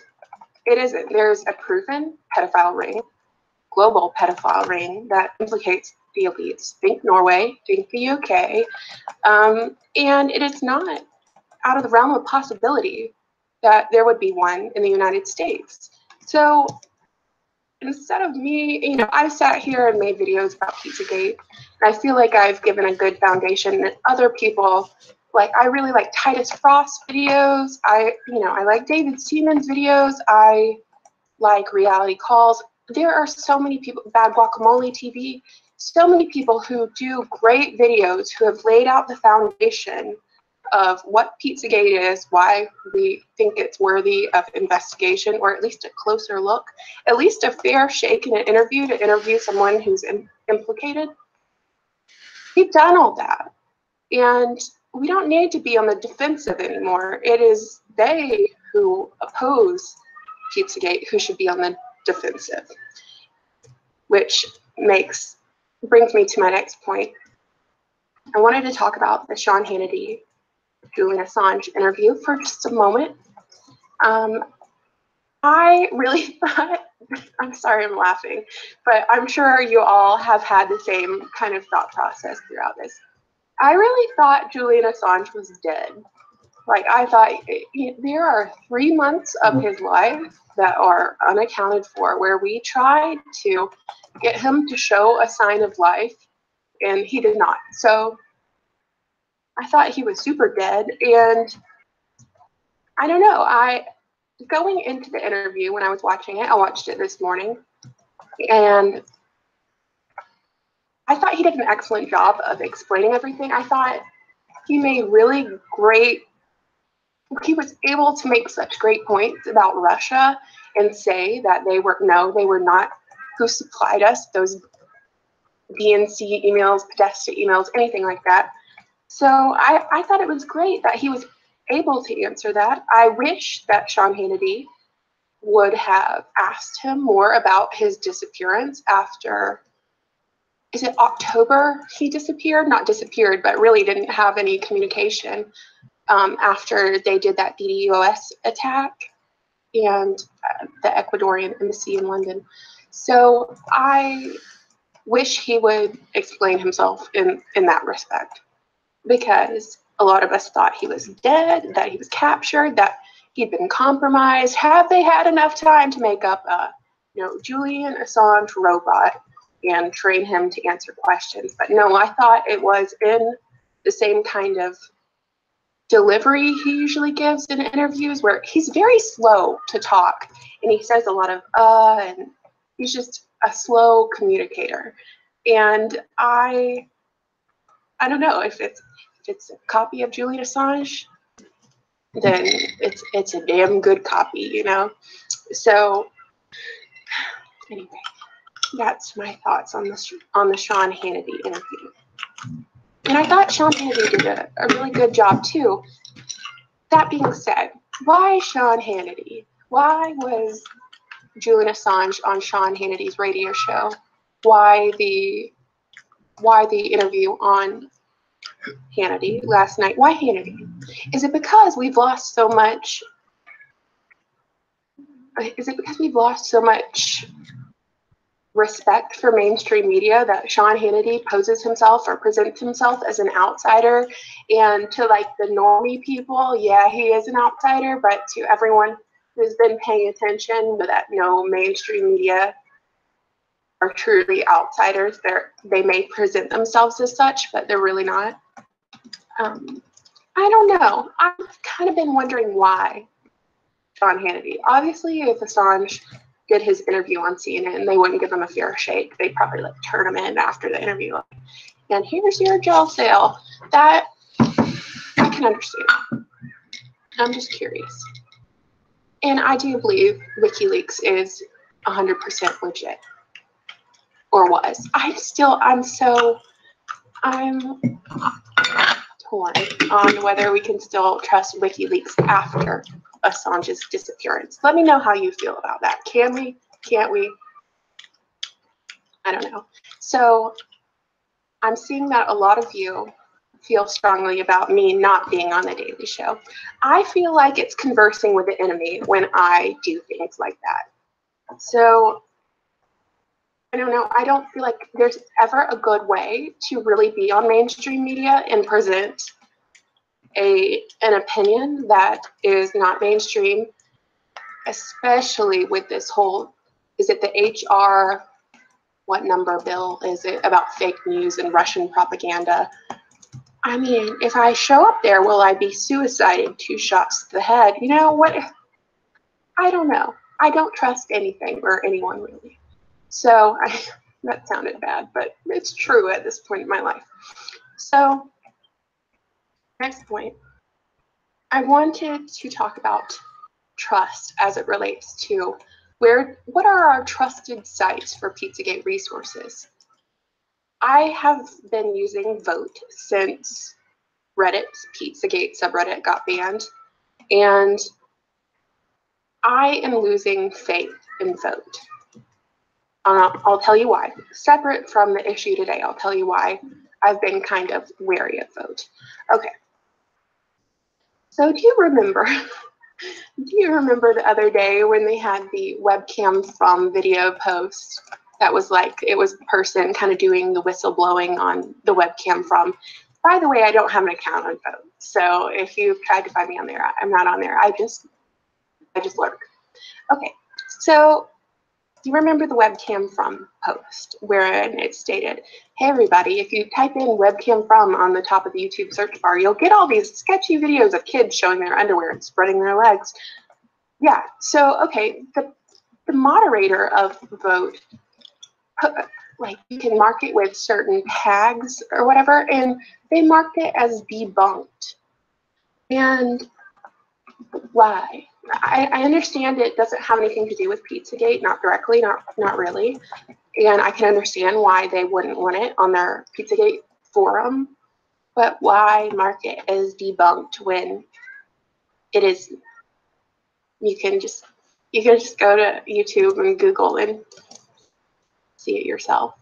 Speaker 1: isn't. There's a proven pedophile ring, global pedophile ring, that implicates the elites. Think Norway, think the UK, and it is not out of the realm of possibility that there would be one in the United States. So instead of me, I've sat here and made videos about Pizzagate, and I feel like I've given a good foundation. And other people, I really like Titus Frost videos. I like David Seaman's videos. I like reality calls. There are so many people, Bad Guacamole TV, so many people who do great videos, who have laid out the foundation of what Pizzagate is, why we think it's worthy of investigation, or at least a closer look, at least a fair shake in an interview to interview someone who's implicated. We've done all that, and we don't need to be on the defensive anymore. It is they who oppose Pizzagate who should be on the defensive, which brings me to my next point. I wanted to talk about the Sean Hannity, Julian Assange interview for just a moment. I really thought, I'm sorry I'm laughing, but I'm sure you all have had the same kind of thought process throughout this. I really thought Julian Assange was dead. I thought there are 3 months of his life that are unaccounted for, where we tried to get him to show a sign of life, and he did not. So I thought he was super dead, and I don't know. Going into the interview, when I was watching it, I watched it this morning, and I thought he did an excellent job of explaining everything. I thought he made really great, he was able to make such great points about Russia and say that they were not who supplied us those DNC emails, Podesta emails, anything like that. So I thought it was great that he was able to answer that. I wish that Sean Hannity would have asked him more about his disappearance after, is it October he disappeared? Not disappeared, but really didn't have any communication after they did that DDoS attack and the Ecuadorian embassy in London. So I wish he would explain himself in that respect, because a lot of us thought he was dead, that he was captured, that he'd been compromised. Have they had enough time to make up a Julian Assange robot and train him to answer questions? But no, I thought it was in the same kind of delivery he usually gives in interviews, where he's very slow to talk, and he says a lot of and he's just a slow communicator. And I don't know if it's a copy of Julian Assange, then it's a damn good copy, So anyway, that's my thoughts on the Sean Hannity interview. And I thought Sean Hannity did a really good job too. That being said, why Sean Hannity? Why was Julian Assange on Sean Hannity's radio show? Why the interview on Hannity last night? Why Hannity? Is it because we've lost so much? Is it because we've lost so much respect for mainstream media that Sean Hannity poses himself or presents himself as an outsider? And to the normie people, yeah, he is an outsider, but to everyone who's been paying attention, that mainstream media are truly outsiders. They may present themselves as such, but they're really not. I don't know. I've kind of been wondering why Sean Hannity. Obviously, if Assange did his interview on CNN, they wouldn't give him a fair shake. They'd probably like turn him in after the interview. And here's your jail cell. That I can understand. I'm just curious. And I do believe WikiLeaks is 100% legit. Or was. I'm torn on whether we can still trust WikiLeaks after Assange's disappearance. Let me know how you feel about that. Can we? Can't we? I don't know. So I'm seeing that a lot of you feel strongly about me not being on the Daily Show. I feel like it's conversing with the enemy when I do things like that. So I don't know. I don't feel like there's ever a good way to really be on mainstream media and present an opinion that is not mainstream, especially with this whole, is it the HR, what number bill is it, about fake news and Russian propaganda? I mean, if I show up there, will I be suiciding 2 shots to the head? You know what? I don't know. I don't trust anything or anyone really. So that sounded bad, but it's true at this point in my life. So next point, I wanted to talk about trust as it relates to what are our trusted sites for Pizzagate resources. I have been using Vote since Reddit's Pizzagate subreddit got banned, and I am losing faith in Vote. I'll tell you why. Separate from the issue today, I'll tell you why I've been kind of wary of Vote. Okay. So do you remember the other day when they had the webcam from video post that was like, it was a person kind of doing the whistleblowing on the webcam from? By the way, I don't have an account on Vote. So if you've tried to find me on there, I'm not on there. I just lurk. Okay. So do you remember the webcam from post where it stated, hey everybody, if you type in webcam from on the top of the YouTube search bar, you'll get all these sketchy videos of kids showing their underwear and spreading their legs. Yeah, so okay, the moderator of Vote, like you can mark it with certain tags or whatever, and they marked it as debunked. And why? I understand it doesn't have anything to do with Pizzagate, not directly, not really. And I can understand why they wouldn't want it on their Pizzagate forum, but why mark it as debunked when it is, you can just go to YouTube and Google and see it yourself.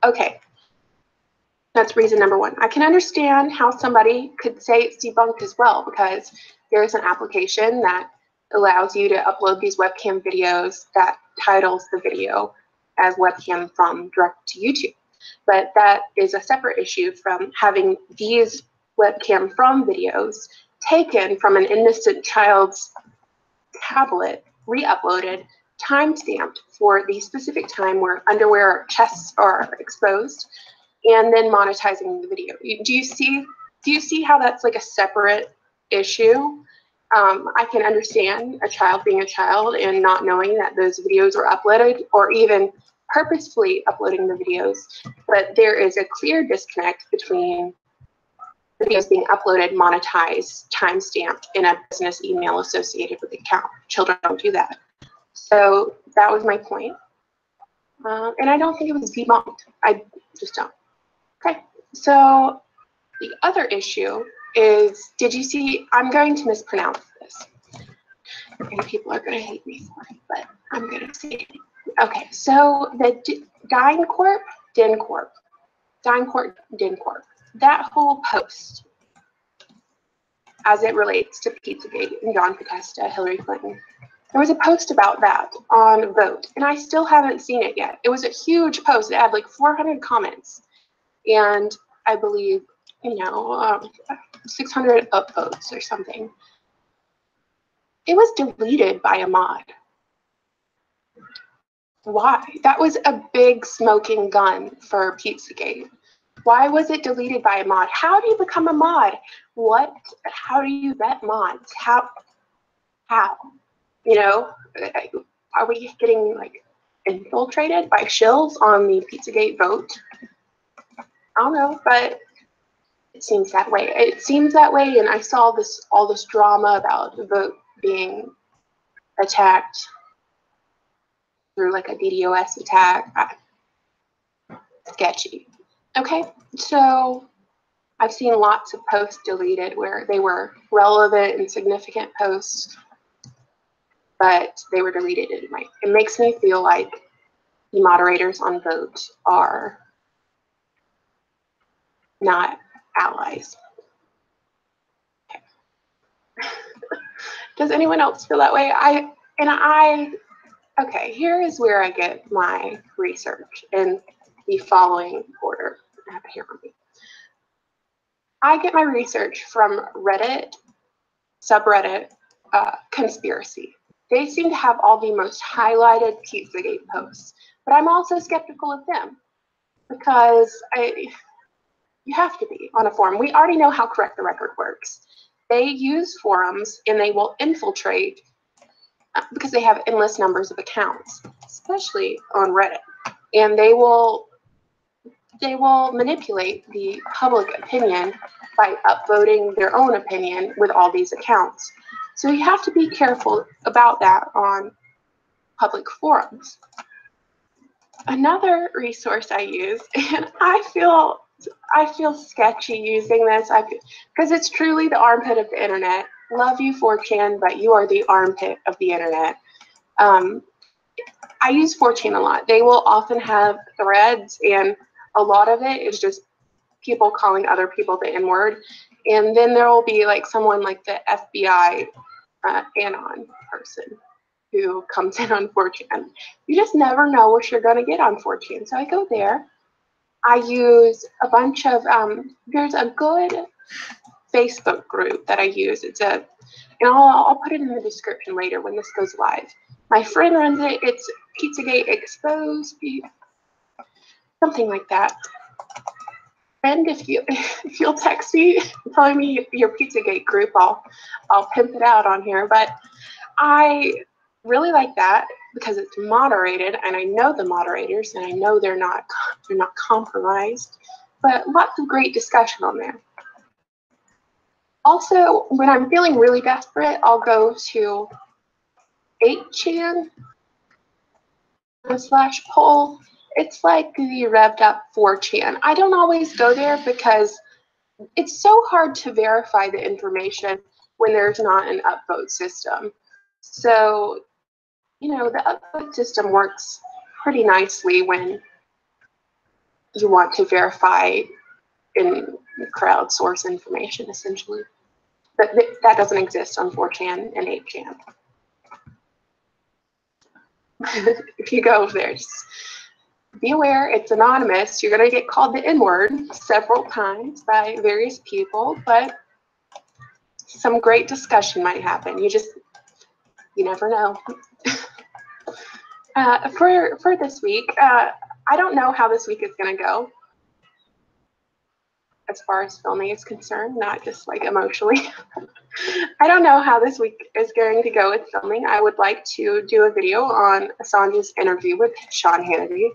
Speaker 1: Okay. That's reason number one. I can understand how somebody could say it's debunked as well, because there's an application that allows you to upload these webcam videos that titles the video as webcam from direct to YouTube. But that is a separate issue from having these webcam from videos taken from an innocent child's tablet, re-uploaded, time-stamped for the specific time where underwear chests are exposed, and then monetizing the video. Do you see how that's like a separate issue? I can understand a child being a child and not knowing that those videos are uploaded, or even purposefully uploading the videos, but there is a clear disconnect between videos being uploaded, monetized, time-stamped in a business email associated with the account. Children don't do that. So that was my point. And I don't think it was debunked. I just don't. Okay, so the other issue is, did you see, I'm going to mispronounce this, and people are going to hate me for it, but I'm going to say it. Okay, so the DynCorp, that whole post, as it relates to Pizzagate and John Podesta, Hillary Clinton, there was a post about that on Vote, and I still haven't seen it yet. It was a huge post. It had like 400 comments, and I believe, 600 upvotes or something. It was deleted by a mod. Why? That was a big smoking gun for Pizzagate. Why was it deleted by a mod? How do you become a mod? What? How do you vet mods? How? You know, are we getting like infiltrated by shills on the Pizzagate vote? I don't know, but it seems that way. It seems that way, and I saw all this drama about the vote being attacked through like a DDoS attack. Sketchy. Okay, so I've seen lots of posts deleted where they were relevant and significant posts, but they were deleted. It makes me feel like the moderators on Vote are not allies. Okay. Does anyone else feel that way? Okay, here is where I get my research in the following order. I have it here on me. I get my research from Reddit, subreddit, Conspiracy. They seem to have all the most highlighted Pizzagate posts, but I'm also skeptical of them because you have to be on a forum. We already know how Correct the Record works. They use forums and they will infiltrate because they have endless numbers of accounts, especially on Reddit, and they will manipulate the public opinion by upvoting their own opinion with all these accounts. So you have to be careful about that on public forums. Another resource I use, and I feel sketchy using this because it's truly the armpit of the internet. Love you, 4chan, but you are the armpit of the internet. I use 4chan a lot. They will often have threads, and a lot of it is just people calling other people the N-word. And then there will be like someone like the FBI anon person who comes in on 4chan. You just never know what you're going to get on 4chan. So I go there. I use a bunch of, there's a good Facebook group that I use. And I'll put it in the description later when this goes live. My friend runs it. It's Pizzagate Exposed, something like that. Friend, if you'll text me telling me your Pizzagate group, I'll pimp it out on here. But I really like that because it's moderated, and I know the moderators, and I know they're not compromised. But lots of great discussion on there. Also, when I'm feeling really desperate, I'll go to 8chan /poll. It's like the revved up 4chan. I don't always go there because it's so hard to verify the information when there's not an upvote system. So, you know, the upvote system works pretty nicely when you want to verify and crowdsource information, essentially. But that doesn't exist on 4chan and 8chan. If you go over there, just be aware it's anonymous. You're going to get called the N-word several times by various people, but some great discussion might happen. You never know. For this week, I don't know how this week is going to go as far as filming is concerned, not just like emotionally. I don't know how this week is going to go with filming. I would like to do a video on Assange's interview with Sean Hannity.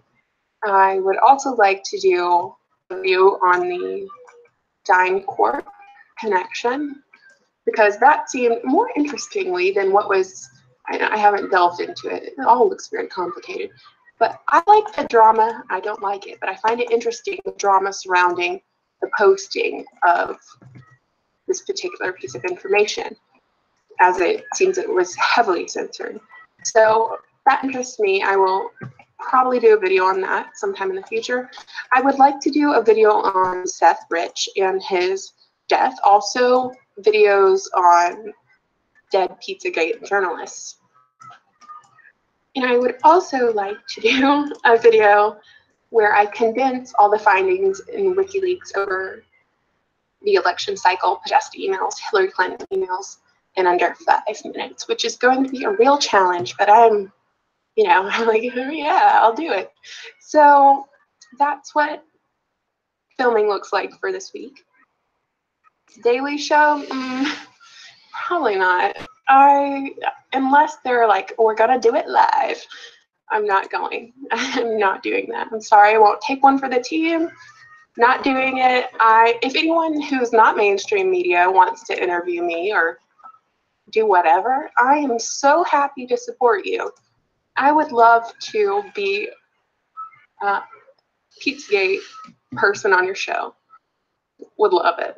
Speaker 1: I would also like to do a review on the DynCorp connection because that seemed more interestingly than what was. I haven't delved into it. It all looks very complicated. But I like the drama. I don't like it, but I find it interesting, the drama surrounding the posting of this particular piece of information, as it seems it was heavily censored. So that interests me. I will probably do a video on that sometime in the future. I would like to do a video on Seth Rich and his death. Also, videos on dead Pizzagate journalists. And I would also like to do a video where I condense all the findings in WikiLeaks over the election cycle, Podesta emails, Hillary Clinton emails, in under 5 minutes, which is going to be a real challenge, but I'm you know, I'm like, yeah, I'll do it. So that's what filming looks like for this week. Daily show, probably not. Unless they're like, we're gonna do it live, I'm not going. I'm not doing that. I'm sorry, I won't take one for the team. Not doing it. If anyone who's not mainstream media wants to interview me or do whatever, I am so happy to support you. I would love to be a Pizzagate person on your show. Would love it.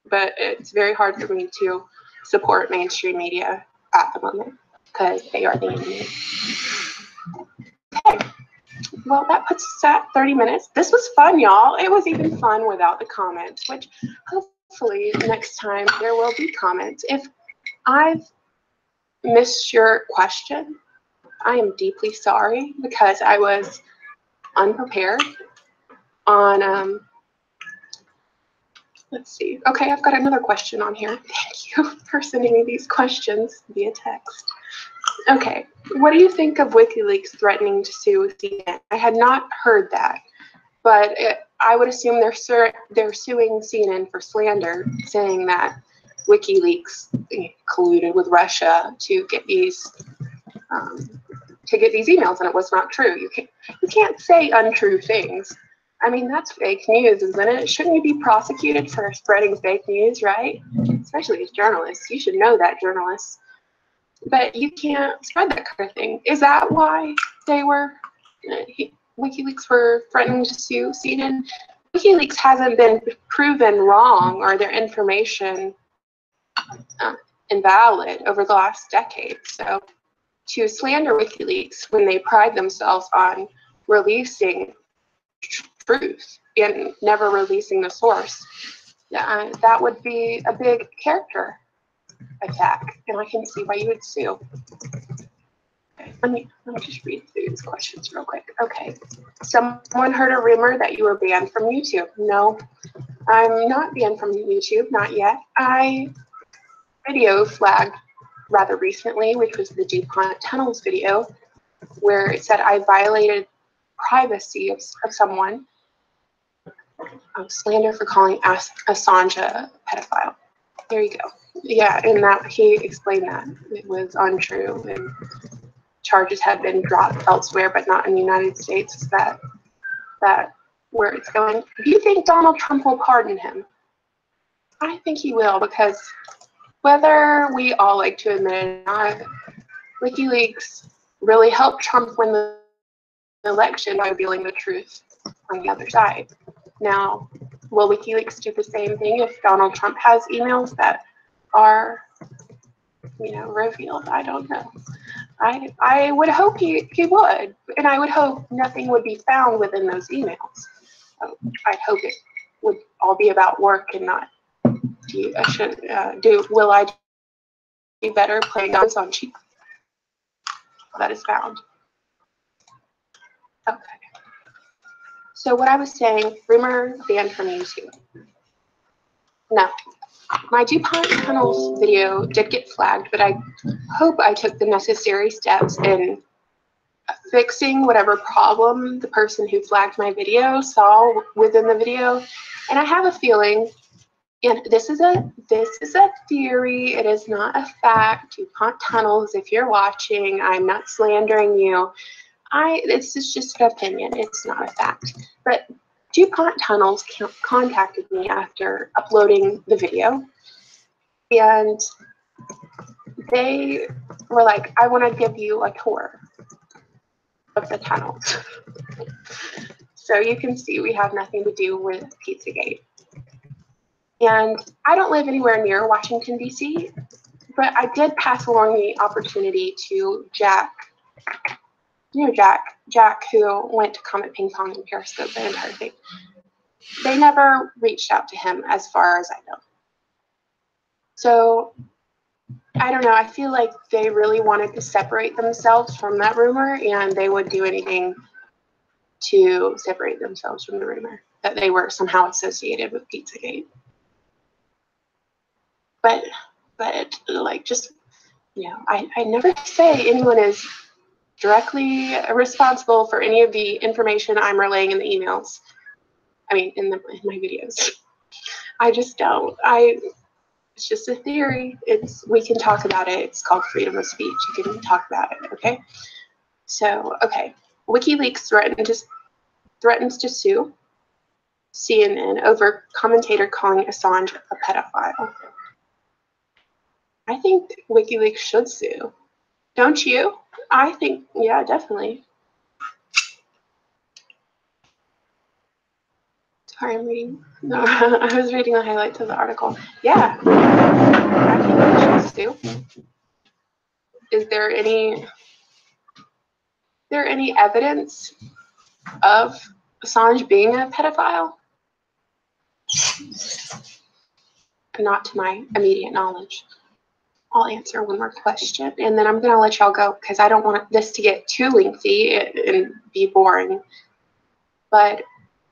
Speaker 1: But it's very hard for me to support mainstream media at the moment because they are the enemy. Okay. Well, that puts us at 30 minutes. This was fun, y'all. It was even fun without the comments, which hopefully next time there will be comments. If I've missed your question, I am deeply sorry because I was unprepared on, let's see. Okay, I've got another question on here. Thank you for sending me these questions via text. Okay, what do you think of WikiLeaks threatening to sue CNN? I had not heard that, but I would assume they're suing CNN for slander, saying that WikiLeaks colluded with Russia to get these emails, and it was not true. You can't say untrue things. I mean, that's fake news, isn't it? Shouldn't you be prosecuted for spreading fake news, right? Especially as journalists. You should know that, journalists. But you can't spread that kind of thing. Is that why they were, WikiLeaks were threatening to sue CNN? WikiLeaks hasn't been proven wrong or their information invalid over the last decade. So to slander WikiLeaks when they pride themselves on releasing truth and never releasing the source, that would be a big character attack, and I can see why you would sue. Okay, let me just read through these questions real quick. Okay, someone heard a rumor that you were banned from YouTube. No, I'm not banned from YouTube, not yet. I video flagged rather recently, which was the DuPont Tunnels video, where it said I violated privacy of someone. Slander for calling Assange a pedophile. There you go. Yeah, and that he explained that it was untrue and charges had been dropped elsewhere, but not in the United States. Is that where it's going? Do you think Donald Trump will pardon him? I think he will, because whether we all like to admit it or not, WikiLeaks really helped Trump win the election by revealing the truth on the other side. Now, will WikiLeaks do the same thing if Donald Trump has emails that are, revealed? I don't know. I would hope he would, and I would hope nothing would be found within those emails. I'd hope it would all be about work and not will I do better playing guns on cheap? That is found. Okay. So what I was saying, rumor banned from YouTube. No. My DuPont Tunnels video did get flagged, but I hope I took the necessary steps in fixing whatever problem the person who flagged my video saw within the video. And I have a feeling, and this is a theory, it is not a fact. DuPont Tunnels, if you're watching, I'm not slandering you. This is just an opinion, it's not a fact. But DuPont Tunnels contacted me after uploading the video, and they were like, I want to give you a tour of the tunnels. So you can see we have nothing to do with Pizzagate. And I don't live anywhere near Washington, D.C., but I did pass along the opportunity to Jack, Jack who went to Comet Ping Pong and Periscope the entire thing. They never reached out to him as far as I know. So, I don't know, I feel like they really wanted to separate themselves from that rumor, and they would do anything to separate themselves from the rumor that they were somehow associated with Pizzagate. But like, just, I never say anyone is directly responsible for any of the information I'm relaying in the emails. I mean, in my videos. I just don't. It's just a theory. We can talk about it. It's called freedom of speech. You can talk about it, okay? So, okay. WikiLeaks threatens to sue CNN over commentator calling Assange a pedophile. I think WikiLeaks should sue. Don't you? I think, yeah, definitely. Sorry, I'm reading. No, I was reading the highlights of the article. Yeah, I think we should sue. Is there any evidence of Assange being a pedophile? Not to my immediate knowledge. I'll answer one more question, and then I'm going to let y'all go because I don't want this to get too lengthy and be boring. But,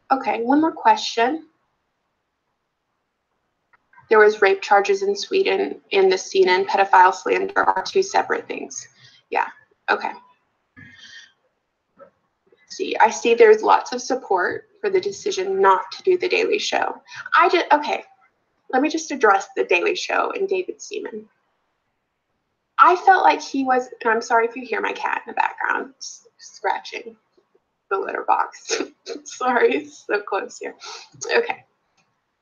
Speaker 1: okay, one more question. There was rape charges in Sweden, and the CNN pedophile slander are two separate things. Yeah, okay. See, I see there's lots of support for the decision not to do The Daily Show. Okay, let me just address The Daily Show and David Seaman. I felt like he was, and I'm sorry if you hear my cat in the background scratching the litter box. Sorry, it's so close here. Okay.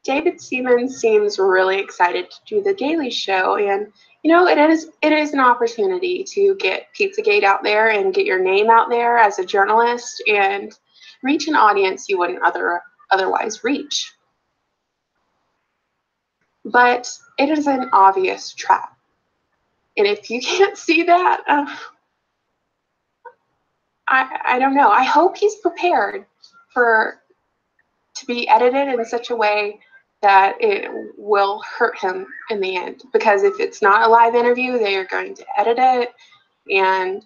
Speaker 1: David Seaman seems really excited to do The Daily Show, and you know, it is an opportunity to get Pizzagate out there and get your name out there as a journalist and reach an audience you wouldn't otherwise reach. But it is an obvious trap. And if you can't see that, I don't know. I hope he's prepared to be edited in such a way that it will hurt him in the end. Because if it's not a live interview, they are going to edit it, and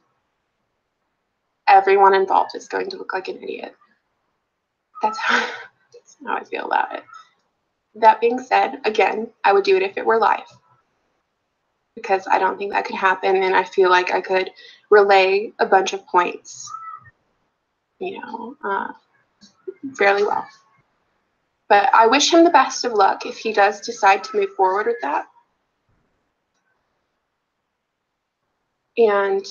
Speaker 1: everyone involved is going to look like an idiot. That's how I feel about it. That being said, again, I would do it if it were live, because I don't think that could happen, and I feel like I could relay a bunch of points, you know, fairly well. But I wish him the best of luck if he does decide to move forward with that. And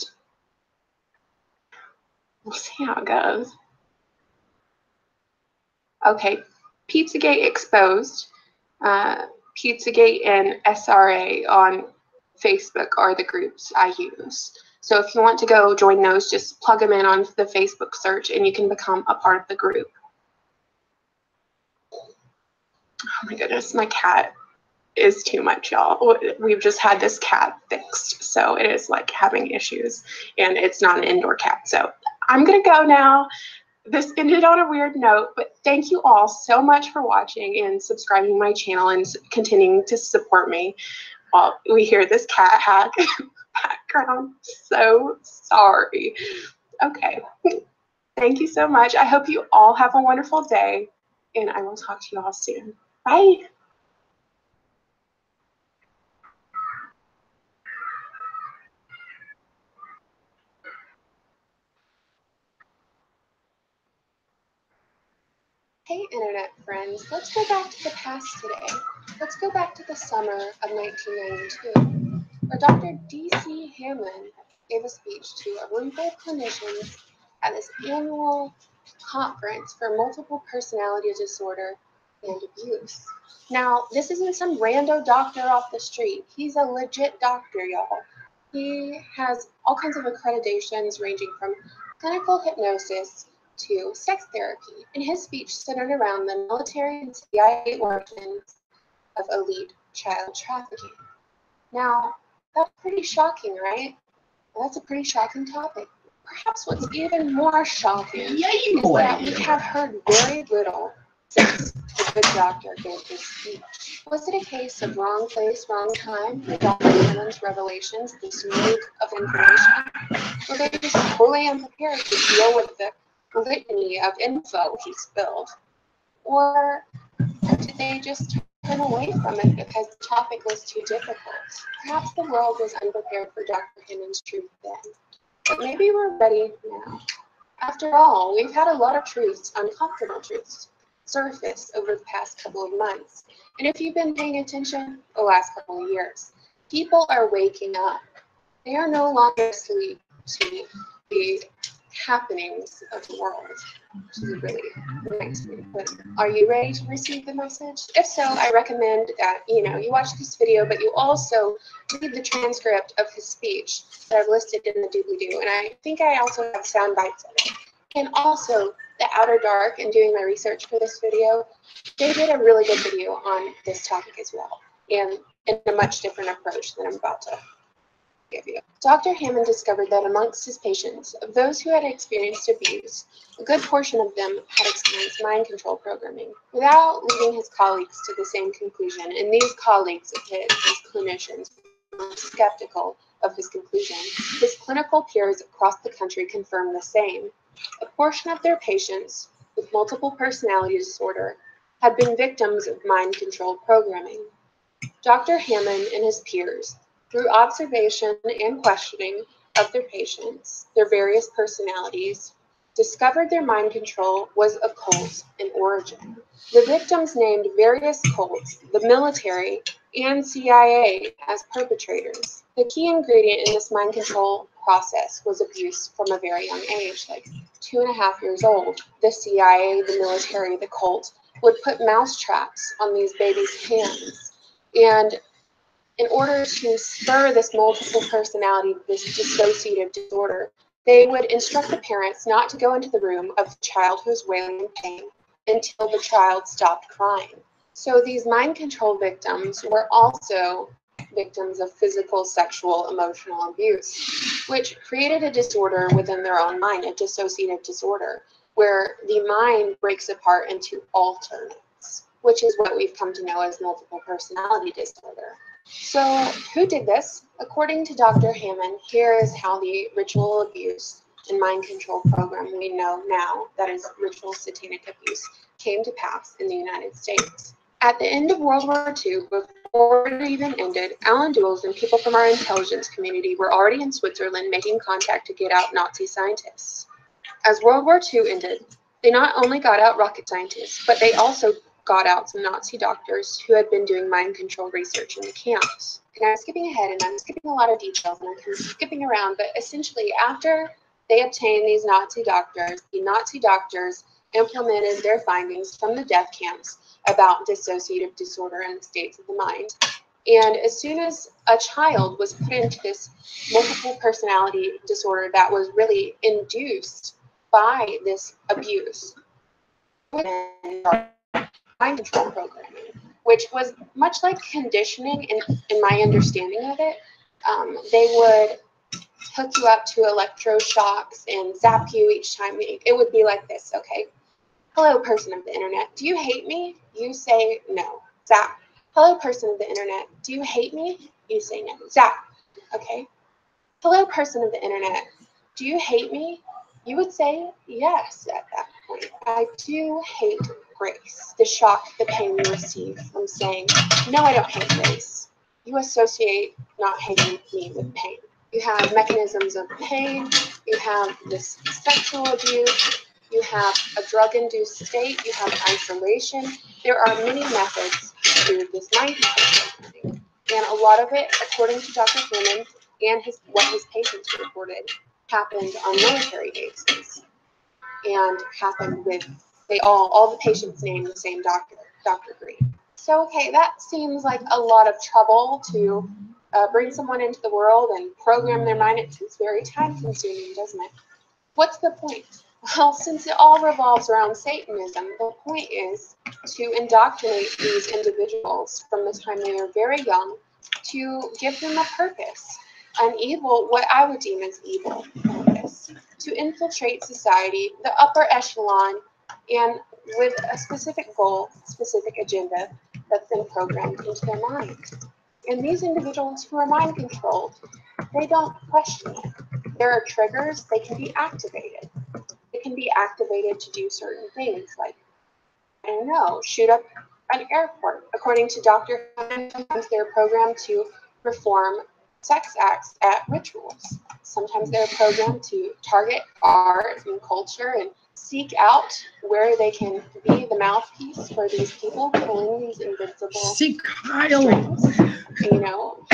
Speaker 1: we'll see how it goes. Okay, Pizzagate exposed. Pizzagate and SRA on Facebook are the groups I use. So if you want to go join those, just plug them in on the Facebook search and you can become a part of the group. Oh my goodness, my cat is too much, y'all. We've just had this cat fixed, so it is like having issues, and it's not an indoor cat. So I'm gonna go now. This ended on a weird note, but thank you all so much for watching and subscribing to my channel and continuing to support me while we hear this cat hack background. So sorry. Okay, thank you so much. I hope you all have a wonderful day, and I will talk to you all soon. Bye. Hey internet friends, let's go back to the past today. Let's go back to the summer of 1992, where Dr. D.C. Hamlin gave a speech to a room full of clinicians at this annual conference for multiple personality disorder and abuse. Now, this isn't some rando doctor off the street. He's a legit doctor, y'all. He has all kinds of accreditations ranging from clinical hypnosis to sex therapy, and his speech centered around the military and CIA origins of elite child trafficking. Now, that's pretty shocking, right? Well, that's a pretty shocking topic. Perhaps what's even more shocking is that we have heard very little since the good doctor gave his speech. Was it a case of wrong place, wrong time for Dr. Hamlin's revelations, this wave of information? Were they just totally unprepared to deal with the litany of info he spilled? Or did they just turn away from it because the topic was too difficult? Perhaps the world was unprepared for Dr. Hamlin's truth then. but maybe we're ready now. After all, we've had a lot of truths, uncomfortable truths, surface over the past couple of months. And if you've been paying attention the last couple of years, people are waking up. They are no longer asleep to the happenings of the world, which is really nice. But are you ready to receive the message? If so, I recommend that you watch this video, but you also read the transcript of his speech that I've listed in the doobly-doo. And I think I also have sound bites of it. And also, the Outer Dark, and doing my research for this video, they did a really good video on this topic as well, and in a much different approach than I'm about to give you. Dr. Hammond discovered that amongst his patients, of those who had experienced abuse, a good portion of them had experienced mind control programming. Without leading his colleagues to the same conclusion, and these colleagues of his, these clinicians, were skeptical of his conclusion, his clinical peers across the country confirmed the same. A portion of their patients with multiple personality disorder had been victims of mind control programming. Dr. Hammond and his peers, through observation and questioning of their patients, their various personalities, discovered their mind control was occult in origin. The victims named various cults, the military, and CIA as perpetrators. The key ingredient in this mind control process was abuse from a very young age, like 2.5 years old. The CIA, the military, the cult would put mouse traps on these babies' hands. And in order to spur this multiple personality, this dissociative disorder, they would instruct the parents not to go into the room of the child who was wailing in pain until the child stopped crying. So these mind control victims were also victims of physical, sexual, emotional abuse, which created a disorder within their own mind, a dissociative disorder, where the mind breaks apart into alternates, which is what we've come to know as multiple personality disorder. So who did this? According to Dr. Hammond, here is how the ritual abuse and mind control program we know now, that is ritual satanic abuse, came to pass in the United States. At the end of World War II, before it even ended, Alan Dulles and people from our intelligence community were already in Switzerland making contact to get out Nazi scientists. As World War II ended, they not only got out rocket scientists, but they also got out some Nazi doctors who had been doing mind control research in the camps. And I'm skipping ahead, and I'm skipping a lot of details, and I'm skipping around, but essentially after they obtained these Nazi doctors, the Nazi doctors implemented their findings from the death camps about dissociative disorder and the states of the mind. And as soon as a child was put into this multiple personality disorder that was really induced by this abuse, mind control programming, which was much like conditioning in my understanding of it. They would hook you up to electroshocks and zap you each time. It would be like this, okay? Hello, person of the internet. Do you hate me? You say no. Zap. Hello, person of the internet. Do you hate me? You say no. Zap. Okay? Hello, person of the internet. Do you hate me? You would say yes at that point. I do hate Grace. The shock, the pain you receive from saying, no, I don't hate Grace. You associate not hating me with pain. You have mechanisms of pain. You have this sexual abuse. You have a drug-induced state. You have isolation. There are many methods to this mind control programming. And a lot of it, according to Dr. Hammond and what his patients reported, happened on military bases. And happened with, all the patients named the same doctor, Dr. Green. So, okay, that seems like a lot of trouble to bring someone into the world and program their mind. It seems very time-consuming, doesn't it? What's the point? Well, since it all revolves around Satanism, the point is to indoctrinate these individuals from the time they are very young to give them a purpose, an evil, what I would deem as evil purpose, to infiltrate society, the upper echelon, and with a specific goal, specific agenda that's been programmed into their mind. And these individuals who are mind controlled, they don't question it. There are triggers, they can be activated. It can be activated to do certain things, like, I don't know, shoot up an airport. According to Dr. Hammond, they're programmed to perform sex acts at rituals. Sometimes they're programmed to target art and culture and seek out where they can be the mouthpiece for these people pulling these invisible strings. You know,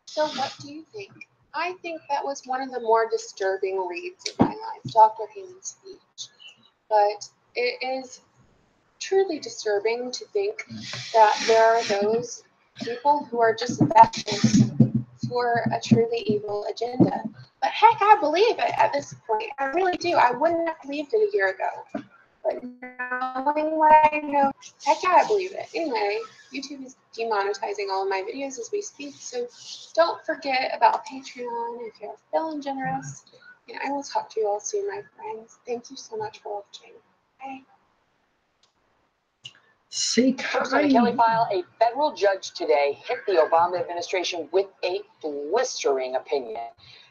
Speaker 1: so what do you think? I think that was one of the more disturbing reads of my life, Dr. Hammond's speech. But it is truly disturbing to think that there are those people who are just vessels for a truly evil agenda. But heck, I believe it at this point. I really do. I wouldn't have believed it a year ago. But knowing what I know, heck yeah, I believe it. Anyway, YouTube is demonetizing all of my videos as we speak, so don't forget about Patreon if you're feeling generous. And I will talk to you all soon, my friends. Thank you so much for watching. Bye.
Speaker 3: First on the Kelly file, a federal judge today hit the Obama administration with a blistering opinion,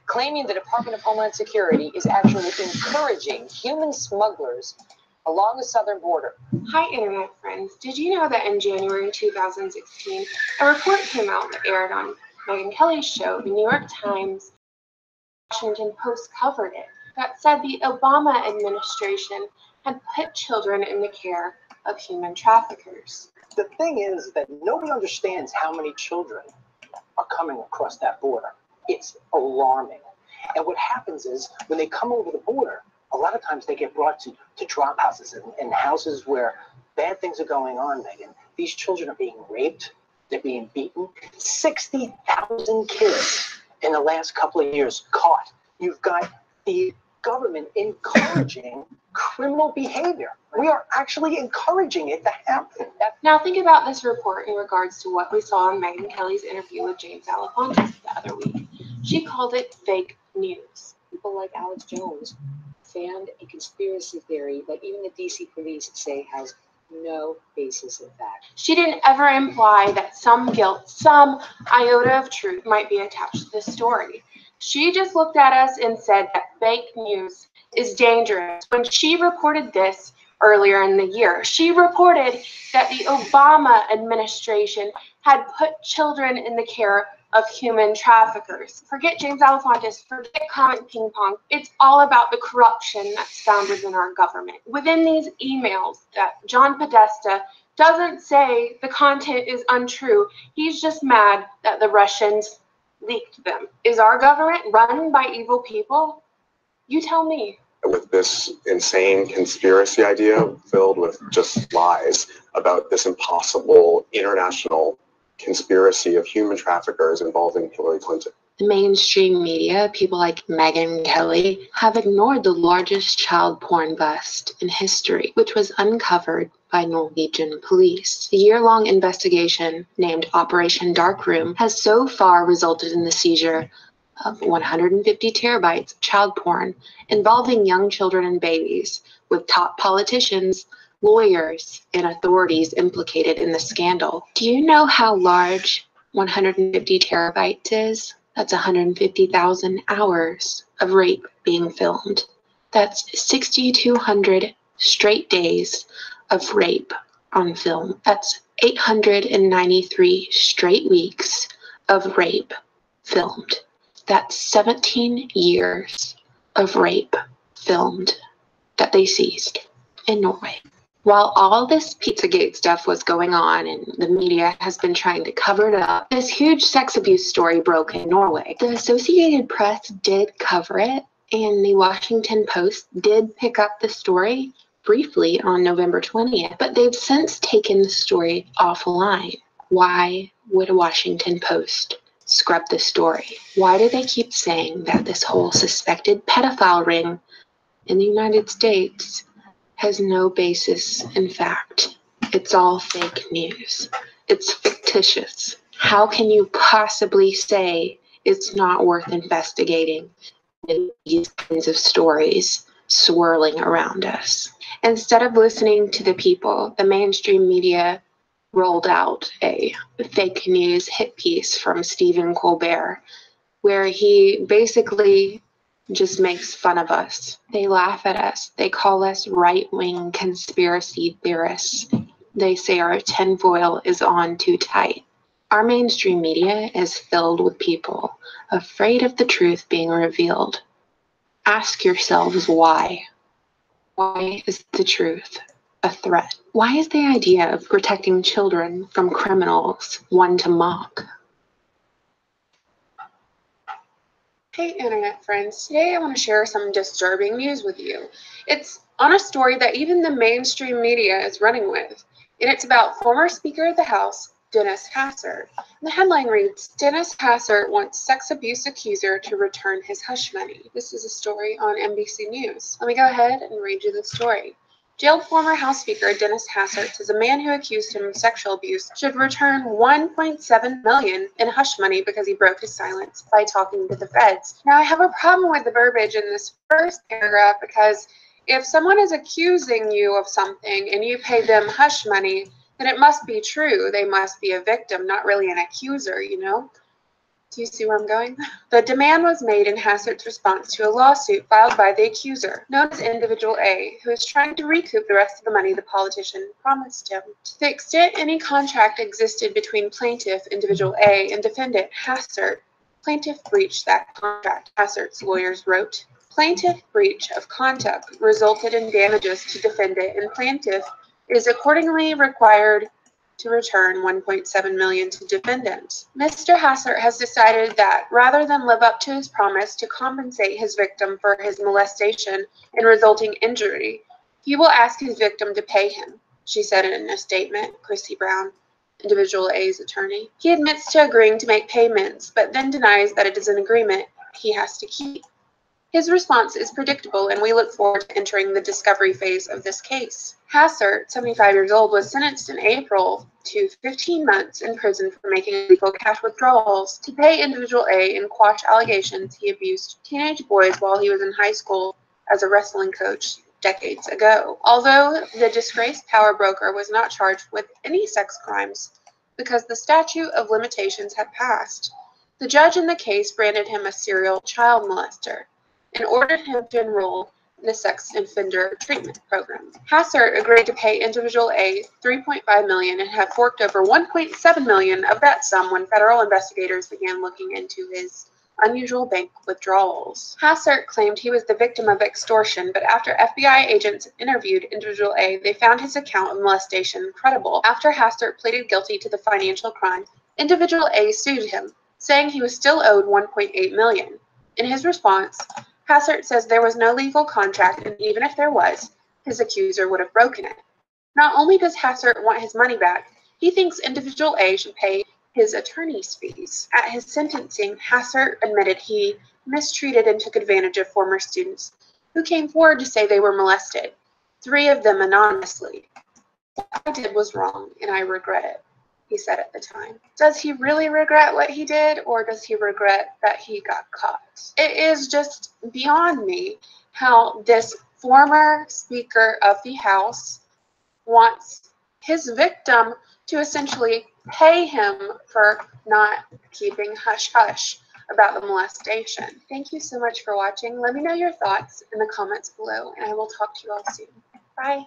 Speaker 3: claiming the Department of Homeland Security is actually encouraging human smugglers along the southern border.
Speaker 1: Hi, Internet friends. Did you know that in January 2016, a report came out that aired on Megyn Kelly's show, the New York Times, Washington Post covered it, that said the Obama administration had put children in the care of human traffickers.
Speaker 12: The thing is that nobody understands how many children are coming across that border. It's alarming. And what happens is when they come over the border, a lot of times they get brought to drop houses and houses where bad things are going on, Megan. These children are being raped. They're being beaten. 60,000 kids in the last couple of years caught. You've got the government encouraging criminal behavior. We are actually encouraging it to happen.
Speaker 1: Now think about this report in regards to what we saw in Megyn Kelly's interview with James Alefontis the other week. She called it fake news.
Speaker 3: People like Alex Jones fanned a conspiracy theory that even the DC police say has no basis in fact.
Speaker 1: She didn't ever imply that some guilt, some iota of truth might be attached to this story. She just looked at us and said that fake news is dangerous. When she reported this earlier in the year, she reported that the Obama administration had put children in the care of human traffickers. Forget James Alefontis, forget comment ping pong. It's all about the corruption that's found within our government. Within these emails that John Podesta doesn't say the content is untrue. He's just mad that the Russians leaked them. Is our government run by evil people? You tell me.
Speaker 13: With this insane conspiracy idea filled with just lies about this impossible international conspiracy of human traffickers involving Hillary Clinton.
Speaker 1: The mainstream media, people like Megyn Kelly, have ignored the largest child porn bust in history, which was uncovered by Norwegian police. The year-long investigation, named Operation Darkroom, has so far resulted in the seizure of 150 terabytes of child porn involving young children and babies, with top politicians, lawyers, and authorities implicated in the scandal. Do you know how large 150 terabytes is? That's 150,000 hours of rape being filmed. That's 6,200 straight days of rape on film. That's 893 straight weeks of rape filmed. That's 17 years of rape filmed that they seized in Norway. While all this Pizzagate stuff was going on and the media has been trying to cover it up, this huge sex abuse story broke in Norway. The Associated Press did cover it, and the Washington Post did pick up the story briefly on November 20th, but they've since taken the story offline. Why would a Washington Post scrub the story? Why do they keep saying that this whole suspected pedophile ring in the United States has no basis in fact? It's all fake news. It's fictitious. How can you possibly say it's not worth investigating these kinds of stories swirling around us? Instead of listening to the people, the mainstream media rolled out a fake news hit piece from Stephen Colbert, where he basically just makes fun of us. They laugh at us. They call us right-wing conspiracy theorists. They say our tinfoil is on too tight. Our mainstream media is filled with people afraid of the truth being revealed. Ask yourselves why. Why is the truth a threat? Why is the idea of protecting children from criminals one to mock? Hey internet friends, today I want to share some disturbing news with you. It's on a story that even the mainstream media is running with, and it's about former Speaker of the House, Dennis Hassert. The headline reads, Dennis Hassert wants sex abuse accuser to return his hush money. This is a story on NBC News. Let me go ahead and read you the story. Jailed former House Speaker Dennis Hassert says a man who accused him of sexual abuse should return $1.7 million in hush money because he broke his silence by talking to the feds. Now, I have a problem with the verbiage in this first paragraph because if someone is accusing you of something and you pay them hush money, then it must be true. They must be a victim, not really an accuser, you know? Do you see where I'm going? The demand was made in Hassert's response to a lawsuit filed by the accuser, known as Individual A, who is trying to recoup the rest of the money the politician promised him. To the extent any contract existed between plaintiff Individual A and defendant Hassert, plaintiff breached that contract, Hassert's lawyers wrote. Plaintiff breach of contract resulted in damages to defendant, and plaintiff is accordingly required to return $1.7 million to defendant. Mr. Hassert has decided that rather than live up to his promise to compensate his victim for his molestation and resulting injury, he will ask his victim to pay him, she said in a statement. Chrissy Brown, Individual A's attorney. He admits to agreeing to make payments, but then denies that it is an agreement he has to keep. His response is predictable, and we look forward to entering the discovery phase of this case. Hassert, 75 years old, was sentenced in April to 15 months in prison for making illegal cash withdrawals to pay Individual A and quash allegations he abused teenage boys while he was in high school as a wrestling coach decades ago. Although the disgraced power broker was not charged with any sex crimes because the statute of limitations had passed, the judge in the case branded him a serial child molester and ordered him to enroll in the sex offender treatment program. Hassert agreed to pay Individual A $3.5 million and had forked over $1.7 million of that sum when federal investigators began looking into his unusual bank withdrawals. Hassert claimed he was the victim of extortion, but after FBI agents interviewed Individual A, they found his account of molestation credible. After Hassert pleaded guilty to the financial crime, Individual A sued him, saying he was still owed $1.8 million. In his response, Hassert says there was no legal contract, and even if there was, his accuser would have broken it. Not only does Hassert want his money back, he thinks Individual A should pay his attorney's fees. At his sentencing, Hassert admitted he mistreated and took advantage of former students who came forward to say they were molested, 3 of them anonymously. What I did was wrong, and I regret it, he said at the time. Does he really regret what he did, or does he regret that he got caught? It is just beyond me how this former Speaker of the House wants his victim to essentially pay him for not keeping hush-hush about the molestation. Thank you so much for watching. Let me know your thoughts in the comments below, and I will talk to you all soon. Bye.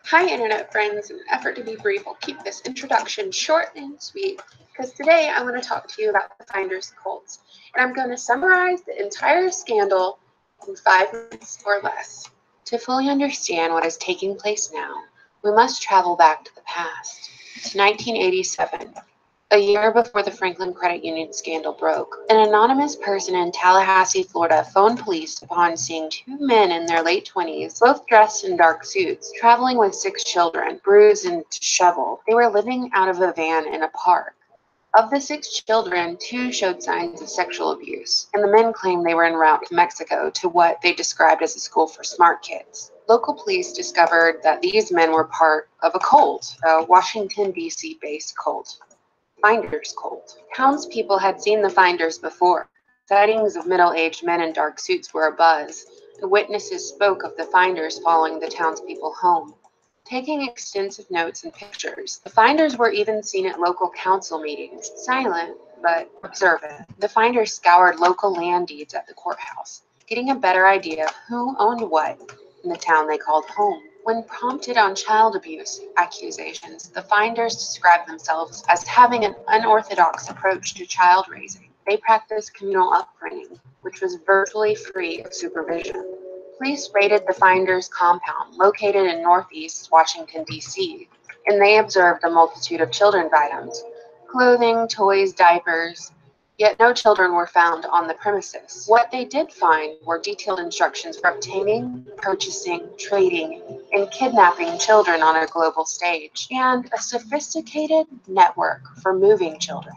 Speaker 1: Hi internet friends, in an effort to be brief, I'll keep this introduction short and sweet because today I'm going to talk to you about the Finders cults, and I'm going to summarize the entire scandal in 5 minutes or less. To fully understand what is taking place now, we must travel back to the past, to 1987. A year before the Franklin Credit Union scandal broke, an anonymous person in Tallahassee, Florida phoned police upon seeing 2 men in their late 20s, both dressed in dark suits, traveling with 6 children, bruised and disheveled. They were living out of a van in a park. Of the 6 children, 2 showed signs of sexual abuse, and the men claimed they were en route to Mexico to what they described as a school for smart kids. Local police discovered that these men were part of a cult, a Washington, D.C.-based cult. Finders cult. Townspeople had seen the Finders before. Sightings of middle-aged men in dark suits were abuzz, and witnesses spoke of the Finders following the townspeople home, taking extensive notes and pictures. The Finders were even seen at local council meetings, silent but observant. The Finders scoured local land deeds at the courthouse, getting a better idea of who owned what in the town they called home. When prompted on child abuse accusations, the finders described themselves as having an unorthodox approach to child raising. They practiced communal upbringing, which was virtually free of supervision. Police raided the finders' compound, located in northeast Washington, D.C., and they observed a multitude of children's items, clothing, toys, diapers, yet no children were found on the premises. What they did find were detailed instructions for obtaining, purchasing, trading, and kidnapping children on a global stage, and a sophisticated network for moving children.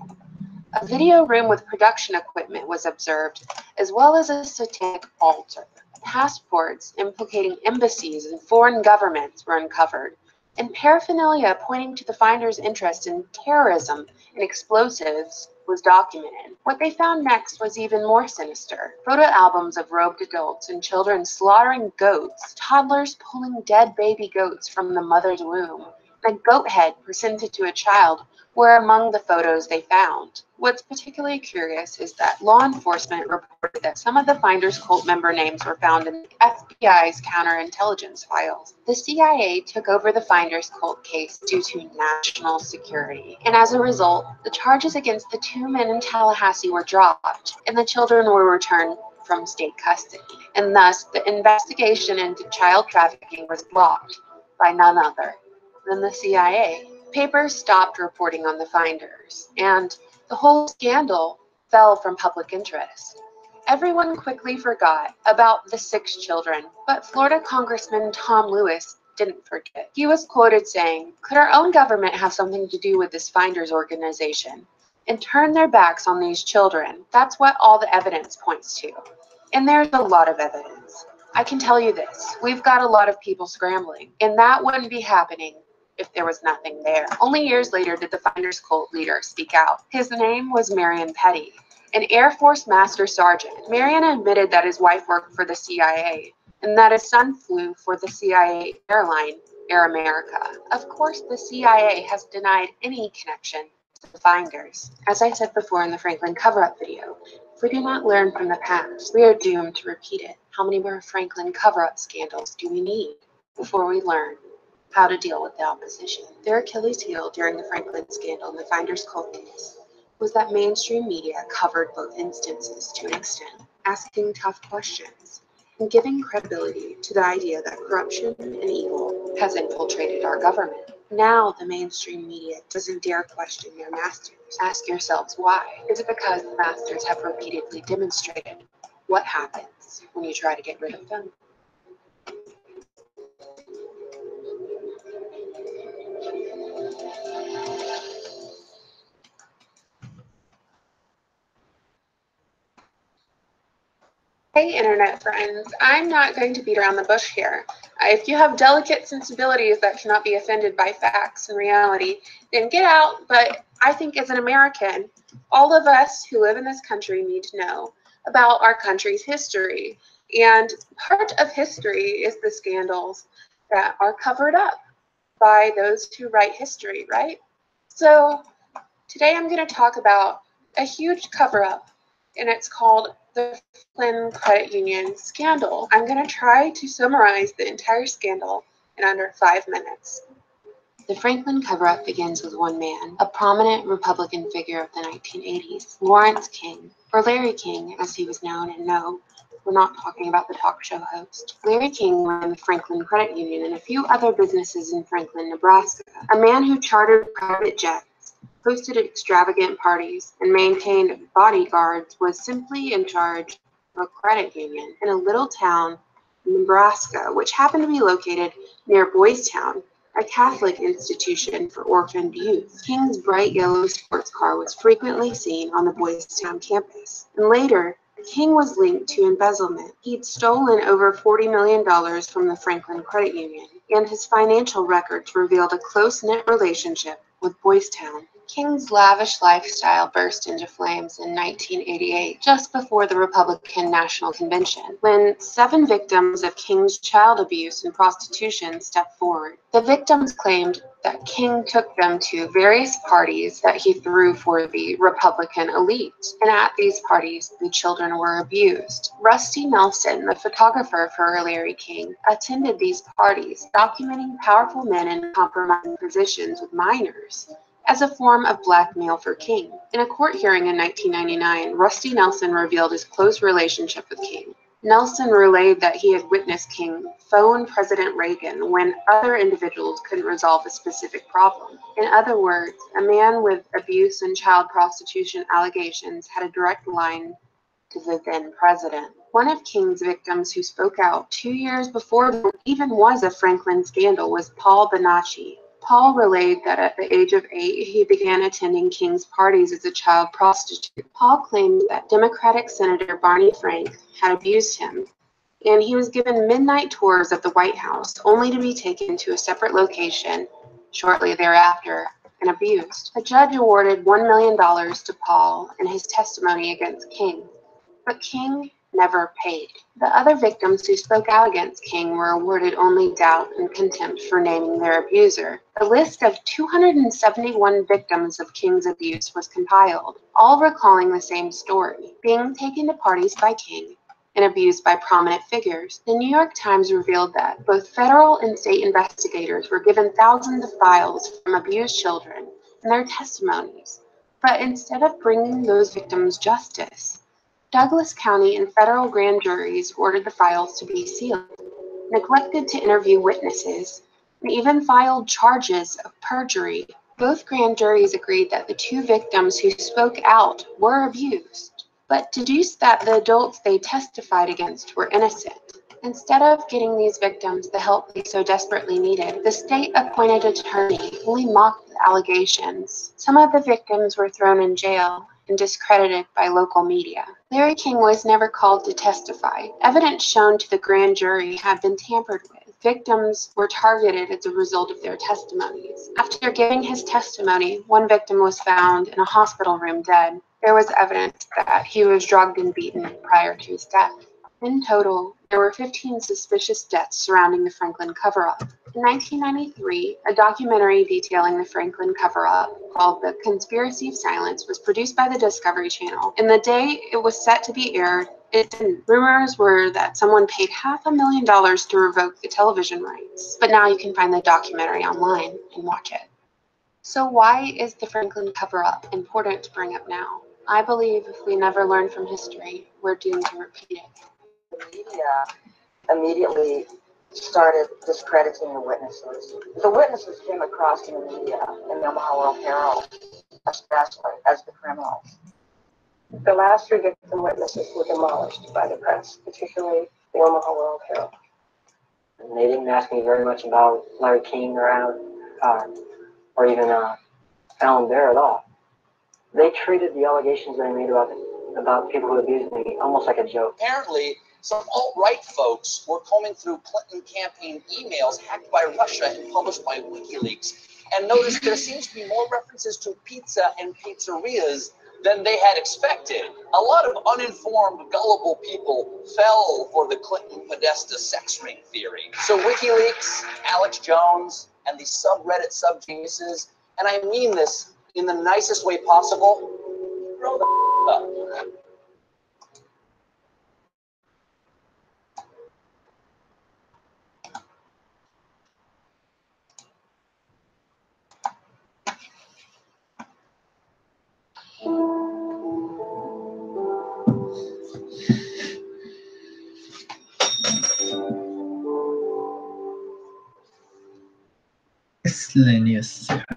Speaker 1: A video room with production equipment was observed, as well as a satanic altar. Passports implicating embassies and foreign governments were uncovered, and paraphernalia pointing to the finders' interest in terrorism and explosives was documented. What they found next was even more sinister. Photo albums of robed adults and children slaughtering goats, toddlers pulling dead baby goats from the mother's womb, and a goat head presented to a child were among the photos they found. What's particularly curious is that law enforcement reported that some of the finders' cult member names were found in the FBI's counterintelligence files. The CIA took over the finders' cult case due to national security, and as a result, the charges against the two men in Tallahassee were dropped, and the children were returned from state custody, and thus the investigation into child trafficking was blocked by none other than the CIA. Papers stopped reporting on the finders, and the whole scandal fell from public interest. Everyone quickly forgot about the 6 children, but Florida Congressman Tom Lewis didn't forget. He was quoted saying, "Could our own government have something to do with this finders organization and turn their backs on these children? That's what all the evidence points to." And there's a lot of evidence. I can tell you this, we've got a lot of people scrambling, and that wouldn't be happening if there was nothing there. Only years later did the finders cult leader speak out. His name was Marion Petty, an Air Force Master Sergeant. Marion admitted that his wife worked for the CIA and that his son flew for the CIA airline, Air America. Of course, the CIA has denied any connection to the finders. As I said before in the Franklin cover-up video, if we do not learn from the past, we are doomed to repeat it. How many more Franklin cover-up scandals do we need before we learn how to deal with the opposition? Their Achilles heel during the Franklin scandal and the finders cult case was that mainstream media covered both instances to an extent, asking tough questions and giving credibility to the idea that corruption and evil has infiltrated our government. Now the mainstream media doesn't dare question their masters. Ask yourselves why. Is it because the masters have repeatedly demonstrated what happens when you try to get rid of them? Hey internet friends, I'm not going to beat around the bush here. If you have delicate sensibilities that cannot be offended by facts and reality, then get out, but I think as an American, all of us who live in this country need to know about our country's history. And part of history is the scandals that are covered up by those who write history, right? So today I'm going to talk about a huge cover-up, and it's called the Franklin Credit Union scandal. I'm going to try to summarize the entire scandal in under 5 minutes. The Franklin cover-up begins with one man, a prominent Republican figure of the 1980s, Lawrence King, or Larry King as he was known, and no, we're not talking about the talk show host. Larry King ran the Franklin Credit Union and a few other businesses in Franklin, Nebraska. A man who chartered private jets, hosted extravagant parties, and maintained bodyguards was simply in charge of a credit union in a little town in Nebraska, which happened to be located near Boys Town, a Catholic institution for orphaned youth. King's bright yellow sports car was frequently seen on the Boys Town campus, and later, King was linked to embezzlement. He'd stolen over $40 million from the Franklin Credit Union, and his financial records revealed a close-knit relationship with Boys Town. King's lavish lifestyle burst into flames in 1988, just before the Republican National Convention, when 7 victims of King's child abuse and prostitution stepped forward. The victims claimed that King took them to various parties that he threw for the Republican elite, and at these parties, the children were abused. Rusty Nelson, the photographer for Larry King, attended these parties, documenting powerful men in compromising positions with minors as a form of blackmail for King. In a court hearing in 1999, Rusty Nelson revealed his close relationship with King. Nelson relayed that he had witnessed King phone President Reagan when other individuals couldn't resolve a specific problem. In other words, a man with abuse and child prostitution allegations had a direct line to the then president. One of King's victims who spoke out 2 years before there even was a Franklin scandal was Paul Bonacci. Paul relayed that at the age of 8, he began attending King's parties as a child prostitute. Paul claimed that Democratic Senator Barney Frank had abused him, and he was given midnight tours of the White House, only to be taken to a separate location shortly thereafter and abused. A judge awarded $1 million to Paul and his testimony against King, but King never paid. The other victims who spoke out against King were awarded only doubt and contempt for naming their abuser. A list of 271 victims of King's abuse was compiled, all recalling the same story: being taken to parties by King and abused by prominent figures. The New York Times revealed that both federal and state investigators were given thousands of files from abused children and their testimonies, but instead of bringing those victims justice, Douglas County and federal grand juries ordered the files to be sealed, neglected to interview witnesses, and even filed charges of perjury. Both grand juries agreed that the 2 victims who spoke out were abused, but deduced that the adults they testified against were innocent. Instead of getting these victims the help they so desperately needed, the state-appointed attorney only mocked the allegations. Some of the victims were thrown in jail and discredited by local media. Larry King was never called to testify. Evidence shown to the grand jury had been tampered with. Victims were targeted as a result of their testimonies. After giving his testimony, one victim was found in a hospital room dead. There was evidence that he was drugged and beaten prior to his death. In total, there were 15 suspicious deaths surrounding the Franklin cover-up. In 1993, a documentary detailing the Franklin cover-up called The Conspiracy of Silence was produced by the Discovery Channel. And the day it was set to be aired, it didn't. Rumors were that someone paid $500,000 to revoke the television rights. But now you can find the documentary online and watch it. So why is the Franklin cover-up important to bring up now? I believe if we never learn from history, we're doomed to repeat it.
Speaker 3: The media immediately started discrediting the witnesses. The witnesses came across in the media, in the Omaha World Herald, especially as the criminals. The last 3 victim witnesses were demolished by the press, particularly the Omaha World Herald. And they didn't ask me very much about Larry King or even Alan Bear at all. They treated the allegations that I made about people who abused me almost like a joke.
Speaker 14: Apparently, some alt-right folks were combing through Clinton campaign emails hacked by Russia and published by WikiLeaks, and noticed there seems to be more references to pizza and pizzerias than they had expected. A lot of uninformed, gullible people fell for the Clinton Podesta sex ring theory. So WikiLeaks, Alex Jones, and these subreddit sub-geniuses, and I mean this in the nicest way possible, grow the up.
Speaker 10: اصلا يا السحر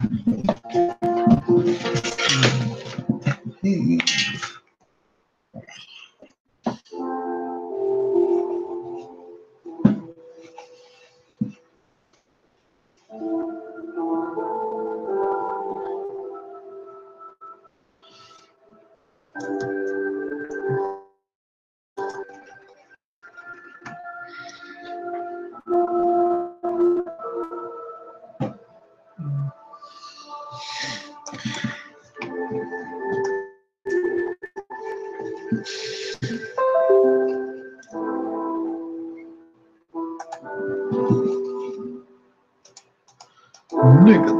Speaker 10: Nugget.